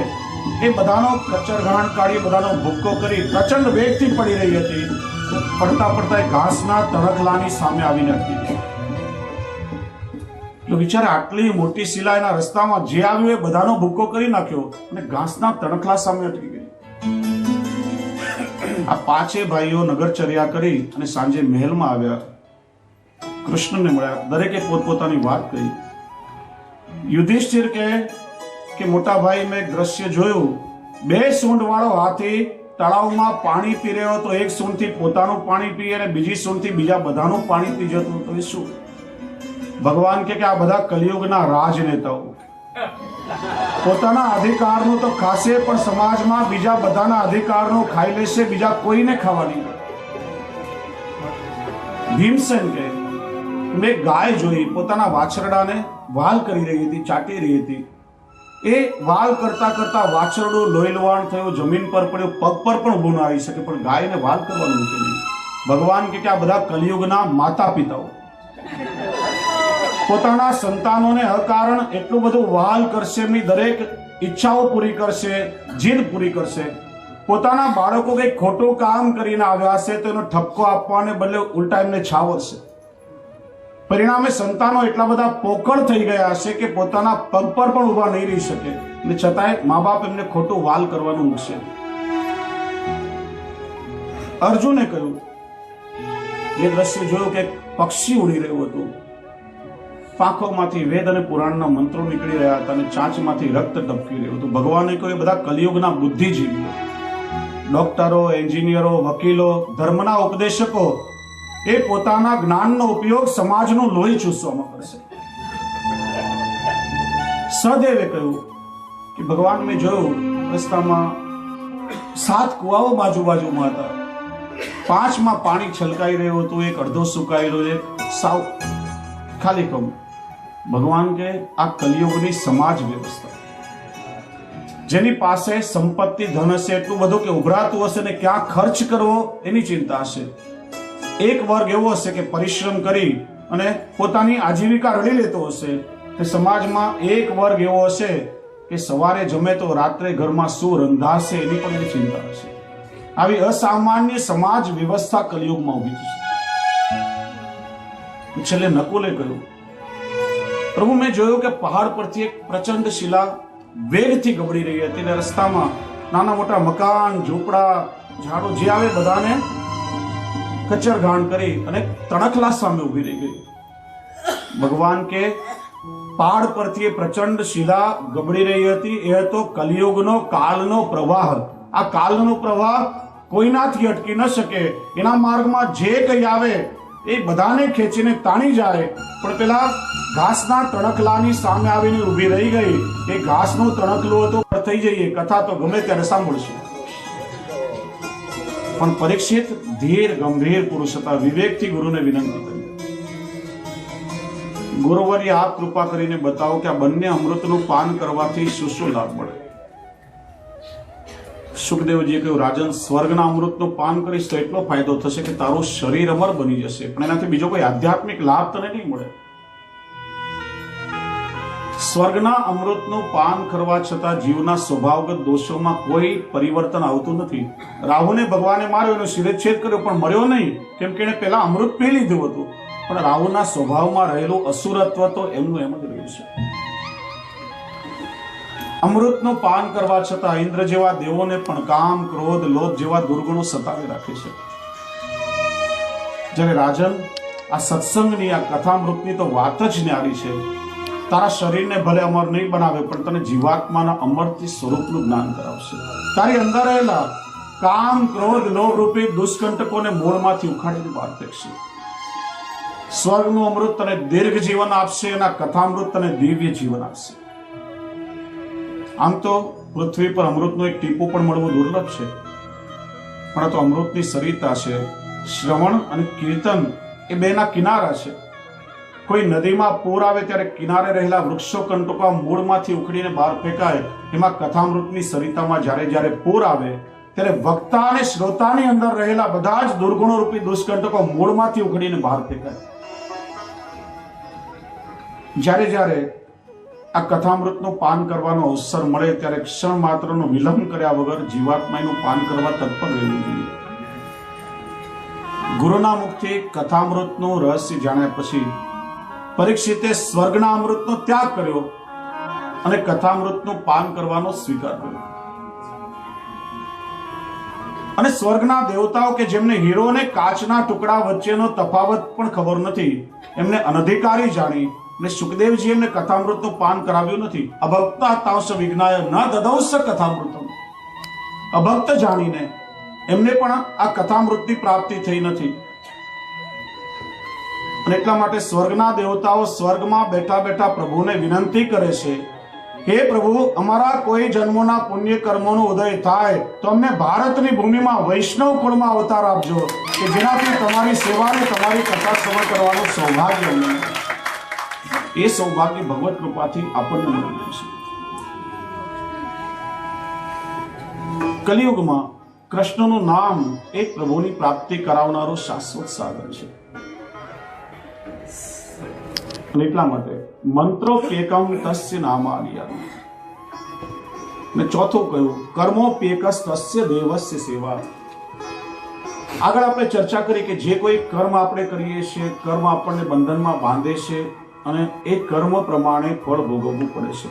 એ બધાનો કચરઘાણ કાઢી, બધાનો ભૂક્કો કરી પ્રચંડ વેગથી પડી રહી હતી. પડતા પડતા એ ઘાસના તણખલાની સામે આવીને અટકી ગઈ. તો વિચારે આટલી મોટી શિલા એના રસ્તામાં જે આવ્યું એ બધાનો ભૂક્કો કરી નાખ્યો અને ઘાસના તણખલા સામે અટકી ગઈ. આ પાંચે ભાઈઓ નગરચર્યા કરી અને સાંજે મહેલમાં આવ્યા, કૃષ્ણને મળ્યા, દરેકે પોતપોતાની વાત કહી. યુધિષ્ઠિર કે મોટા ભાઈ, મેં દ્રશ્ય જોયું, 2 સૂંઢ વાળો હાથી તળાવમાં પાણી પી રહ્યો હતો. એક સૂંઢથી પોતાનું પાણી પીએ અને બીજી સૂંઢથી બીજા બધાનું પાણી પી જતું હતું. એ શું? ભગવાન કે આ બધા કલિયુગના રાજનેતાઓ પોતાના અધિકારનું તો ખાશે, પણ સમાજમાં બીજા બધાના અધિકારનું ખાઈ લેશે, બીજા કોઈને ખાવા નહીં. ભીમસેન કે મેં ગાય જોઈ, પોતાના વાછરડાને વાલ કરી રહી હતી, ચાટી રહી હતી. એ વાલ કરતા કરતા વાછરડું લોહીલવાણ થયું, જમીન પર પડ્યું, પગ પર પણ ઊભું ના આવી શકે, પણ ગાયને વાલ કરવાનું મૂકે નહીં. ભગવાન કે આ બધા કલિયુગના માતા પિતાઓ પોતાના સંતાનોને અકારણ એટલું બધું વહાલ કરશે, એમની દરેક ઈચ્છાઓ પૂરી કરશે, જીદ પૂરી કરશે. પોતાના બાળકો કંઈક ખોટું કામ કરીને આવ્યા હશે તો એનો ઠપકો આપવાને બદલે ઉલટા એમને છાવરશે. પરિણામે સંતાનો એટલા બધા પોકળ થઈ ગયા હશે કે પોતાના પગ પર પણ ઊભા નહીં રહી શકે, અને છતાંય મા બાપ એમને ખોટું વાલ કરવાનું મૂકશે. અર્જુને કહ્યું, એ દ્રશ્ય જોયું કે પક્ષી ઉડી રહ્યું હતું, પાંખોમાંથી વેદ અને પુરાણના મંત્રો નીકળી રહ્યા હતા અને ચાંચમાંથી રક્ત ટપકી રહ્યું હતું. ભગવાને કહ્યું, બધા કલિયુગના બુદ્ધિજીવીઓ, ડોક્ટરો, એન્જિનિયરો, વકીલો, ધર્મના ઉપદેશકો એ પોતાના જ્ઞાનનો ઉપયોગ સમાજનું લોહી ચૂસવામાં કરશે. સહદેવે કહ્યું કે ભગવાન, મેં જોયું રસ્તામાં 7 કુવાઓ બાજુમાં હતા, 5માં પાણી છલકાઈ રહ્યું હતું, એક અડધો સુકાઈ રહ્યો, એક સાવ ખાલી કમ. ભગવાન કે આ કલિયુગની સમાજ વ્યવસ્થા, જેની પાસે સંપત્તિ, ધન હશે, એટલું બધું કે ઉભરાતું હશે ને ક્યાં ખર્ચ કરવો એની ચિંતા હશે. એક વર્ગ એવો હશે કે પરિશ્રમ કરી અને પોતાની આજીવિકા રળી લેતો હશે. તે સમાજમાં એક વર્ગ એવો હશે કે સવારે જમે તો રાત્રે ઘરમાં શું રંધાશે એની પણ એની ચિંતા હશે. આવી અસામાન્ય સમાજ વ્યવસ્થા કલિયુગમાં ઊભી થશે. છેલ્લે નકુલે કહ્યું, પ્રભુ, મેં જોયું કે પહાડ પરથી એક પ્રચંડ શિલા વેગથી ગબડી રહી હતી અને રસ્તામાં નાના મોટા મકાન, ઝૂંપડા, ઝાડો જે આવે બધાને કચરઘાણ કરી અને તણખલા સામે ઊભી રહી ગઈ. ભગવાન કે પહાડ પરથી એ પ્રચંડ શિલા ગબડી રહી હતી. એ હતો કલિયુગનો કાલનો પ્રવાહ. આ કાલનો પ્રવાહ કોઈનાથી અટકી ન શકે. એના માર્ગમાં જે કંઈ આવે એ બધાને ખેંચીને તાણી જાય, પણ પેલા ઘાસના તણખલાની સામે આવીને ઊભી રહી ગઈ. એ ઘાસનું તણખલું તો થઈ જઈએ, કથા તો ગમે ત્યારે સાંભળશે. પણ પરીક્ષિત ધીર ગંભીર પુરુષ હતા. વિવેકથી ગુરુને વિનંતી કરી, ગુરુવર્ય આપ કૃપા કરીને બતાવો કે આ બંને અમૃતનું પાન કરવાથી શું શું લાભ મળે. સુખદેવજીએ કહ્યું, રાજન, સ્વર્ગના અમૃતનું પાન કરીશ તો એટલો ફાયદો થશે કે તારું શરીર અમર બની જશે, પણ એનાથી બીજો કોઈ આધ્યાત્મિક લાભ તને નહીં મળે. સ્વર્ગના અમૃતનું પાન કરવા છતાં જીવના સ્વભાવગત દોષોમાં કોઈ પરિવર્તન આવતું નથી. રાહુને ભગવાને માર્યો, એનો શિરચ્છેદ કર્યો, પણ મર્યો નહીં, કેમ કે એને પેલા અમૃત પી લીધું હતું. પણ રાહુના સ્વભાવમાં રહેલું અસુરત્વ તો એમનું એમ જ રહ્યું છે. અમૃતનું પાન કરવા છતાં ઇન્દ્ર જેવા દેવોને પણ કામ, ક્રોધ, લોભ જેવા દુર્ગુણો સતાવી રાખે છે. જ્યારે રાજન, આ સત્સંગની, આ કથામૃતની તો વાત જ ન્યારી છે. તારા શરીરને ભલે અમર નહીં બનાવે, પણ તને જીવાત્માના અમરથી સ્વરૂપનું જ્ઞાન કરાવશે. તારી અંદર રહેલા કામ, ક્રોધ, લોભ રૂપી દુષ્કંટકોને મૂળમાંથી ઉખાડીને બહાર ફેંકશે. સ્વર્ગનું અમૃત તને દીર્ઘ જીવન આપશે અને આ કથામૃત તને દિવ્ય જીવન આપશે. આમ તો પૃથ્વી પર અમૃતનું એક ટીપું પણ મળવું દુર્લભ છે, પણ આ તો અમૃતની સરિતા છે. શ્રવણ અને કીર્તન એ બેના કિનારા છે. કોઈ નદીમાં પૂર આવે ત્યારે કિનારે રહેલા વૃક્ષો કંટકા મૂળમાંથી ઉખડીને બહાર ફેંકાય, એમાં કથામૃતની સરિતામાં જ્યારે જ્યારે પૂર આવે ત્યારે વક્તા અને શ્રોતાની અંદર રહેલા બધા જ દુર્ગુણો રૂપી દુષ્કંટકો મૂળમાંથી ઉખડીને બહાર ફેંકાય. જ્યારે જ્યારે આ કથામૃતનું પાન કરવાનો અવસર મળે ત્યારે ક્ષણ માત્રનો વિલંબ કર્યા વગર જીવાત્માનું પાન કરવા તત્પર રહેવું જોઈએ. ગુરુના મુખથી કથામૃતનું રહસ્ય જાણ્યા પછી પરીક્ષિતે સ્વર્ગના અમૃતનો ત્યાગ કર્યો અને કથામૃતનું પાન કરવાનો સ્વીકાર કર્યો. અને સ્વર્ગના દેવતાઓ કે જેમને હીરો અને કાચના ટુકડા વચ્ચેનો તફાવત પણ ખબર નથી, એમને અનધિકારી જાણી અને સુખદેવજી એમને કથામૃતનું પાન કરાવ્યું નથી. અભક્તા તાંસ વિજ્ઞાય ન દદૌસ કથામૃતમ. અભક્ત જાણીને એમને પણ આ કથામૃતની પ્રાપ્તિ થઈ નથી. અને એટલા માટે સ્વર્ગના દેવતાઓ સ્વર્ગમાં બેઠા બેઠા પ્રભુને વિનંતી કરે છે, હે પ્રભુ, અમારા કોઈ જન્મોના પુણ્ય કર્મોનો ઉદય થાય તો અમને ભારતની ભૂમિમાં વૈષ્ણવ કુળમાં અવતાર આપજો કે જેનાથી તમારી સેવા અને તમારી કથા શ્રવણ કરવાનું સૌભાગ્ય અમને. એ સૌભાગ્ય ભગવત કૃપાથી આપણને મળ્યું છે. કલિયુગમાં કૃષ્ણનું નામ એ પ્રભુની પ્રાપ્તિ કરાવનારું શાશ્વત સાધન છે. અને એટલા માટે મંત્રોપ્યેકમ તસ્ય નામાર્યમ. ને ચોથું કહ્યું કર્મોપ્યેકસ તસ્ય દેવસ્ય સેવા. આગળ આપણે ચર્ચા કરી કે જે કોઈ કર્મ આપણે કરીએ છીએ, કર્મ આપણને બંધનમાં બાંધે છે અને એ કર્મ પ્રમાણે ફળ ભોગવવું પડે છે.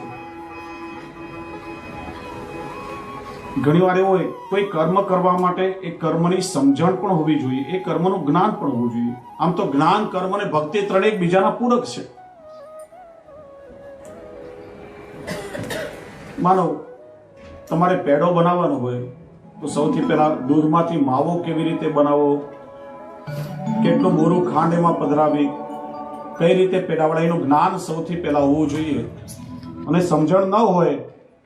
ઘણી વાર એવું હોય, કોઈ કર્મ કરવા માટે એ કર્મની સમજણ પણ હોવી જોઈએ, એ કર્મનું જ્ઞાન પણ હોવું જોઈએ. આમ તો જ્ઞાન, કર્મ અને ભક્તિ ત્રણેય એકબીજાના પૂરક છે. માનો તમારે પેડો બનાવવાનો હોય તો સૌથી પહેલા દૂધમાંથી માવો કેવી રીતે બનાવવો, કેટલું બોરું ખાંડ એમાં પધરાવી, કઈ રીતે પેડા વડાઈનું જ્ઞાન સૌથી પહેલા હોવું જોઈએ. અને સમજણ ન હોય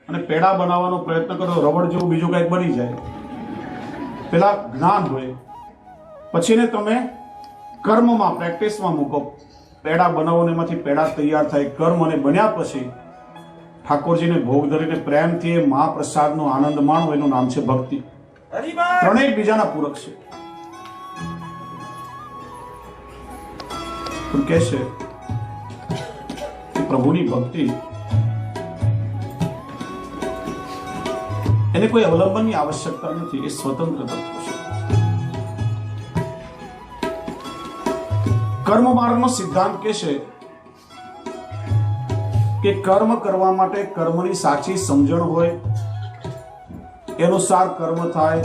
અને પેડા બનાવવાનો પ્રયત્ન કરો, રબડ જેવું બીજું કંઈક બની જાય. પેલા જ્ઞાન હોય, પછી ને તમે કર્મમાં પ્રેક્ટિસમાં મૂકો. પેડા બનાવો ને એમાંથી પેડા તૈયાર થાય. કર્મ અને બન્યા પછી ઠાકોરજીને ભોગ ધરીને પ્રેમથી એ મહાપ્રસાદનો આનંદ માણો, એનું નામ છે ભક્તિ. ત્રણેય બીજાના પૂરક છે. કે છે પ્રભુની ભક્તિ એને કોઈ અવલંબનની આવશ્યકતા નથી, એ સ્વતંત્ર તત્વ છે. કર્મ માર્ગનો સિદ્ધાંત કે છે કે કર્મ કરવા માટે કર્મની સાચી સમજણ હોય, એ અનુસાર કર્મ થાય,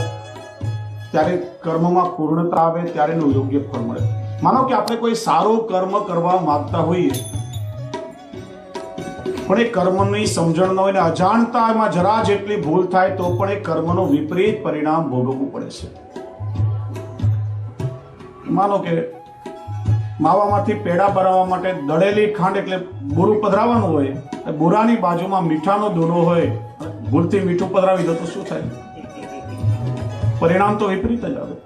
ત્યારે કર્મમાં પૂર્ણતા આવે, ત્યારે એનું યોગ્ય ફળ મળે. માનો કે આપણે કોઈ સારું કર્મ કરવા માંગતા હોઈએ પણ એ કર્મની સમજણ ન હોય ને અજાણતા એમાં જરા જેટલી ભૂલ થાય તો પણ એ કર્મનું વિપરીત પરિણામ ભોગવવું પડે છે. માનો કે માવામાંથી પેડા બનાવવા માટે દળેલી ખાંડ એટલે બોરું પધરાવવાનું હોય, બોરાની બાજુમાં મીઠાનો દોનો હોય, ભૂલથી મીઠું પધરાવી દો તો શું થાય? પરિણામ તો વિપરીત જ આવે.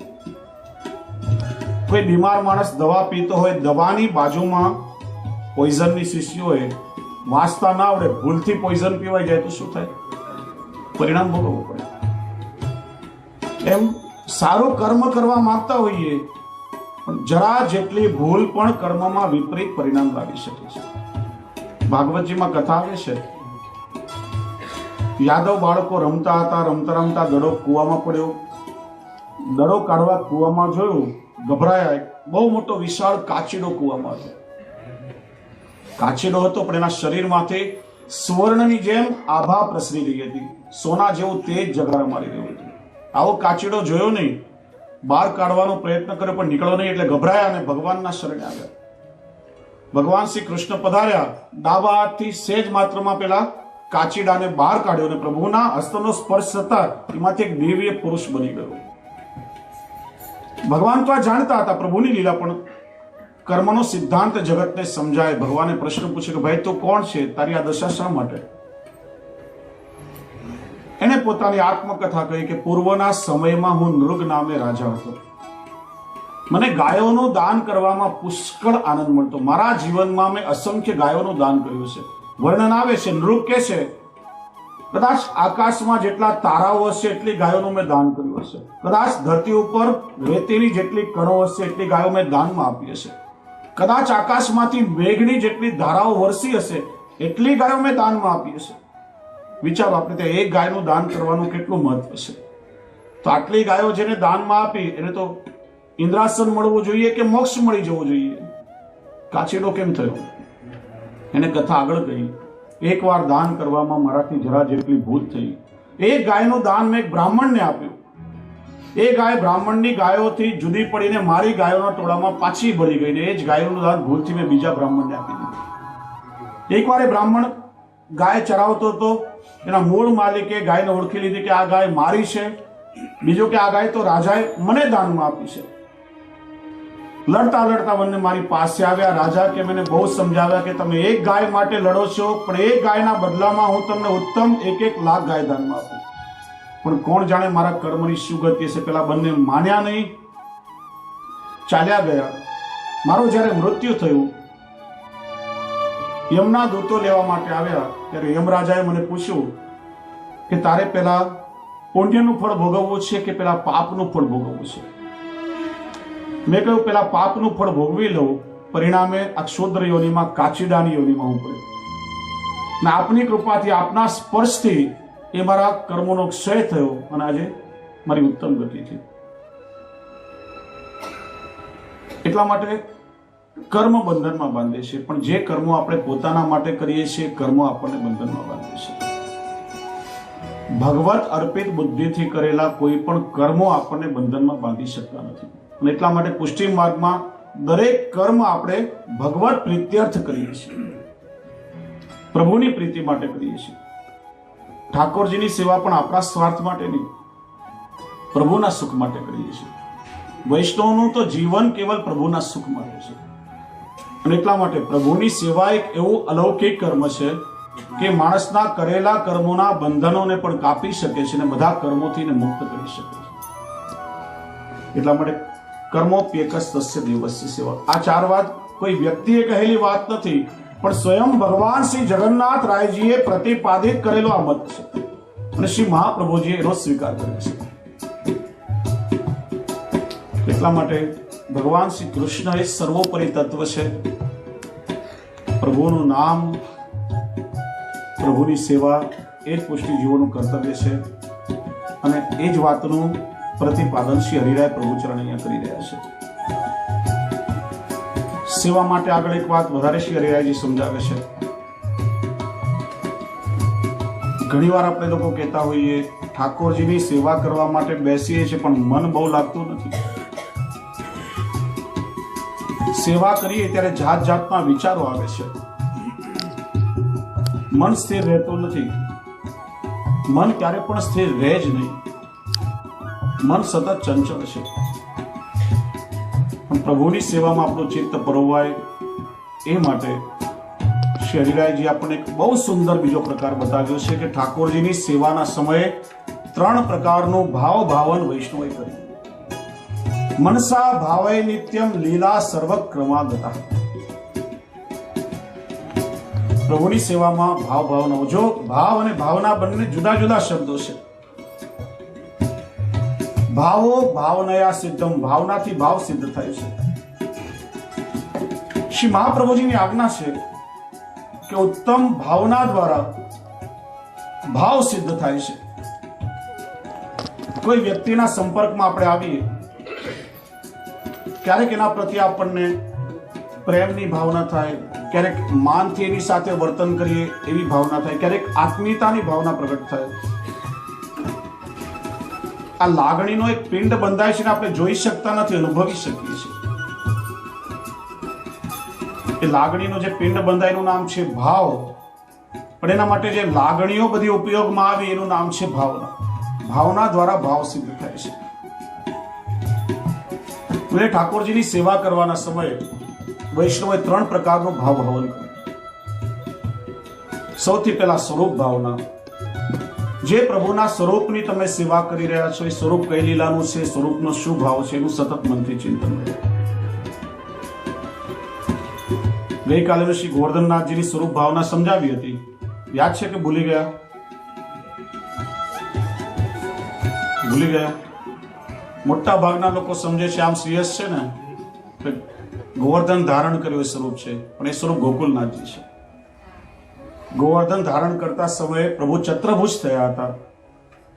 કોઈ બીમાર માણસ દવા પીતો હોય, દવાની બાજુમાં પોઈઝનની શીશી હોય, વાંચતા ના આવડે, ભૂલથી પોઈઝન પીવાઈ જાય તો શું થાય? પરિણામ ભોગવવું પડે. એમ સારું કર્મ કરવા માંગતા હોઈએ પણ જરા જેટલી ભૂલ પણ કર્મમાં વિપરીત પરિણામ લાવી શકે છે. ભાગવતજીમાં કથા આવે છે, યાદવ બાળકો રમતા હતા, રમતા રમતા દડો કૂવામાં પડ્યો. દડો કાઢવા કૂવામાં જોયું, ગભરાયા. બહુ મોટો વિશાળ કાચીડો કૂવામાં હતો. કાચીડો હતો પણ એના શરીરમાંથી સુવર્ણની જેમ આભા પ્રસરી રહી હતી, સોના જેવું તેજ જગાડા મારી રહ્યું હતું. આવો કાચીડો જોયો નહીં, બહાર કાઢવાનો પ્રયત્ન કર્યો પણ નીકળ્યો નહીં, એટલે ગભરાયા અને ભગવાનના શરણે આવ્યા. ભગવાન શ્રી કૃષ્ણ પધાર્યા, ડાબા હાથથી સેજ માત્રમાં પેલા કાચીડાને બહાર કાઢ્યો અને પ્રભુના હસ્તનો સ્પર્શ થતા એમાંથી એક દિવ્ય પુરુષ બની ગયો. ભગવાન તો આ જાણતા હતા પ્રભુની લીલા, પણ કર્મનો સિદ્ધાંત જગતને સમજાય. ભગવાને પ્રશ્ન પૂછ્યો કે ભાઈ તું કોણ છે, તારી આ દશા શા માટે? એને પોતાની આત્મકથા કહી કે પૂર્વના સમયમાં હું નૃગ નામે રાજા હતો. મને ગાયોનું દાન કરવામાં પુષ્કળ આનંદ મળતો. મારા જીવનમાં મેં અસંખ્ય ગાયોનું દાન કર્યું છે. વર્ણન આવે છે, નૃપ કહે છે, કદાચ આકાશમાં જેટલા તારાઓ હશે એટલી ગાયોનું મેં દાન કર્યું હશે. કદાચ ધરતી ઉપર રેતીની જેટલી કણો હશે એટલી ગાયો મેં દાનમાં આપી હશે. કદાચ આકાશમાંથી મેઘની જેટલી ધારાઓ વરસી હશે એટલી ગાયો મેં દાનમાં આપી હશે. વિચારો, આપણે ત્યાં એક ગાયનું દાન કરવાનું કેટલું મહત્વ છે. તો આટલી ગાયો જેને દાનમાં આપી એને તો ઇન્દ્રાસન મળવું જોઈએ કે મોક્ષ મળી જવું જોઈએ? કાચીડો કેમ થયો? એને કથા આગળ કહી, એકવાર દાન કરવામાં મારાથી જરા જેટલી ભૂલ થઈ. એક ગાયનું દાન મેં એક બ્રાહ્મણને આપ્યું. એ ગાય બ્રાહ્મણની ગાયોથી જુદી પડીને મારી ગાયોના ટોળામાં પાછી ભળી ગઈ ને એ જ ગાયોનું દાન ભૂલથી મેં બીજા બ્રાહ્મણને આપી દીધું. એકવાર એ બ્રાહ્મણ ગાય ચરાવતો હતો. એના મૂળ માલિકે ગાયને ઓળખી લીધી કે આ ગાય મારી છે. બીજું કે આ ગાય તો રાજાએ મને દાનમાં આપી છે. લડતા લડતા બંને મારી પાસે આવ્યા. રાજા કે મને બહુ સમજાવ્યા કે તમે એક ગાય માટે લડો છો, પણ એક ગાયના બદલામાં હું તમને ઉત્તમ 1 લાખ ગાય દાનમાં આપું. પણ કોણ જાણે મારા કર્મની શું ગતિ હશે. પેલા બંને માન્યા નહીં, ચાલ્યા ગયા. મારું જ્યારે મૃત્યુ થયું, યમના દૂતો લેવા માટે આવ્યા ત્યારે યમરાજાએ મને પૂછ્યું કે તારે પેલા પુણ્યનું ફળ ભોગવવું છે કે પેલા પાપનું ફળ ભોગવવું છે? મેં કહ્યું પેલા પાપનું ફળ ભોગવી લઉં. પરિણામે આ ક્ષુદ્ર યોનિમાં, કાચીડાની યોનિમાં હું પડ્યો. ને આપની કૃપાથી, આપના સ્પર્શથી એ મારા કર્મોનો ક્ષય થયો અને આજે મારી ઉત્તમ ગતિ થઈ. એટલા માટે કર્મ બંધનમાં બાંધે છે, પણ જે કર્મો આપણે પોતાના માટે કરીએ છીએ કર્મો આપણને બંધનમાં બાંધે છે. ભગવત અર્પિત બુદ્ધિથી કરેલા કોઈ પણ કર્મો આપણને બંધનમાં બાંધી શકતા નથી. અને એટલા માટે પુષ્ટિ માર્ગમાં દરેક કર્મ આપણે ભગવત પ્રીત્યર્થ કરીએ છીએ, પ્રભુની પ્રીતિ માટે કરીએ છીએ. ઠાકોરજીની સેવા પણ આપણા સ્વાર્થ માટે નહીં, પ્રભુના સુખ માટે કરીએ છીએ. વૈષ્ણવનું તો જીવન કેવલ પ્રભુના સુખ માટે છે. અને એટલા માટે પ્રભુની સેવા એક એવું અલૌકિક કર્મ છે કે માણસના કરેલા કર્મોના બંધનોને પણ કાપી શકે છે અને બધા કર્મોથી મુક્ત કરી શકે છે. એટલા માટે કર્મોપ્યેકસ્તસ્ય દેવસ્ય સેવા. આ 4 વાત કોઈ વ્યક્તિએ કહેલી વાત નથી, પણ સ્વયં ભગવાન શ્રી જગન્નાથ રાયજીએ પ્રતિપાદિત કરેલો આ મત છે અને શ્રી મહાપ્રભુજીએ એનો સ્વીકાર કર્યો છે. એટલા માટે ભગવાન શ્રી કૃષ્ણ એ સર્વોપરી તત્વ છે. પ્રભુનું નામ, પ્રભુની સેવા એ જ પુષ્ટિ જીવોનું કર્તવ્ય છે. અને એ જ વાતનું પ્રતિપાદન શ્રી હરિરાય પ્રભુચરણ અહીંયા કરી રહ્યા છે. સેવા માટે આગળ એક વાત વધારે શ્રી હરિરાયજી સમજાવે છે. ઘણીવાર આપણે લોકો કહેતા હોઈએ ઠાકોરજીની સેવા કરવા માટે બેસીએ છીએ પણ મન બહુ લાગતું નથી. સેવા કરીએ ત્યારે જાત જાતના વિચારો આવે છે, મન સ્થિર રહેતું નથી. મન ક્યારે પણ સ્થિર રહે જ નહીં, મન સતત ચંચળ છે. પણ પ્રભુની સેવામાં આપણું ચિત્ત પરોવાય એ માટે શ્રી હરિરાયજી આપણને એક બહુ સુંદર બીજો પ્રકાર બતાવ્યો છે કે ઠાકોરજીની સેવાના સમયે 3 પ્રકારનું ભાવન વૈષ્ણવે કર્યું. મનસા ભાવય નિત્યમ લીલા સર્વક્રમાગતા. પ્રભુની સેવામાં ભાવના, જો ભાવ અને ભાવના બંને જુદા જુદા શબ્દો છે. ભાવો ભાવનયા સિદ્ધમ, ભાવનાથી ભાવ સિદ્ધ થાય છે. શ્રી મહાપ્રભુજીની આજ્ઞા છે કે ઉત્તમ ભાવના દ્વારા ભાવ સિદ્ધ થાય છે. કોઈ વ્યક્તિના સંપર્કમાં આપણે આવીએ, ક્યારેક એના પ્રત્યે આપણને પ્રેમની ભાવના થાય, ક્યારેક માનથી એની સાથે વર્તન કરીએ એવી ભાવના થાય, ક્યારેક આત્મીયતાની ભાવના પ્રગટ થાય. આ લાગણીનો એક પિંડ બંધાય છે ને આપણે જોઈ શકતા નથી, અનુભવી શકીએ છીએ. એ લાગણીનો જે પિંડ બંધાય એનું નામ છે ભાવ. પણ એના માટે જે લાગણીઓ બધી ઉપયોગમાં આવી એનું નામ છે ભાવના. ભાવના દ્વારા ભાવ સિદ્ધ થાય છે. એટલે ઠાકોરજીની સેવા કરવાના સમયે વૈષ્ણવે 3 પ્રકારનો ભાવ હવન કર્યો. સૌથી પહેલા સ્વરૂપ ભાવના. જે પ્રભુના સ્વરૂપની તમે સેવા કરી રહ્યા છો એ સ્વરૂપ કઈ લીલાનું છે, સ્વરૂપનો શું ભાવ છે, એનું સતત મનથી ચિંતન કરો. ગઈકાલે શ્રી ગોવર્ધનનાથજીની સ્વરૂપ ભાવના સમજાવી હતી, યાદ છે કે ભૂલી ગયા? ભૂલી ગયા? મોટા ભાગના લોકો સમજે છે આમ સિરિયસ છે ને, ગોવર્ધન ધારણ કર્યું એ સ્વરૂપ છે, પણ એ સ્વરૂપ ગોકુલનાથજી છે. ગોવર્ધન ધારણ કરતા સમયે પ્રભુ ચત્રભુજ થયા હતા.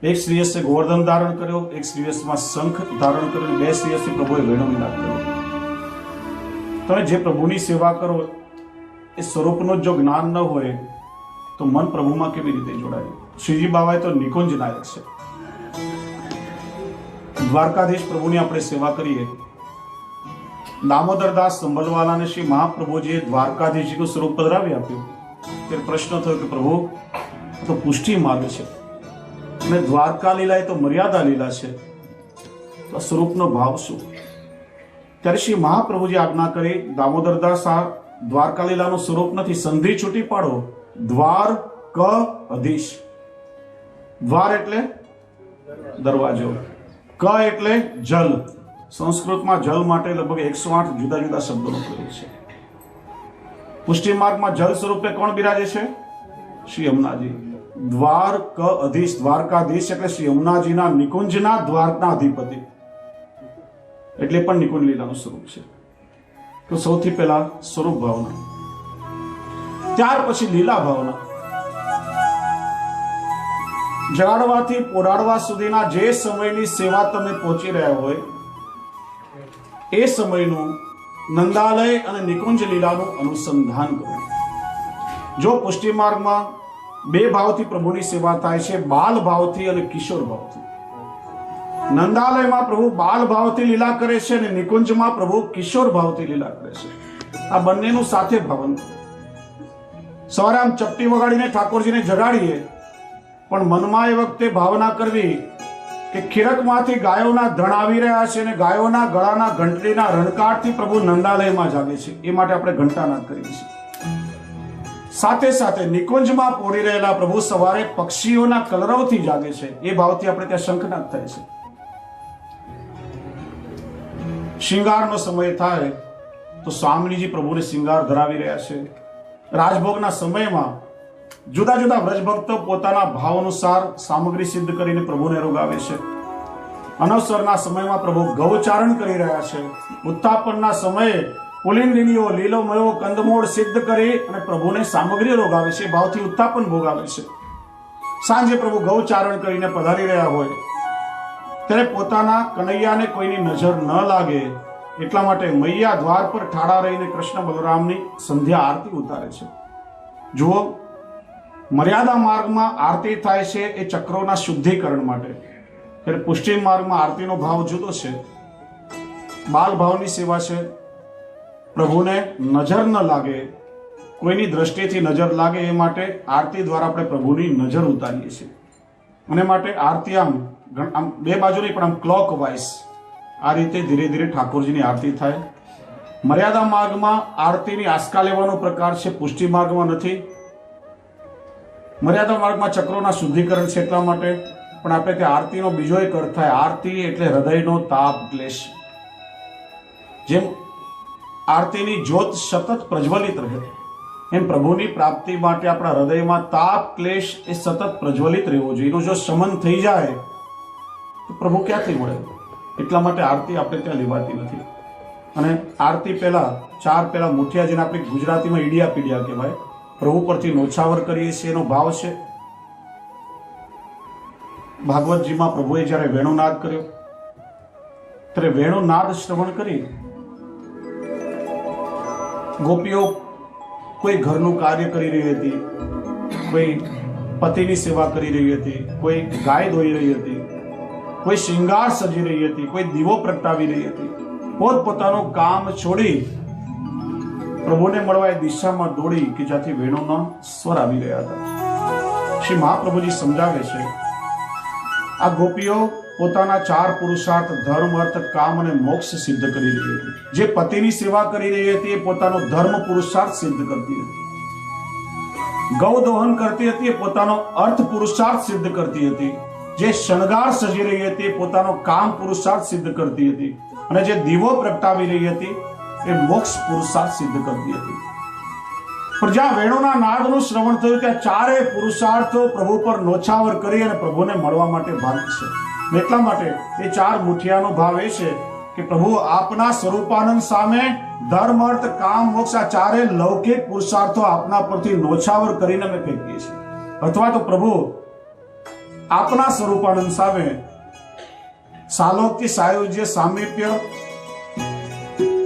એક શ્રીયસે ગોવર્ધન ધારણ કર્યો, એક શ્રીયસમાં શંખ ધારણ કર્યો, બે શ્રીયસથી પ્રભુએ વેણુનાદ કર્યો. તમે જે પ્રભુની સેવા કરો એ સ્વરૂપનું જો જ્ઞાન ન હોય તો મન પ્રભુમાં કેવી રીતે જોડાય? શ્રીજી બાબાએ તો નિકુંજ નાયક છે. દ્વારકાધીશ પ્રભુની આપણે સેવા કરીએ. દામોદરદાસ સંભલવાલાને શ્રી મહાપ્રભુજીએ દ્વારકાધીશજીનું સ્વરૂપ પધરાવી આપ્યું. ત્યારે પ્રશ્ન થયો કે પ્રભુ તો પુષ્ટિ માર્ગ છે અને દ્વારકા લીલા એ તો મર્યાદા લીલા છે, તો સ્વરૂપનો ભાવ શું? ત્યારે શ્રી મહાપ્રભુજી આજ્ઞા કરી, દામોદરદાસ આ દ્વારકા લીલાનું સ્વરૂપ નથી, સંધિ છૂટી પાડો. દ્વાર ક અધીશ. દ્વાર એટલે દરવાજો, ક એટલે જલ. સંસ્કૃતમાં જલ માટે લગભગ 108 જુદા જુદા શબ્દોનો પ્રયોગ છે. પુષ્ટિ માર્ગમાં જલ સ્વરૂપે કોણ બિરાજે છે? શ્રી યમુનાજી. દ્વાર ક અધીશ, દ્વારકાધીશ એટલે શ્રી યમુનાજીના નિકુંજના દ્વારના અધિપતિ, એટલે પણ નિકુંજ લીલાનું સ્વરૂપ છે. તો સૌથી પહેલા સ્વરૂપ ભાવના, ત્યાર પછી લીલા ભાવના. જગાડવાથી પોડાડવા સુધીના જે સમયની સેવા તમે પહોંચી રહ્યા હોય એ સમયનું નંદાલય અને નિકુંજ લીલાનું અનુસંધાન કરો. જો પુષ્ટિ માર્ગમાં બે ભાવથી પ્રભુની સેવા થાય છે, બાલ ભાવથી અને કિશોર ભાવથી. નંદાલયમાં પ્રભુ બાલ ભાવથી લીલા કરે છે અને નિકુંજમાં પ્રભુ કિશોર ભાવથી લીલા કરે છે. આ બંનેનું સાથે ભાવન. સવારે આમ ચપટી વગાડીને ઠાકોરજીને જગાડીએ, પણ મનમાં એ વખતે ભાવના કરવી કે ખીરકમાંથી ગાયોના ધણ આવી રહ્યા છે અને ગાયોના ગળાના ઘંટડીના રણકારથી પ્રભુ નંદાલયમાં જાગે છે. એ માટે આપણે ઘંટાનાદ કરીએ છીએ. સાથે સાથે નિકુંજમાં પોડી રહેલા પ્રભુ સવારે પક્ષીઓના કલરવથી જાગે છે, એ ભાવથી આપણે ત્યાં શંખનાદ થાય છે. શિંગારનો સમય થાય તો સ્વામીજી પ્રભુને શિંગાર ધરાવી રહ્યા છે. રાજભોગના સમયમાં જુદા જુદા વ્રજભક્તો પોતાના ભાવ અનુસાર સામગ્રી સિદ્ધ કરીને પ્રભુને રોગાવે છે. અનવસરના સમયમાં પ્રભુ ગૌચારણ કરી રહ્યા છે. ઉત્થાપનના સમયે પુલિંદીનીઓ લીલોમયો કંદમૂળ સિદ્ધ કરી અને પ્રભુને સામગ્રી રોગાવે છે, ભાવથી ઉત્થાપન ભોગાવે છે. સાંજે પ્રભુ ગૌચારણ કરીને પધારી રહ્યા હોય ત્યારે પોતાના કનૈયાને કોઈની નજર ન લાગે એટલા માટે મૈયા દ્વાર પર ઠાડા રહીને કૃષ્ણ બલરામની સંધ્યા આરતી ઉતારે છે. જુઓ, મર્યાદા માર્ગમાં આરતી થાય છે એ ચક્રોના શુદ્ધિકરણ માટે, ત્યારે પુષ્ટિ માર્ગમાં આરતીનો ભાવ જુદો છે. બાલ ભાવની સેવા છે. પ્રભુને નજર ન લાગે, કોઈની દ્રષ્ટિથી નજર લાગે એ માટે આરતી દ્વારા આપણે પ્રભુની નજર ઉતારીએ છીએ. અને માટે આરતી આમ બે બાજુ નહીં પણ આમ ક્લોક વાઇઝ આ રીતે ધીરે ધીરે ઠાકોરજીની આરતી થાય. મર્યાદા માર્ગમાં આરતીની આસ્કા લેવાનો પ્રકાર છે, પુષ્ટિ માર્ગમાં નથી. મર્યાદા માર્ગમાં ચક્રોના શુદ્ધિકરણ છે એટલા માટે, પણ આપણે ત્યાં આરતીનો બીજો એક અર્થ થાય. આરતી એટલે હૃદયનો તાપ ક્લેશ. જેમ આરતીની જ્યોત સતત પ્રજ્વલિત રહે એમ પ્રભુની પ્રાપ્તિ માટે આપણા હૃદયમાં તાપ ક્લેશ એ સતત પ્રજ્વલિત રહેવો જોઈએ. એનો જો શમન થઈ જાય તો પ્રભુ ક્યાંથી મળે? એટલા માટે આરતી આપણે ત્યાં લેવાતી નથી. અને આરતી પહેલા ચાર પહેલા મુઠિયા, જેને આપણે ગુજરાતીમાં ઈડિયા પીડિયા કહેવાય, પ્રભુ પરથી નોછાવર કરીએ છીએ, એનો ભાવ છે. ભાગવતજીમાં પ્રભુએ જ્યારે વેણુનાદ કર્યો ત્યારે વેણુનાદ શ્રવણ કરી ગોપીઓ કોઈ ઘરનું કાર્ય કરી રહી હતી, કોઈ પતિની સેવા કરી રહી હતી, કોઈ ગાય ધોઈ રહી હતી, કોઈ શૃંગાર સજી રહી હતી, કોઈ દીવો પ્રગટાવી રહી હતી. પોતપોતાનું કામ છોડી પ્રભુને મળવા એ દિશામાં દોડી કે જ્યાંથી વેણુના સ્વર આવી રહ્યા હતા. શ્રી મહાપ્રભુજી સમજાવે છે, આ ગોપીઓ પોતાના ચાર પુરુષાર્થ ધર્મ, અર્થ, કામ અને મોક્ષ સિદ્ધ કરી રહી હતી. જે પતિની સેવા કરી રહી હતી એ પોતાનો ધર્મ પુરુષાર્થ સિદ્ધ કરતી હતી. ગૌ દોહન કરતી હતી એ પોતાનો અર્થ પુરુષાર્થ સિદ્ધ કરતી હતી, જે શણગાર સજી રહી હતી પોતાનો કામ પુરુષાર્થ સિદ્ધ કરતી હતી, અને જે દીવો પ્રગટાવી રહી હતી એ મોક્ષ પુરુષાર્થ સિદ્ધ કરતી હતી. પણ જ્યાં વેણુના નાદનું શ્રવણ થયું ત્યાં ચારે પુરુષાર્થો પ્રભુ પર નોછાવર કરી અને પ્રભુને મળવા માટે ભાગશે. એટલા માટે એ ચાર મુઠિયાનો ભાવ એ છે કે પ્રભુ આપના સ્વરૂપાનંદ સામે ધર્મ અર્થ કામ મોક્ષ આ ચારે લૌકિક પુરુષાર્થો આપના પરથી નોછાવર કરીને અમે ફેંકીએ છીએ, અથવા તો પ્રભુ આપના સ્વરૂપાનંદ સામે સાલોક્ય સાયુજ્ય સામીપ્ય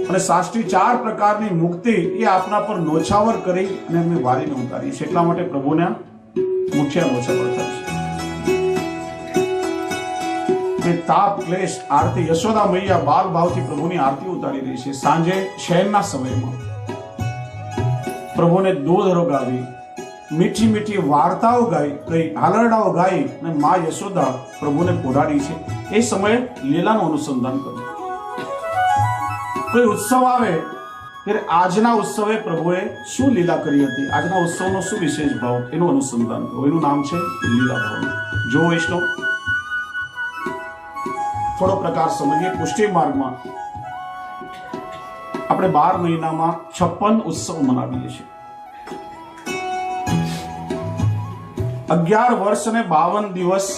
અને સાષ્ટી ચાર પ્રકારની મુક્તિ એ આપના પર નોછાવર કરી અને અમે વારીને ઉતારી છે. એટલા માટે પ્રભુને મુખ્ય નોછાવર થાય છે. તાપ ક્લેશ આરતી યશોદા મૈયા બાલ ભાવથી પ્રભુની આરતી ઉતારી રહી છે. સાંજે શયનના સમયમાં પ્રભુને દૂધ રોગાવી મીઠી મીઠી વાર્તાઓ ગાઈ હાલરડાઓ ગાઈ અને મા યશોદા પ્રભુને પોઢાડી છે. એ સમયે લીલાનું અનુસંધાન કર્યું. કોઈ ઉત્સવ આવે ત્યારે આજના ઉત્સવે પ્રભુએ શું લીલા કરી હતી, આજના ઉત્સવનો શું વિશેષ ભાવ, એનું અનુસંધાન કરો. એનું નામ છે લીલા ભાવ. જો વૈષ્ણવ થોડો પ્રકાર સમજીએ. પુષ્ટિ માર્ગમાં આપણે 12 મહિનામાં 56 ઉત્સવ મનાવીએ છીએ. 11 વર્ષ અને 52 દિવસ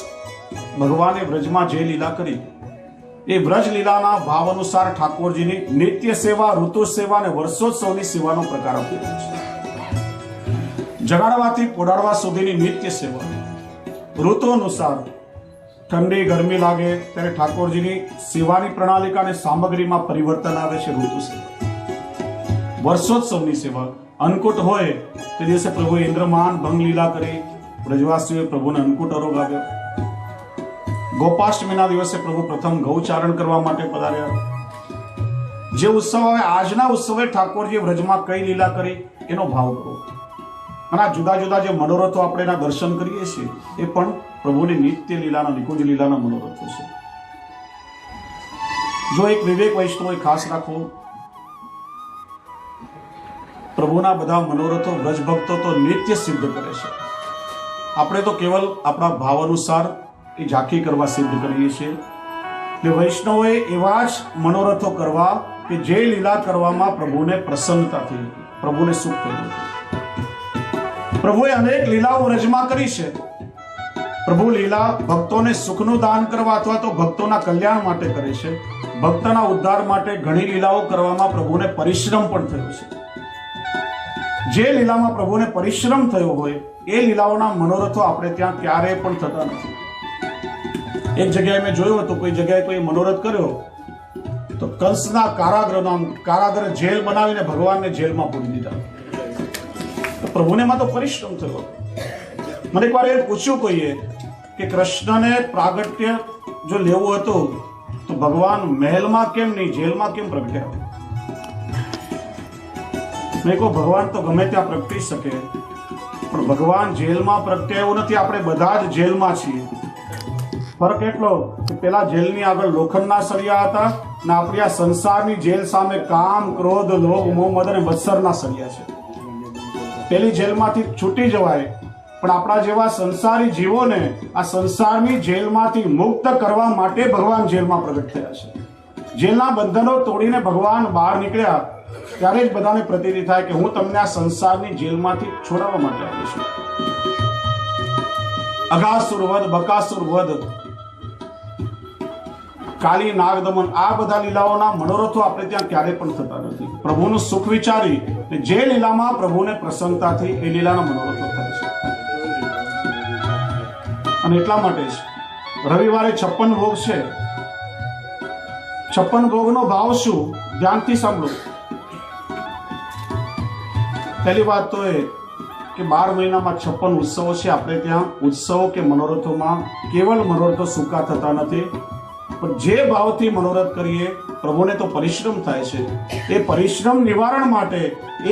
ભગવાને વ્રજમાં જે લીલા કરી એ વ્રજ લીલાના ભાવ અનુસાર ઠાકોરજીની નિત્ય સેવા, ઋતુ સેવા અને વર્ષોત્સવની સેવાનો પ્રકાર આપ્યો છે. જગાડવાથી પોડાડવા સુધીની નિત્ય સેવા, ઋતુ અનુસાર ઠંડી ગરમી લાગે ત્યારે ઠાકોરજીની સેવાની પ્રણાલિકા અને સામગ્રીમાં પરિવર્તન આવે છે, ઋતુ સેવા. વર્ષોત્સવની સેવા અન્નકૂટ હોય તે દિવસે પ્રભુએ ઇન્દ્રમાન ભંગ લીલા કરી, વ્રજવાસીઓએ પ્રભુને અન્નકૂટ આરોગ આપ્યો. ગોપાષ્ટમીના દિવસે પ્રભુ પ્રથમ ગૌચારણ કરવા માટે પધાર્યા. જે ઉત્સવ હવે આજના ઉત્સવે ઠાકોરજી વ્રજમાં કઈ લીલા કરી એનો ભાવ કરો. અને આ જુદા જુદા જે મનોરથો આપણે એના દર્શન કરીએ છીએ એ પણ પ્રભુની નિત્ય લીલાના નિકુંજ લીલાના મનોરથો છે. જો એક વિવેક વૈષ્ણવ ખાસ રાખવો, પ્રભુના બધા મનોરથો વ્રજ ભક્તો તો નિત્ય સિદ્ધ કરે છે. આપણે તો કેવલ આપણા ભાવ અનુસાર એ ઝાંખી કરવા સિદ્ધ કરીએ છીએ. એટલે વૈષ્ણવોએ એવા જ મનોરથો કરવા કે જે લીલા કરવામાં પ્રભુને પ્રસન્નતા થઈ હતી, પ્રભુને સુખ થયું હતું. પ્રભુએ અનેક લીલાઓ વ્રજમાં કરી છે. પ્રભુ લીલા ભક્તોને સુખનું દાન કરવા અથવા તો ભક્તોના કલ્યાણ માટે કરે છે. ભક્તના ઉદ્ધાર માટે ઘણી લીલાઓ કરવામાં પ્રભુને પરિશ્રમ પણ થયો છે. જે લીલામાં પ્રભુને પરિશ્રમ થયો હોય એ લીલાઓના મનોરથો આપણે ત્યાં ક્યારેય પણ થતા નથી. એક જગ્યાએ મેં જોયું હતું, કોઈ જગ્યાએ કોઈ મનોરથ કર્યો તો કંસના કારાગૃહ જેલ બનાવીને ભગવાનને જેલમાં પૂરી દીધા. તો પ્રભુને માં તો પરિશ્રમ થયો. મને એકવાર એ પૂછ્યું કોઈએ કે કૃષ્ણને પ્રાગટ્ય જો લેવું હતું તો ભગવાન મહેલમાં કેમ નહીં, જેલમાં કેમ પ્રગટ્યા? મેં કહું ભગવાન તો ગમે ત્યાં પ્રગટી શકે, પણ ભગવાન જેલમાં પ્રગટ્યા એવું નથી. આપણે બધા જ જેલમાં છીએ. ફરક એટલો કે પેલા જેલની આગળ લોખંડના સળિયા હતા અને આપણી આ સંસારની જેલ સામે કામ, ક્રોધ, લોભ, મોહ, મદ અને મત્સરના સળિયા છે. પેલી જેલમાંથી છૂટી જવાય, પણ આપણા જેવા સંસારી જીવોને આ સંસારની જેલમાંથી મુક્ત કરવા માટે ભગવાન જેલમાં પ્રગટ થયા છે. જેલના બંધનો તોડીને ભગવાન બહાર નીકળ્યા ત્યારે જ બધાને પ્રતીતિ થાય કે હું તમને આ સંસારની જેલમાંથી છોડાવવા માટે આવ્યો છું. અઘાસુર વધ, બકાસુર વધ, કાલી નાગ દમન, આ બધા લીલાઓના મનોરથો આપણે ત્યાં ક્યારેય પણ થતા નથી. પ્રભુનું સુખ વિચારી જે લીલામાં પ્રભુને પ્રસન્નતા થઈ એ લીલાના મનોરથો થાય છે. અને એટલા માટે જ રવિવારે 56 ભોગ છે. 56 ભોગનો ભાવ શું? ધ્યાનથી સાંભળો. પહેલી વાત તો એ કે 12 મહિનામાં 56 ઉત્સવો છે. આપણે ત્યાં ઉત્સવો કે મનોરથોમાં કેવલ મનોરથો સૂકા થતા નથી, પણ જે ભાવથી મનોરથ કરીએ પ્રભુને તો પરિશ્રમ થાય છે. એ પરિશ્રમ નિવારણ માટે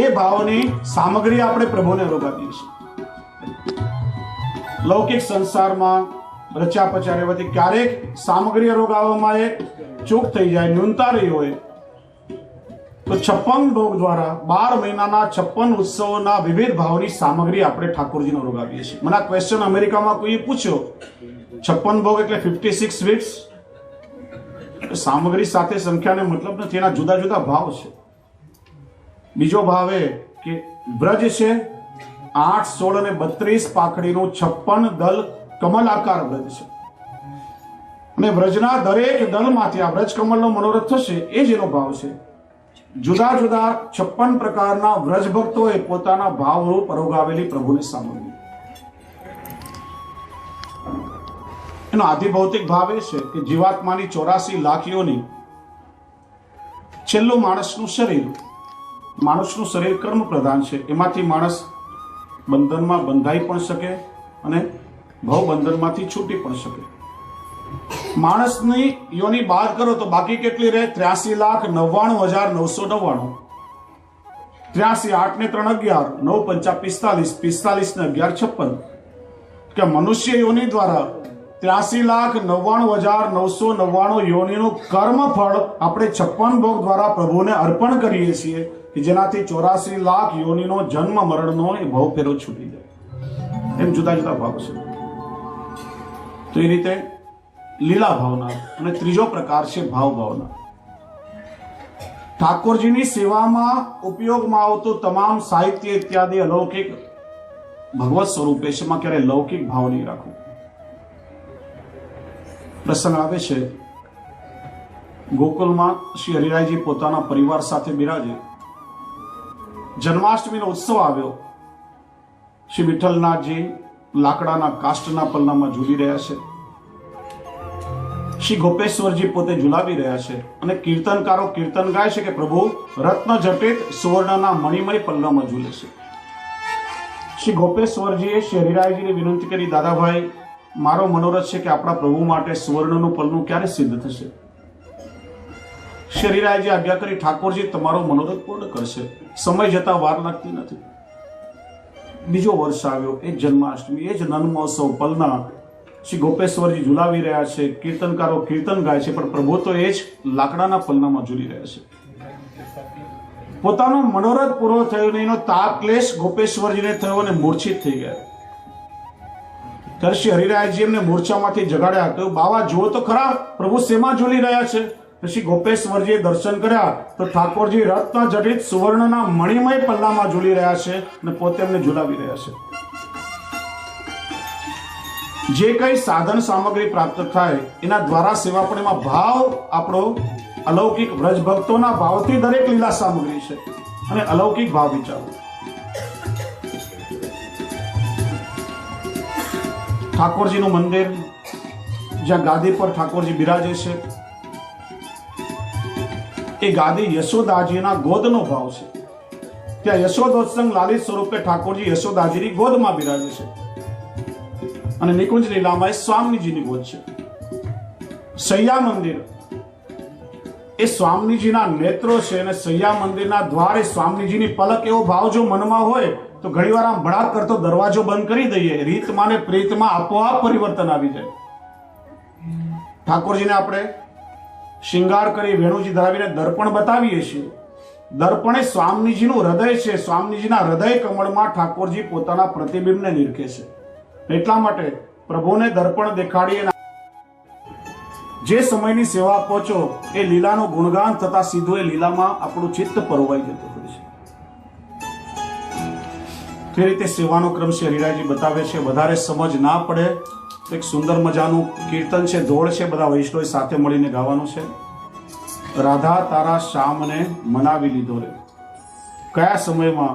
એ ભાવની સામગ્રી આપણે પ્રભુને રોગાવીએ છીએ. લૌકિક સંસારમાં રચ્યા પચ્યા રહેવાથી ક્યારેક સામગ્રી રોગાવવામાં એ ચૂક થઈ જાય, ન્યૂનતા રહી હોય તો 56 ભોગ દ્વારા 12 મહિનાના 56 ઉત્સવોના વિવિધ ભાવની સામગ્રી આપણે ઠાકોરજીને રોગાવીએ છીએ. મને આ ક્વેશ્ચન અમેરિકામાં કોઈએ પૂછ્યો, 56 ભોગ એટલે 56 સ્વીટ્સ? સામગ્રી સાથે સંખ્યાને મતલબ નથી, એના જુદા જુદા ભાવ છે. બીજો ભાવ એ કે વ્રજ છે 8, 16 અને 32 પાખડીનું 56 દલ કમલાકાર વ્રજ છે, અને વ્રજના દરેક દલમાંથી આ વ્રજ કમલનો મનોરથ થશે, એ જ એનો ભાવ છે. જુદા જુદા 56 પ્રકારના વ્રજ ભક્તોએ પોતાના ભાવરૂપ પરોગાવેલી પ્રભુની સામગ્રી. એનો આધિભૌતિક ભાવ એ છે કે જીવાત્માની 84 લાખ યોની, છેલ્લું માણસનું શરીર કર્મ પ્રધાન છે. એમાંથી માણસ બંધનમાં બંધાઈ પણ શકે અને ભવ બંધનમાંથી છૂટી પણ શકે. માણસની યોની બાદ કરો તો બાકી કેટલી રહે? 83,99,999. 83, 8 ને 3 11, 9 5 45, 45 ને 11 56. કે મનુષ્ય યોની દ્વારા 83,99,999 યોનીનું કર્મ ફળ આપણે 56 ભોગ દ્વારા પ્રભુને અર્પણ કરીએ છીએ, કે જેનાથી 84 લાખ યોનીનો જન્મ મરણનો એ ભવ ફેરો છૂટી જાય. એમ જુદા જુદા ભાવ છે. તો એ રીતે લીલા ભાવના. અને ત્રીજો પ્રકાર છે ભાવ ભાવના. ઠાકોરજીની સેવામાં ઉપયોગમાં આવતું તમામ સાહિત્ય ઇત્યાદિ અલૌકિક ભગવત સ્વરૂપે છે, એમાં ક્યારે લૌકિક ભાવ નહીં રાખવું. પ્રસંગ આવે છે, ગોકુલમાં શ્રી હરિરાયજી પોતાના પરિવાર સાથે બિરાજે. જન્માષ્ટમીનો ઉત્સવ આવ્યો. શ્રી વિઠ્ઠલનાથજી લાકડાના કાષ્ટના પલ્લામાં ઝૂલી રહ્યા છે. શ્રી ગોપેશ્વરજી પોતે ઝુલાવી રહ્યા છે, અને કીર્તનકારો કીર્તન ગાય છે કે પ્રભુ રત્ન જટિત સુવર્ણના મણિમય પલ્લામાં ઝૂલે છે. શ્રી ગોપેશ્વરજીએ શ્રી હરિરાયજીને વિનંતી કરી, દાદાભાઈ, મારો મનોરથ છે કે આપણા પ્રભુ માટે સુવર્ણનું પલ્લું ક્યારે સિદ્ધ થશે? શ્રી હરિરાયજી આજ્ઞા કરી, ઠાકોરજી તમારો મનોરથ પૂર્ણ કરશે, સમય જતા વાર લાગતી નથી. બીજો વર્ષ આવ્યો, એ જન્માષ્ટમી, એ જ નન મહોત્સવ પલના શ્રી ગોપેશ્વરજી ઝુલાવી રહ્યા છે, કીર્તનકારો કીર્તન ગાય છે, પણ પ્રભુ તો એ જ લાકડાના પલ્લામાં ઝૂલી રહ્યા છે. પોતાનો મનોરથ પૂરો થયો નહીં, એનો તાપ ક્લેશ ગોપેશ્વરજીને થયો અને મૂર્છિત થઈ ગયા. ત્યારે શ્રી હરિરાયજી એમને મૂર્છામાંથી જગાડ્યા. કહ્યું, બાવા જુઓ તો ખરા, પ્રભુ શેમાં ઝૂલી રહ્યા છે? શ્રી ગોપેશ્વરજીએ દર્શન કર્યા તો ઠાકોરજી રત્ન જડિત સુવર્ણના મણિમય પલ્લામાં ઝૂલી રહ્યા છે અને પોતે એમને ઝુલાવી રહ્યા છે. જે કઈ સાધન સામગ્રી પ્રાપ્ત થાય એના દ્વારા સેવા, પણ એમાં ભાવ આપણો અલૌકિક વ્રજ ભક્તોના ભાવથી દરેક લીલા સામગ્રી છે, અને અલૌકિક ભાવ વિચારો. ઠાકોરજીનું મંદિર, જ્યાં ગાદી પર ઠાકોરજી બિરાજે છે, એ ગાદી યશોદાજીના ગોદનો ભાવ છે. ત્યાં યશોદોત્સંગ લાલિત સ્વરૂપે ઠાકોરજી યશોદાજીની ગોદમાં બિરાજે છે, અને નિકુંજ લીલામાં એ સ્વામીજીની ગોદ છે. સૈયા મંદિર એ સ્વામીજીના નેત્રો છે, અને સૈયા મંદિરના દ્વારે સ્વામીજીની પલક. એવો ભાવ જો મનમાં હોય તો ઘણીવાર આમ ભડાક કરતો દરવાજો બંધ કરી દઈએ, રીતમાં ને પ્રીતમાં આપોઆપ પરિવર્તન આવી જાય. ઠાકોરજીને આપણે શિંગાર કરી વેણુજી ધરાવીને દર્પણ બતાવીએ છીએ. દર્પણ એ સ્વામીજીનું હૃદય છે. સ્વામીજીના હૃદય કમળમાં ઠાકોરજી પોતાના પ્રતિબિંબને નિરખે છે. એટલા માટે પ્રભુને દર્પણ દેખાડીએ. જે સમયની સેવા પહોંચો એ લીલાનું ગુણગાન થતા સીધું એ લીલામાં આપણું ચિત્ત પરોવાઈ જતું હોય છે. તે રીતે સેવાનો ક્રમ શ્રી હરિરાયજી બતાવે છે. વધારે સમજ ના પડે તો એક સુંદર મજાનું કીર્તન છે, ધોળ છે, બધા વૈષ્ણવ સાથે મળીને ગાવાનું છે. રાધા તારા શ્યામને મનાવી લીધો રે. કયા સમયમાં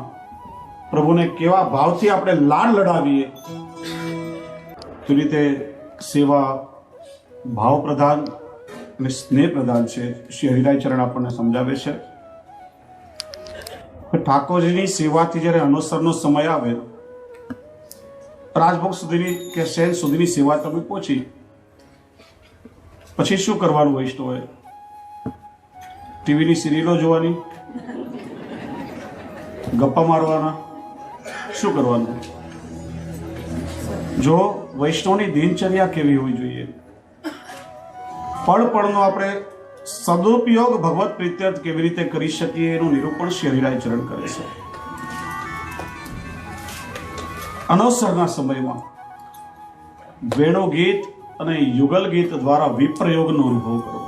પ્રભુને કેવા ભાવથી આપણે લાડ લડાવીએ. તે રીતે સેવા ભાવ પ્રધાન અને સ્નેહ પ્રધાન છે. શ્રી હરિરાય ચરણ આપણને સમજાવે છે. ઠાકોરજીની સેવાથી જ્યારે અનુસરનો સમય આવે, રાજભોગ સુધીની કે શેન સુધીની સેવા તમે પહોંચી, પછી શું કરવાનું? વૈષ્ણવે ટીવીની સિરિયલો જોવાની, ગપ્પા મારવાના, શું કરવાનું? જો વૈષ્ણવની દિનચર્યા કેવી હોવી જોઈએ, પળ પળનો આપણે સદુપયોગ ભગવત પ્રીત્યર્થ કેવી રીતે કરી શકીએ એનું નિરૂપણ શ્રી હરિરાય ચરણ કરે છે. અનવસરના સમયમાં વેણુ ગીત અને યુગલ ગીત દ્વારા વિપ્રયોગનો અનુભવ કરવો.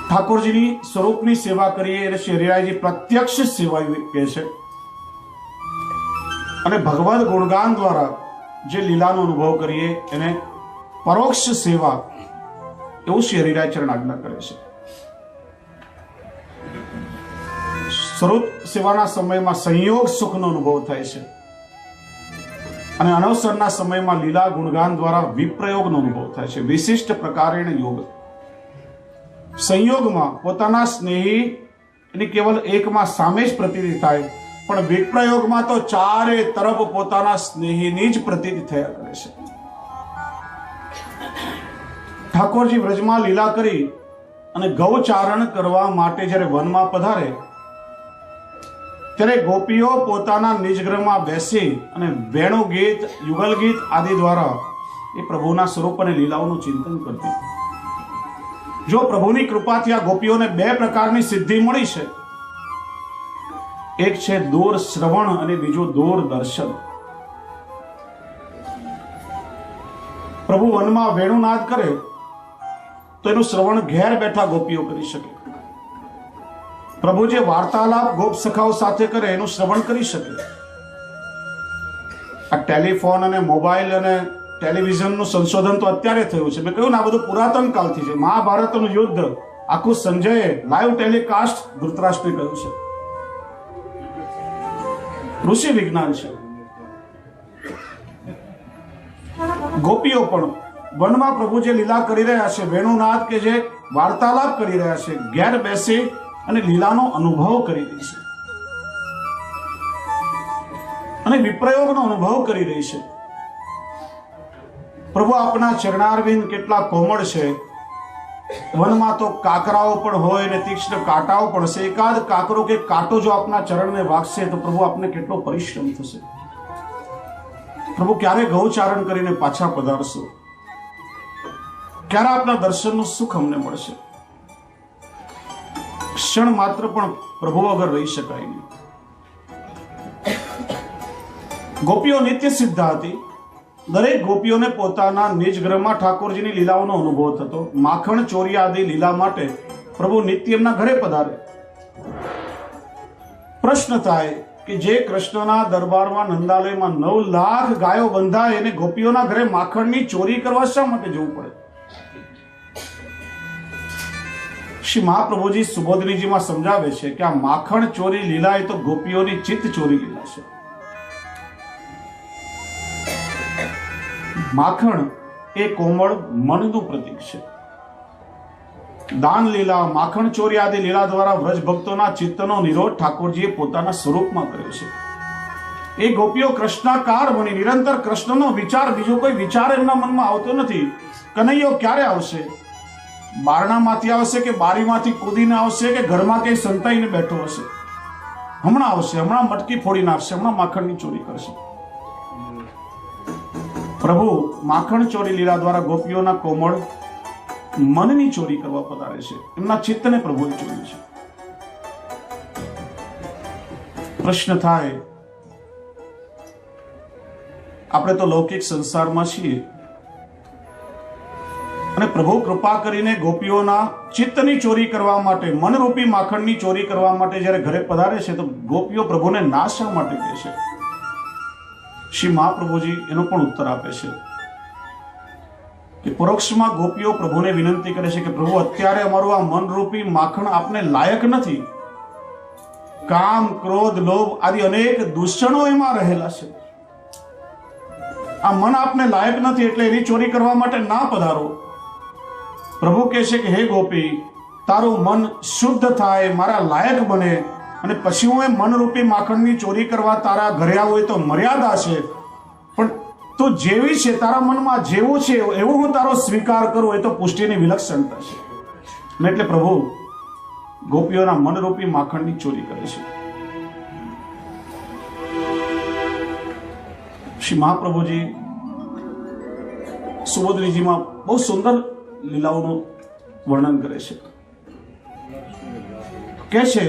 ઠાકોરજીની સ્વરૂપની સેવા કરીએ એટલે શ્રી હરિરાયજી પ્રત્યક્ષ સેવા કહે છે, અને ભગવદ ગુણગાન દ્વારા જે લીલાનો અનુભવ કરીએ એને પરોક્ષ સેવા એવું શ્રી હરિરાય ચરણ આજ્ઞા કરે છે. સ્વરૂપ સેવાના સમયમાં સંયોગ સુખનો અનુભવ થાય છે, અને અનવસરના સમયમાં લીલા ગુણગાન દ્વારા વિપ્રયોગનો અનુભવ થાય છે. વિશિષ્ટ પ્રકારેણ યોગ. સંયોગમાં પોતાના સ્નેહી એની કેવલ એકમાં સામે જ પ્રતીતિ થાય, પણ વિપ્રયોગમાં તો ચારે તરફ પોતાના સ્નેહીની જ પ્રતીતિ થયા કરે છે. ઠાકોરજી વ્રજમાં લીલા કરી અને ગૌચારણ કરવા માટે જ્યારે વનમાં પધારે ત્યારે ગોપીઓ પોતાના નિજગૃહમાં બેસી અને વેણુ ગીત, યુગલ ગીત આદિ દ્વારા એ પ્રભુના સ્વરૂપ અને લીલાઓનું ચિંતન કરતી. જો પ્રભુની કૃપાથી આ ગોપીઓને બે પ્રકારની સિદ્ધિ મળી છે. એક છે દૂર શ્રવણ અને બીજું દૂર દર્શન. પ્રભુ વનમાં વેણુનાદ કરે તો એનું શ્રવણ ઘેર બેઠા ગોપીઓ કરી શકે. પ્રભુ જે વાર્તાલાપ ગોપ સખાઓ સાથે કરે એનું શ્રવણ કરી શકે. આ ટેલિફોન અને મોબાઈલ અને ટેલિવિઝનનું સંશોધન તો અત્યારે થયું છે. મેં કહ્યું ને, આ બધું પુરાતન કાળથી છે. મહાભારતનું યુદ્ધ આખું સંજયે લાઈવ ટેલિકાસ્ટ ધૃતરાષ્ટ્રે કહ્યું છે. ઋષિ વિજ્ઞાન છે. ગોપીઓ પણ વનમાં પ્રભુ જે લીલા કરી રહ્યા છે, વેણુનાદ કે જે વાર્તાલાપ કરી રહ્યા છે, ઘેર બેસી અને લીલાનો અનુભવ કરી રહી છે અને વિપ્રયોગનો અનુભવ કરી રહી છે. પ્રભુ આપના ચરણારવિંદ કેટલા કોમળ છે. વનમાં તો કાકરાઓ પણ હોય ને તીક્ષ્ણ કાંટાઓ પણ હશે. એકાદ કાકરો કે કાંટો જો આપના ચરણને વાગશે તો પ્રભુ આપને કેટલો પરિશ્રમ થશે. પ્રભુ ક્યારે ગૌચારણ કરીને પાછા પધારશો? ક્યારે આપના દર્શનનું સુખ અમને મળશે? ક્ષણ માત્ર પણ પ્રભુ વગર રહી શકાય નહીં. ગોપીઓ નિત્ય સિદ્ધા હતી. દરેક ગોપીઓને પોતાના નિજ ગ્રહમાં ઠાકોરજીની લીલાઓનો અનુભવ થતો. માખણ ચોરી આદિ લીલા માટે પ્રભુ નિત્ય એમના ઘરે પધારે. પ્રશ્ન થાય કે જે કૃષ્ણના દરબારમાં નંદાલયમાં 9 લાખ ગાયો બંધાય એને ગોપીઓના ઘરે માખણની ચોરી કરવા શા માટે જવું પડે? શ્રી મહાપ્રભુજી સુબોધનીજીમાં સમજાવે છે કે આ માખણ ચોરી લીલા એ તો ગોપીઓની ચિત્ત ચોરી લીલા છે. માખણ એ કોમળ મનનું પ્રતીક છે. દાન લીલા, માખણ ચોરી આદિ લીલા દ્વારા વ્રજ ભક્તોના ચિત્તનો નિરોધ ઠાકોરજીએ પોતાના સ્વરૂપમાં કર્યો છે. એ ગોપીઓ કૃષ્ણાકાર બની નિરંતર કૃષ્ણનો વિચાર, બીજો કોઈ વિચાર એમના મનમાં આવતો નથી. કનૈયો ક્યારે આવશે? બારણામાંથી આવશે કે બારીમાંથી કૂદીને આવશે કે ઘરમાં કઈ સંતાઈને બેઠો હશે? હમણાં આવશે, હમણાં મટકી ફોડી નાખશે, હમણાં માખણની ચોરી કરશે. પ્રભુ માખણ ચોરી લીલા દ્વારા ગોપીઓના કોમળ મનની ચોરી કરવા પધારે છે. એમના ચિત્તને પ્રભુએ ચોર્યું છે. પ્રશ્ન થાય, આપણે તો લૌકિક સંસારમાં છીએ અને પ્રભુ કૃપા કરીને ગોપીઓના ચિત્તની ચોરી કરવા માટે, મનરૂપી માખણની ચોરી કરવા માટે જ્યારે ઘરે પધારે છે તો ગોપીઓ પ્રભુને ના શા માટે કહે છે? શ્રી મહાપ્રભુજી એનો પણ ઉત્તર આપે છે કે પરોક્ષમાં ગોપીઓ પ્રભુને વિનંતી કરે છે કે પ્રભુ અત્યારે અમારું આ મનરૂપી માખણ આપને લાયક નથી. કામ, ક્રોધ, લોભ આદિ અનેક દૂષણો એમાં રહેલા છે. આ મન આપને લાયક નથી એટલે એની ચોરી કરવા માટે ના પધારો. પ્રભુ કહે છે કે હે ગોપી, તારું મન શુદ્ધ થાય, મારા લાયક બને અને પછી હું એ મનરૂપી માખણની ચોરી કરવા તારા ઘરે આવું એ તો મર્યાદા છે, પણ તું જેવી છે, તારા મનમાં જેવું છે એવું હું તારો સ્વીકાર કરું, એ તો પુષ્ટિની વિલક્ષણતા છે. એટલે પ્રભુ ગોપીઓના મનરૂપી માખણની ચોરી કરે છે. શ્રી મહાપ્રભુજી સુબોધનીજીમાં બહુ સુંદર લીલાઓનું વર્ણન કરે છે. કહે છે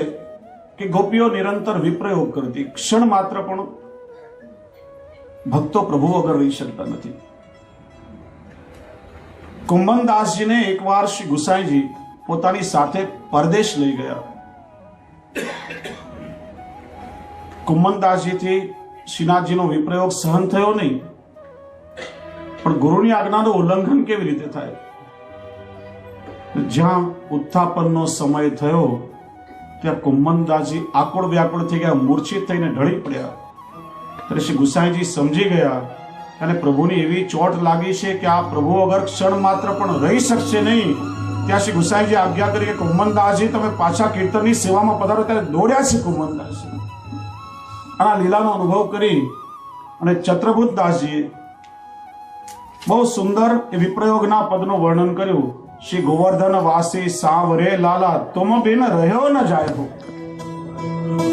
કે ગોપીઓ નિરંતર વિપ્રયોગ કરતી, ક્ષણ માત્ર પણ ભક્તો પ્રભુ વગર રહી શકતા નથી. કુંભનદાસજીને એકવાર શ્રી ગુસાઈજી પોતાની સાથે પરદેશ લઈ ગયા. કુંભનદાસજીથી શ્રીનાથજીનો વિપ્રયોગ સહન થયો નહીં, પણ ગુરુની આજ્ઞાનું ઉલ્લંઘન કેવી રીતે થાય? જ્યાં ઉત્થાપનનો સમય થયો ત્યાં કુંભનદાસજી આકુળ વ્યાકુળ થઈ ગયા, મૂર્છિત થઈને ઢળી પડ્યા. ત્યારે શ્રી ગુસાઈજી સમજી ગયા અને પ્રભુની એવી ચોટ લાગી છે કે આ પ્રભુ વગર ક્ષણ માત્ર પણ રહી શકશે નહીં. ત્યાં શ્રી ગુસાઈજી આજ્ઞા કરી કે કુંભનદાસજી તમે પાછા કીર્તનની સેવામાં પધારો. ત્યારે દોડ્યા છે કુંભનદાસજી. આ લીલાનો અનુભવ કરી અને ચત્રભૂતદાસજીએ બહુ સુંદર એ વિપ્રયોગના પદનું વર્ણન કર્યું. શ્રી ગોવર્ધન વાસી સાવરે લાલા તુમ બિન રહ્યો ન જાય હો.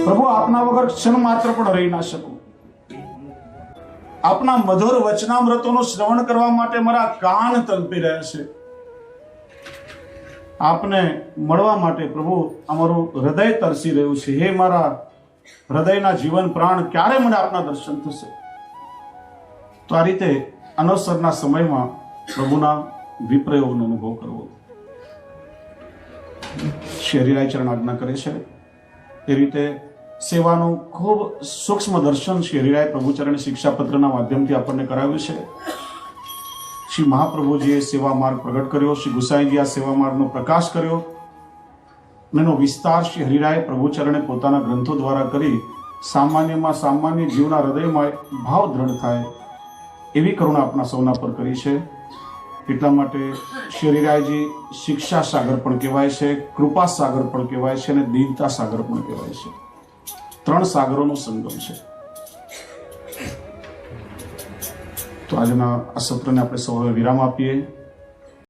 પ્રભુ આપના વગર ક્ષણ માત્ર પણ રહી ના શકું. આપના મધુર વચનામૃતોનું શ્રવણ કરવા માટે મારા કાન તલપી રહ્યા છે. આપને મળવા માટે પ્રભુ અમારું હૃદય તરસી રહ્યું છે. હે મારા હૃદયના જીવન પ્રાણ, ક્યારે મને આપના દર્શન થશે? તો આ રીતે અનવસરના સમયમાં પ્રભુના વિપ્રયોગનો અનુભવ કરવો. શ્રી હરિરાય ચરણ આજ્ઞા કરે છે એ રીતે સેવાનું ખૂબ સૂક્ષ્મ દર્શન શ્રી હરિરાય પ્રભુચરણ શિક્ષાપત્રના માધ્યમથી આપણને કરાવ્યું છે. શ્રી મહાપ્રભુજીએ સેવા માર્ગ પ્રગટ કર્યો, શ્રી ગુસાઈજી આ સેવા માર્ગનો પ્રકાશ કર્યો. એનો વિસ્તાર શ્રી હરિરાય પ્રભુચરણે પોતાના ગ્રંથો દ્વારા કરી સામાન્યમાં સામાન્ય જીવના હૃદયમાં ભાવ દ્રઢ થાય એવી કરુણા આપણા સૌના પર કરી છે. એટલા માટે શ્રી હરિરાયજી શિક્ષા સાગર પણ કહેવાય છે, કૃપા સાગર પણ કહેવાય છે અને દીનતા સાગર પણ કહેવાય છે. 3 સાગરોનો સંગમ છે. તો આજના આ સત્રને આપણે સૌ વિરામ આપીએ.